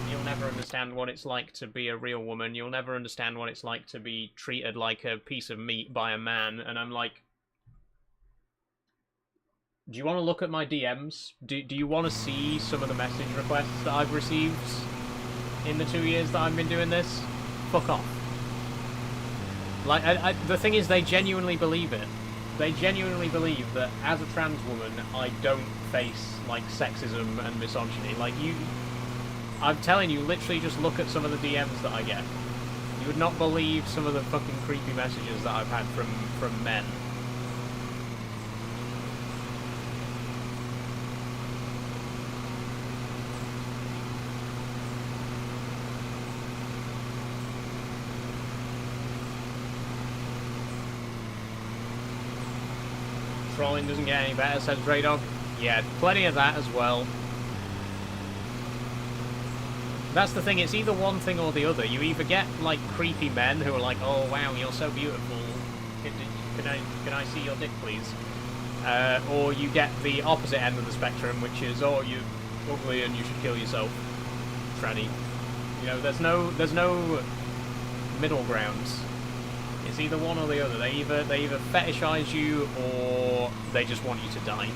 you'll never understand what it's like to be a real woman, you'll never understand what it's like to be treated like a piece of meat by a man, and I'm like, Do you want to look at my DMs? Do you want to see some of the message requests that I've received in the 2 years that I've been doing this? Fuck off. Like, the thing is, they genuinely believe it. They genuinely believe that as a trans woman, I don't face, like, sexism and misogyny. Like, I'm telling you, literally just look at some of the DMs that I get. You would not believe some of the fucking creepy messages that I've had from men. Trolling doesn't get any better, says Grey Dog. Yeah, plenty of that as well. That's the thing, it's either one thing or the other. You either get, like, creepy men who are like, oh, wow, you're so beautiful. Can I see your dick, please? Or you get the opposite end of the spectrum, which is, oh, you're ugly and you should kill yourself. Tranny. You know, there's no middle grounds. It's either one or the other. They either fetishize you or they just want you to die.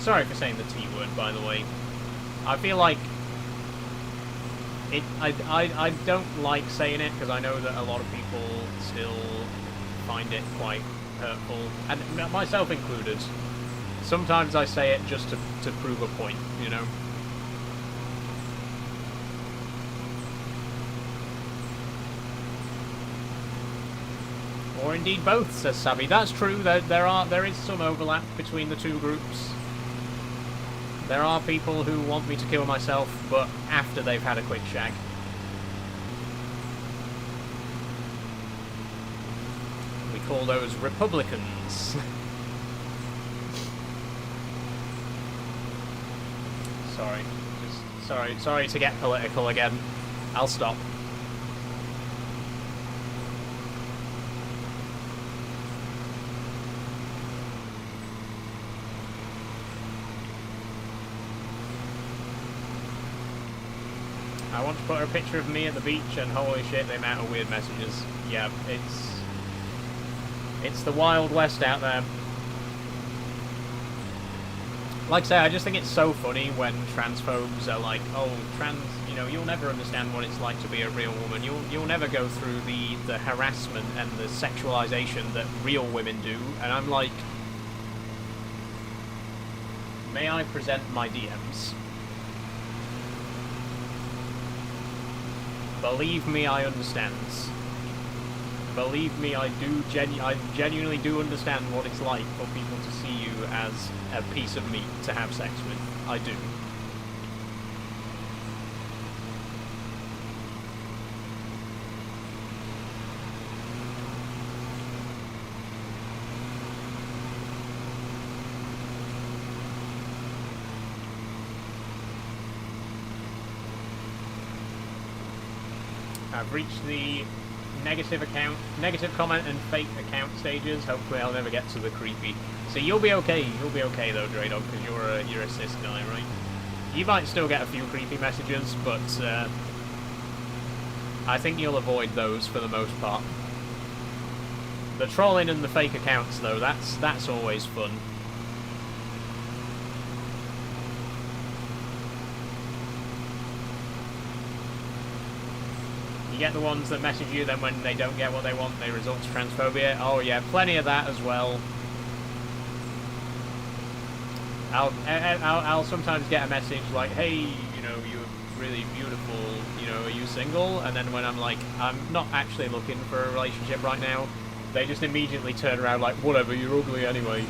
Sorry for saying the T word, by the way. I feel like I don't like saying it because I know that a lot of people still find it quite hurtful, and myself included. Sometimes I say it just to prove a point, you know. Or indeed both, says Savvy. That's true. There is some overlap between the two groups. There are people who want me to kill myself, but after they've had a quick shag. We call those Republicans. Sorry to get political again. I'll stop. I want to put a picture of me at the beach, and holy shit, the amount of weird messages. Yeah, it's the Wild West out there. Like I say, I just think it's so funny when transphobes are like, oh, you know, you'll never understand what it's like to be a real woman. You'll never go through the harassment and the sexualization that real women do. And I'm like, may I present my DMs? Believe me, I understand. Believe me, I genuinely do understand what it's like for people to see you as a piece of meat to have sex with. I do. I've reached the negative comment and fake account stages. Hopefully I'll never get to the creepy. So you'll be okay. You'll be okay though, Draydog, because you're a cis guy, right? You might still get a few creepy messages, but I think you'll avoid those for the most part. The trolling and the fake accounts though, that's always fun. You get the ones that message you, then when they don't get what they want, they resort to transphobia. Oh yeah, plenty of that as well. I'll sometimes get a message like, hey, you know, you're really beautiful, you know, are you single? And then when I'm like, I'm not actually looking for a relationship right now, they just immediately turn around like, whatever, you're ugly anyway.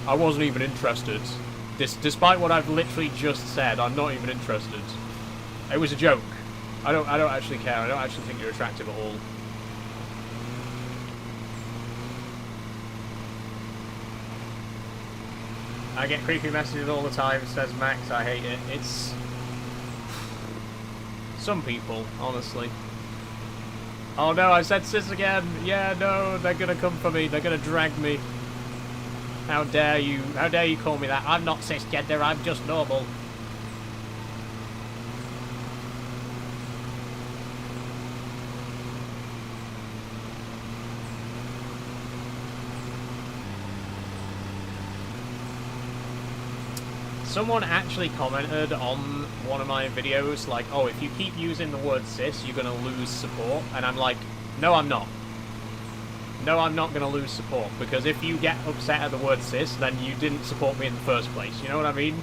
I wasn't even interested. Despite what I've literally just said, I'm not even interested. It was a joke. I don't actually care. I don't actually think you're attractive at all. I get creepy messages all the time, says Max. I hate it. It's some people, honestly. Oh no, I said cis again. Yeah, no, they're gonna come for me. They're gonna drag me. How dare you? How dare you call me that? I'm not cisgender, I'm just normal. Someone actually commented on one of my videos, like, oh, if you keep using the word cis, you're gonna lose support. And I'm like, no, I'm not. No, I'm not gonna lose support, because if you get upset at the word cis, then you didn't support me in the first place. You know what I mean?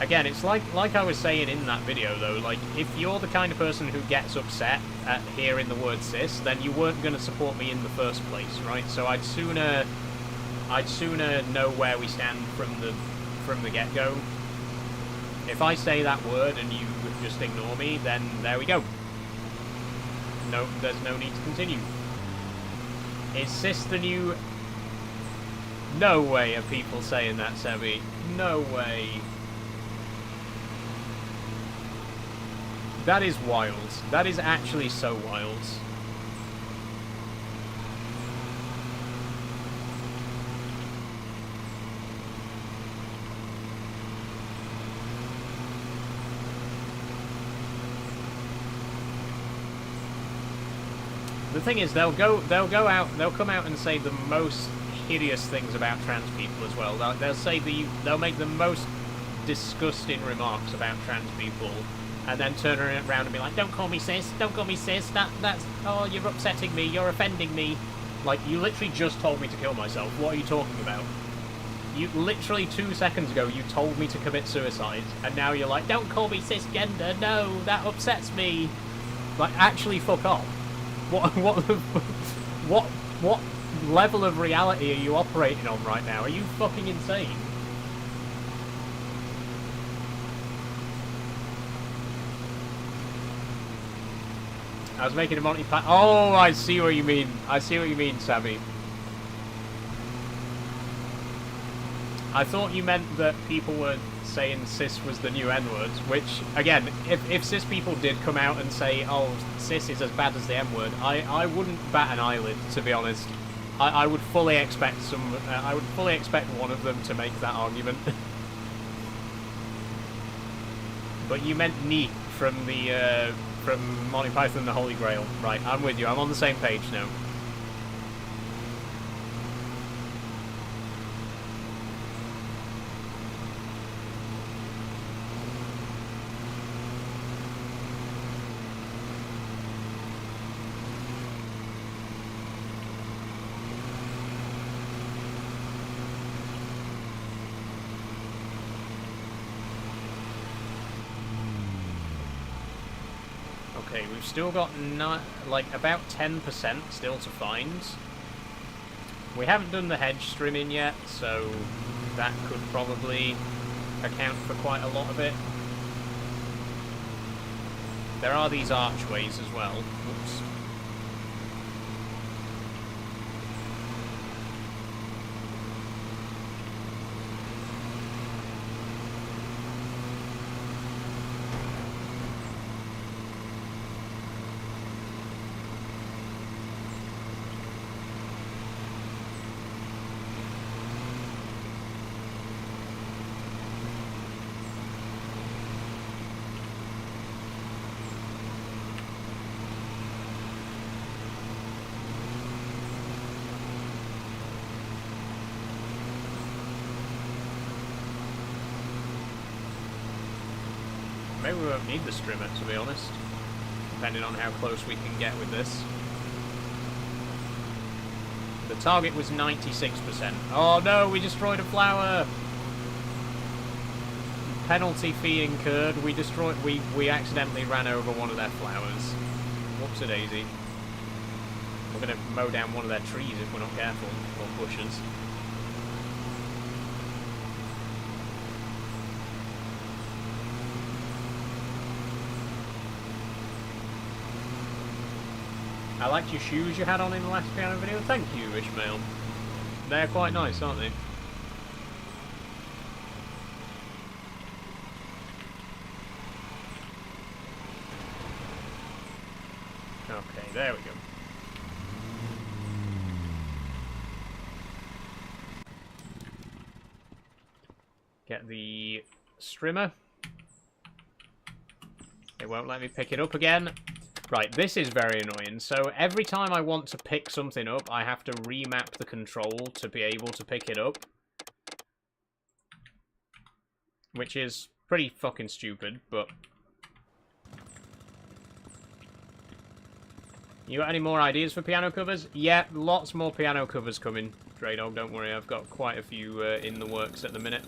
Again, it's like I was saying in that video, though, like, if you're the kind of person who gets upset at hearing the word cis, then you weren't going to support me in the first place, right? So I'd sooner know where we stand from the get-go. If I say that word and you just ignore me, then there we go. No, there's no need to continue. Is cis the new... No way are people saying that, Sebi. No way. That is wild. That is actually so wild. The thing is, they'll come out and say the most hideous things about trans people as well. They'll make the most disgusting remarks about trans people. And then turn around and be like, don't call me cis, don't call me cis, that's, oh, you're upsetting me, you're offending me. Like, you literally just told me to kill myself, what are you talking about? You, literally 2 seconds ago, you told me to commit suicide, and now you're like, don't call me cisgender, no, that upsets me. Like, actually fuck off. What level of reality are you operating on right now? Are you fucking insane? I was making a Monty Python. Oh, I see what you mean. I see what you mean, Sammy. I thought you meant that people were saying cis was the new N-word, which, again, if cis people did come out and say, oh, cis is as bad as the N-word, I wouldn't bat an eyelid, to be honest. I would fully expect one of them to make that argument. But you meant Ni from the, from Monty Python and the Holy Grail. Right, I'm with you. I'm on the same page now. Okay, we've still got like about 10% still to find. We haven't done the hedge trimming yet, so that could probably account for quite a lot of it. There are these archways as well. Whoops. Maybe we won't need the strimmer, to be honest, depending on how close we can get with this. The target was 96%. Oh no, we destroyed a flower! Penalty fee incurred. We accidentally ran over one of their flowers. Whoops-a-daisy. We're gonna mow down one of their trees if we're not careful, or bushes. I liked your shoes you had on in the last piano video. Thank you, Ishmael. They're quite nice, aren't they? Okay, there we go. Get the strimmer. It won't let me pick it up again. Right, this is very annoying. So every time I want to pick something up, I have to remap the control to be able to pick it up. Which is pretty fucking stupid, but... You got any more ideas for piano covers? Yeah, lots more piano covers coming, Dre Dog, don't worry. I've got quite a few in the works at the minute.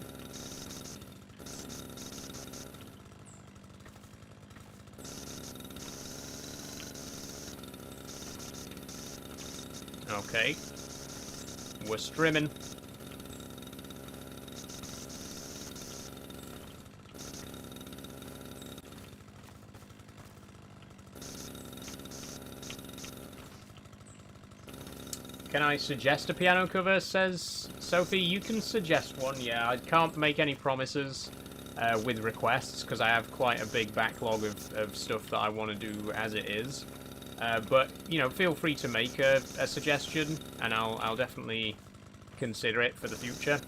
Okay. We're streaming. Can I suggest a piano cover, says Sophie. You can suggest one, yeah. I can't make any promises with requests, because I have quite a big backlog of stuff that I want to do as it is. But, you know, feel free to make a suggestion, and I'll definitely consider it for the future.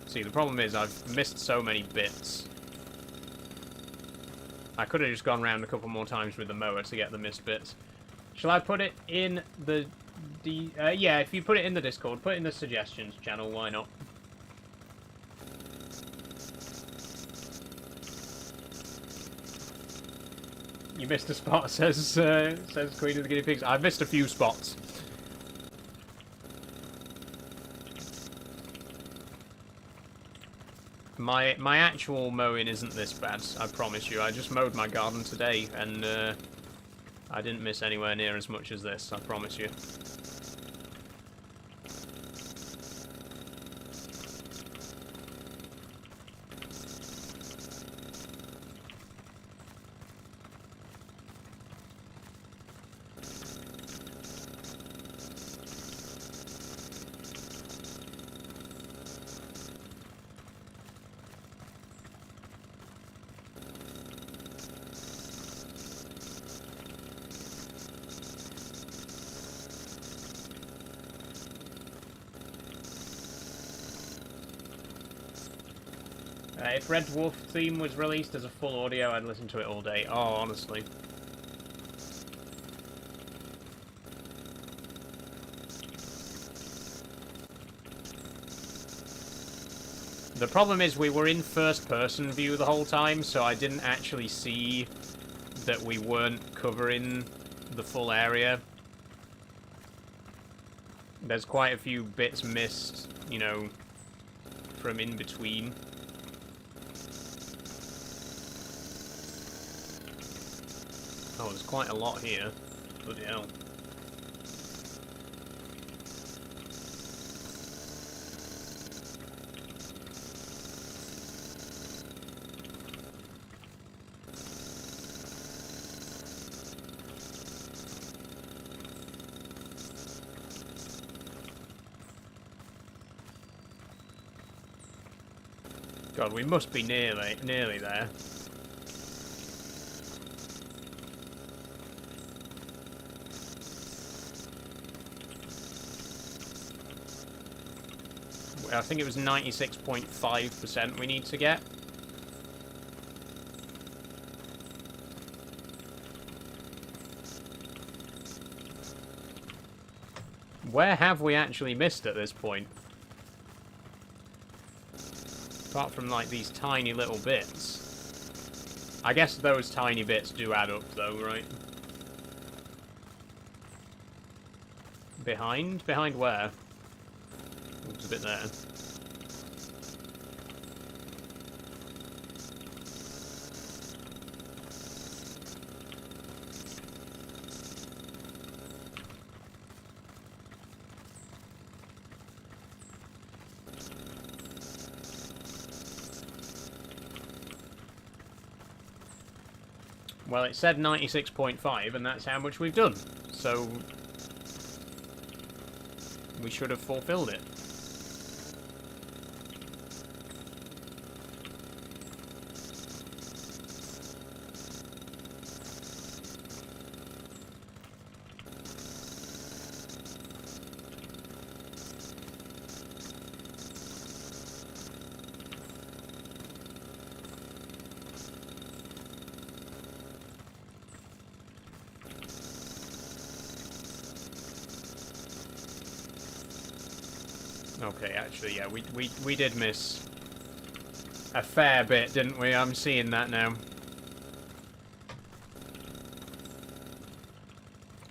See, the problem is I've missed so many bits. I could have just gone around a couple more times with the mower to get the missed bits. Shall I put it in the... yeah, if you put it in the Discord, put it in the suggestions channel, why not? You missed a spot, says Queen of the Guinea Pigs. I've missed a few spots. My actual mowing isn't this bad, I promise you. I just mowed my garden today, and I didn't miss anywhere near as much as this, I promise you. If Red Dwarf theme was released as a full audio, I'd listen to it all day. Oh, honestly. The problem is we were in first-person view the whole time, so I didn't actually see that we weren't covering the full area. There's quite a few bits missed, you know, from in between. Oh, there's quite a lot here. Bloody hell. God, we must be nearly there. I think it was 96.5% we need to get. Where have we actually missed at this point? Apart from, like, these tiny little bits. I guess those tiny bits do add up, though, right? Behind? Behind where? There's a bit there. Well, it said 96.5, and that's how much we've done. So we should have fulfilled it. Okay, actually, yeah, we did miss a fair bit, didn't we? I'm seeing that now.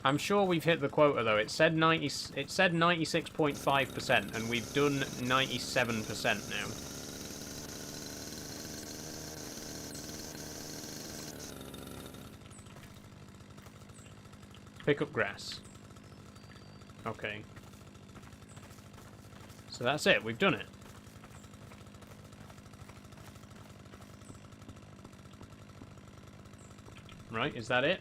I'm sure we've hit the quota though. It said 96.5%, and we've done 97% now. Pick up grass. Okay. So that's it. We've done it. Right, is that it?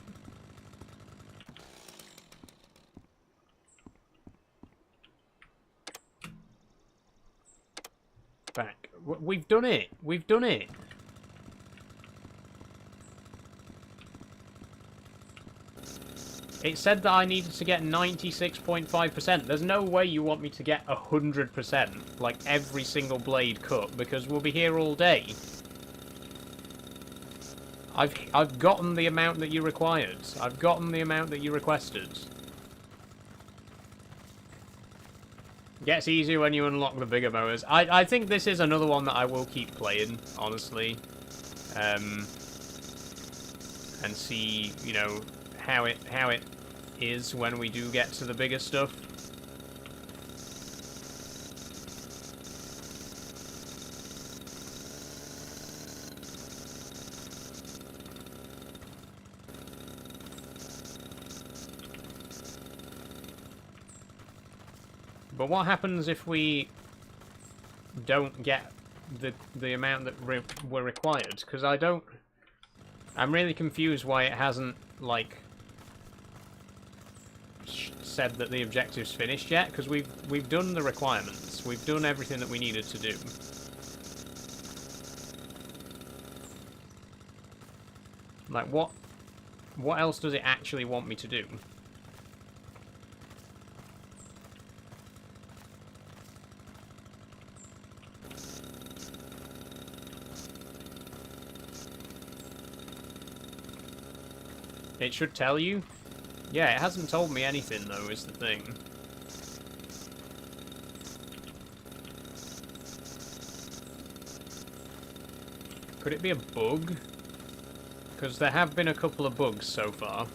Back. We've done it. We've done it. It said that I needed to get 96.5%. There's no way you want me to get 100%, like every single blade cut, because we'll be here all day. I've gotten the amount that you required. I've gotten the amount that you requested. Gets easier when you unlock the bigger mowers. I think this is another one that I will keep playing, honestly. And see, you know, how it is when we do get to the bigger stuff. But what happens if we don't get the amount that were required? Because I'm really confused why it hasn't, like, said that the objective's finished yet, because we've done the requirements. We've done everything that we needed to do. Like, what else does it actually want me to do? It should tell you? Yeah, it hasn't told me anything, though, is the thing. Could it be a bug? Because there have been a couple of bugs so far.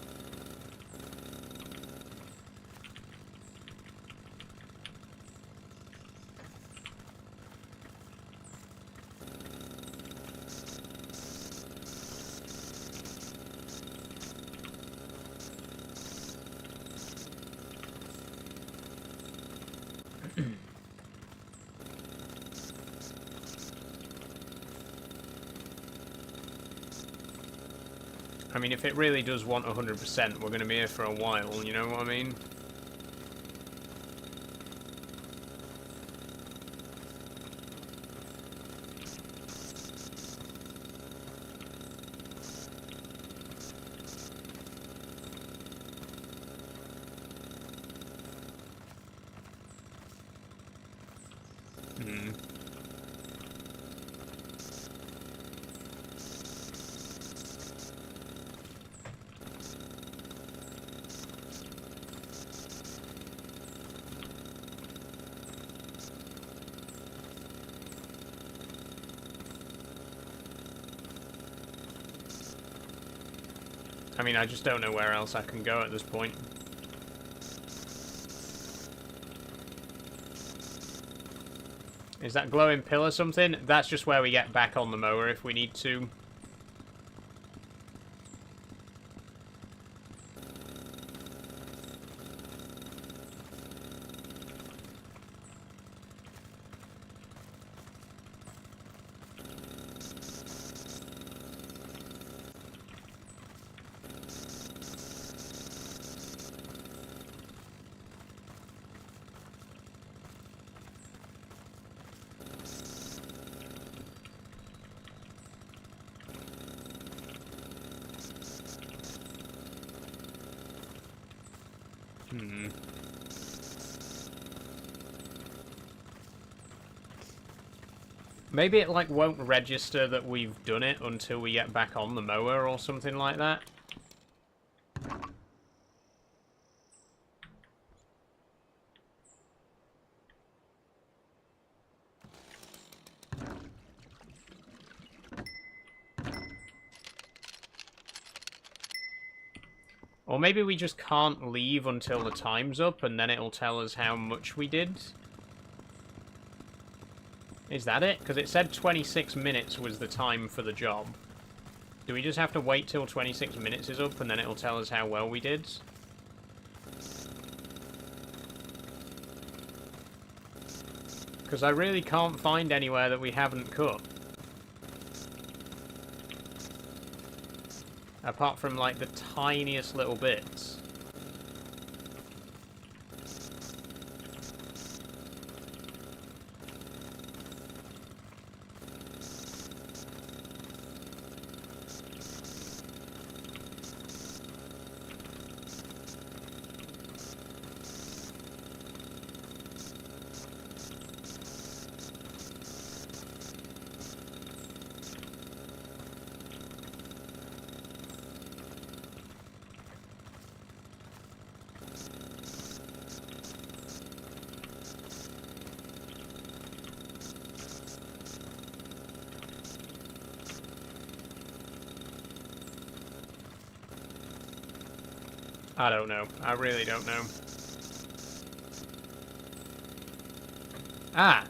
I mean, if it really does want 100%, we're going to be here for a while, you know what I mean? I mean, I just don't know where else I can go at this point. Is that glowing pill or something? That's just where we get back on the mower if we need to. Maybe it, like, won't register that we've done it until we get back on the mower or something like that. Or maybe we just can't leave until the time's up, and then it'll tell us how much we did. Is that it? Because it said 26 minutes was the time for the job. Do we just have to wait till 26 minutes is up, and then it'll tell us how well we did? Because I really can't find anywhere that we haven't cut. Apart from, like, the tiniest little bits. I don't know. I really don't know. Ah!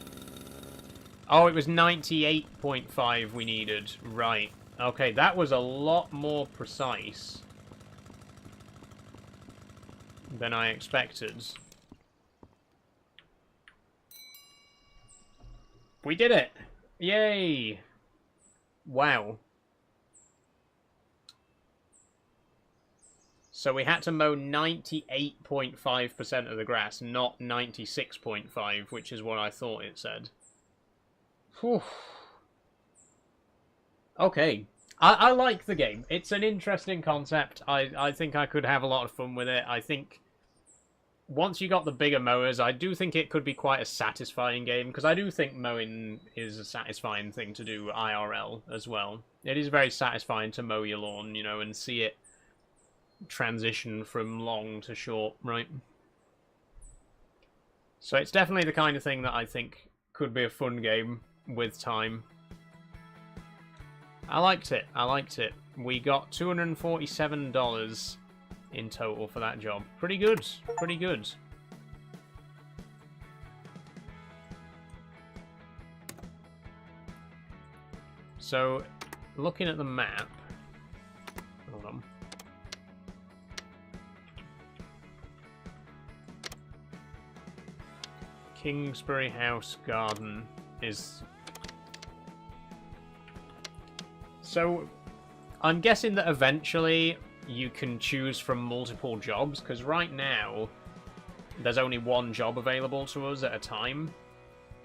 Oh, it was 98.5 we needed. Right. Okay, that was a lot more precise than I expected. We did it! Yay! Wow. So we had to mow 98.5% of the grass, not 96.5, which is what I thought it said. Whew. Okay. I like the game. It's an interesting concept. I think I could have a lot of fun with it. I think once you got the bigger mowers, I do think it could be quite a satisfying game, because I do think mowing is a satisfying thing to do IRL as well. It is very satisfying to mow your lawn, you know, and see it transition from long to short, right? So it's definitely the kind of thing that I think could be a fun game with time. I liked it. I liked it. We got $247 in total for that job. Pretty good. Pretty good. So, looking at the map... Hold on. Kingsbury House Garden is... So, I'm guessing that eventually you can choose from multiple jobs, because right now there's only one job available to us at a time.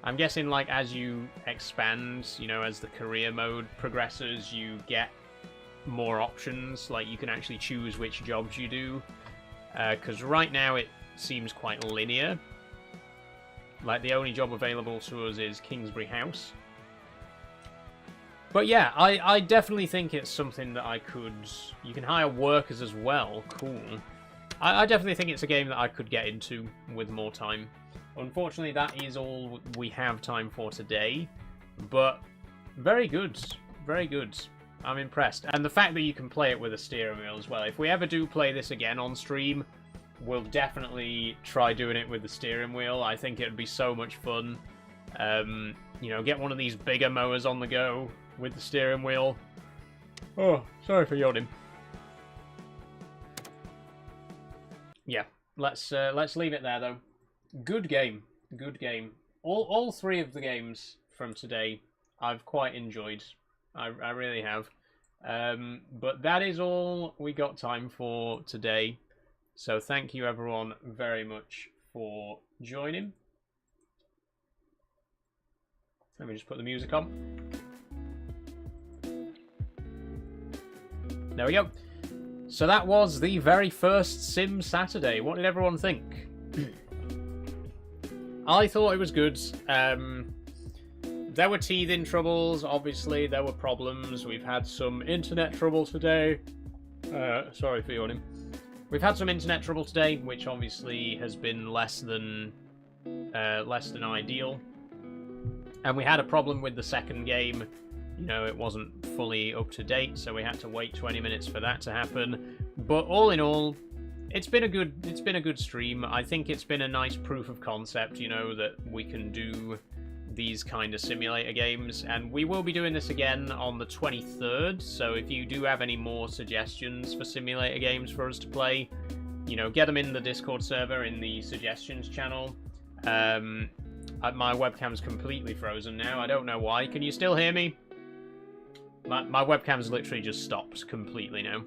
I'm guessing, like, as you expand, you know, as the career mode progresses, you get more options. Like, you can actually choose which jobs you do, because right now it seems quite linear. Like, the only job available to us is Kingsbury House. But yeah, I definitely think it's something that I could... You can hire workers as well. Cool. I definitely think it's a game that I could get into with more time. Unfortunately, that is all we have time for today. But very good. Very good. I'm impressed. And the fact that you can play it with a steering wheel as well. If we ever do play this again on stream, we'll definitely try doing it with the steering wheel. I think it would be so much fun. You know, get one of these bigger mowers on the go with the steering wheel. Oh, sorry for yawning. Yeah, let's leave it there though. Good game, good game. All three of the games from today I've quite enjoyed. I really have. But that is all we got time for today. So thank you everyone very much for joining. Let me just put the music on. There we go. So that was the very first Sim Saturday. What did everyone think? I thought it was good. There were teething troubles, obviously. There were problems. We've had some internet trouble today. Sorry for yawning. We've had some internet trouble today, which obviously has been less than ideal. And we had a problem with the second game. You know, it wasn't fully up to date, so we had to wait 20 minutes for that to happen. But all in all, it's been a good stream. I think it's been a nice proof of concept, you know, that we can do these kind of simulator games, and we will be doing this again on the 23rd. So if you do have any more suggestions for simulator games for us to play, you know, get them in the Discord server in the suggestions channel. My webcam's completely frozen now. I don't know why. Can you still hear me? My webcam's literally just stopped completely now.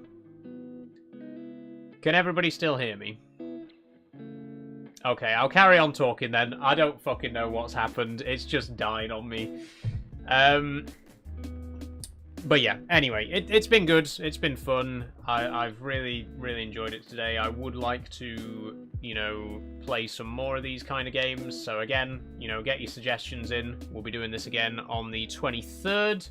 Can everybody still hear me? Okay, I'll carry on talking then. I don't fucking know what's happened. It's just died on me. But yeah, anyway, it's been good. It's been fun. I've really enjoyed it today. I would like to, you know, play some more of these kind of games. So again, you know, get your suggestions in. We'll be doing this again on the 23rd.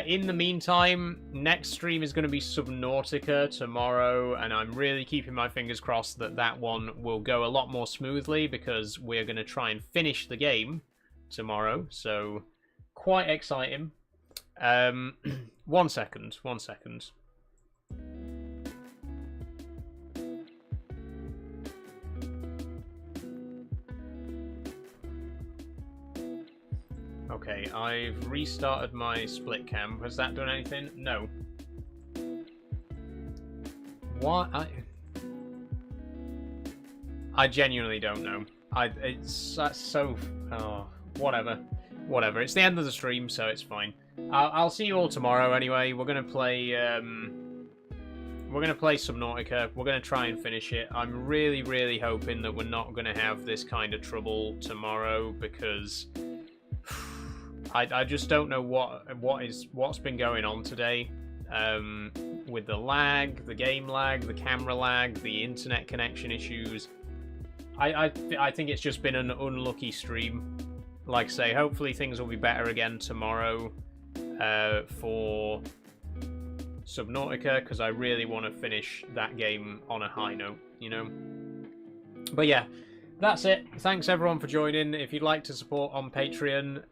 In the meantime, next stream is going to be Subnautica tomorrow, and I'm really keeping my fingers crossed that that one will go a lot more smoothly, because we're going to try and finish the game tomorrow. So quite exciting. 1 second. Okay, I've restarted my split cam. Has that done anything? No. What? I genuinely don't know. That's so... Oh, whatever. Whatever. It's the end of the stream, so it's fine. I'll see you all tomorrow anyway. We're gonna play Subnautica. We're gonna try and finish it. I'm really hoping that we're not gonna have this kind of trouble tomorrow, because I just don't know what's been going on today with the lag, the game lag, the camera lag, the internet connection issues. I think it's just been an unlucky stream. Like I say, hopefully things will be better again tomorrow for Subnautica, because I really want to finish that game on a high note, you know? But yeah, that's it. Thanks everyone for joining. If you'd like to support on Patreon,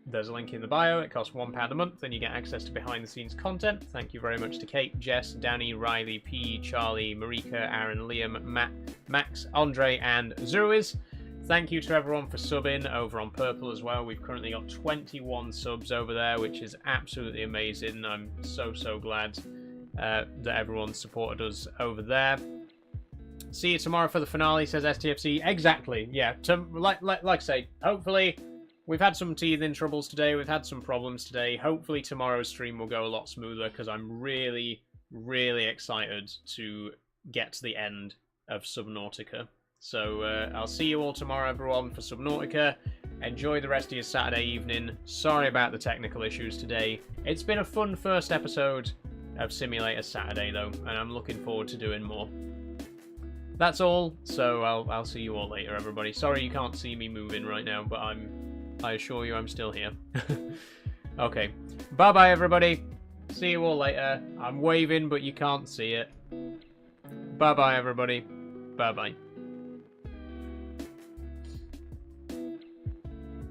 there's a link in the bio. It costs £1 a month, and you get access to behind-the-scenes content. Thank you very much to Kate, Jess, Danny, Riley, P, Charlie, Marika, Aaron, Liam, Matt, Max, Andre, and Zeruiz. Thank you to everyone for subbing over on Purple as well. We've currently got 21 subs over there, which is absolutely amazing. I'm so glad that everyone supported us over there. See you tomorrow for the finale, says STFC. Exactly, yeah. Like I say, hopefully, we've had some teething troubles today. We've had some problems today. Hopefully tomorrow's stream will go a lot smoother, because I'm really excited to get to the end of Subnautica. So I'll see you all tomorrow, everyone, for Subnautica. Enjoy the rest of your Saturday evening. Sorry about the technical issues today. It's been a fun first episode of Simulator Saturday, though, and I'm looking forward to doing more. That's all, so I'll see you all later, everybody. Sorry you can't see me moving right now, but I assure you I'm still here. Okay, bye-bye, everybody. See you all later. I'm waving, but you can't see it. Bye-bye, everybody. Bye-bye.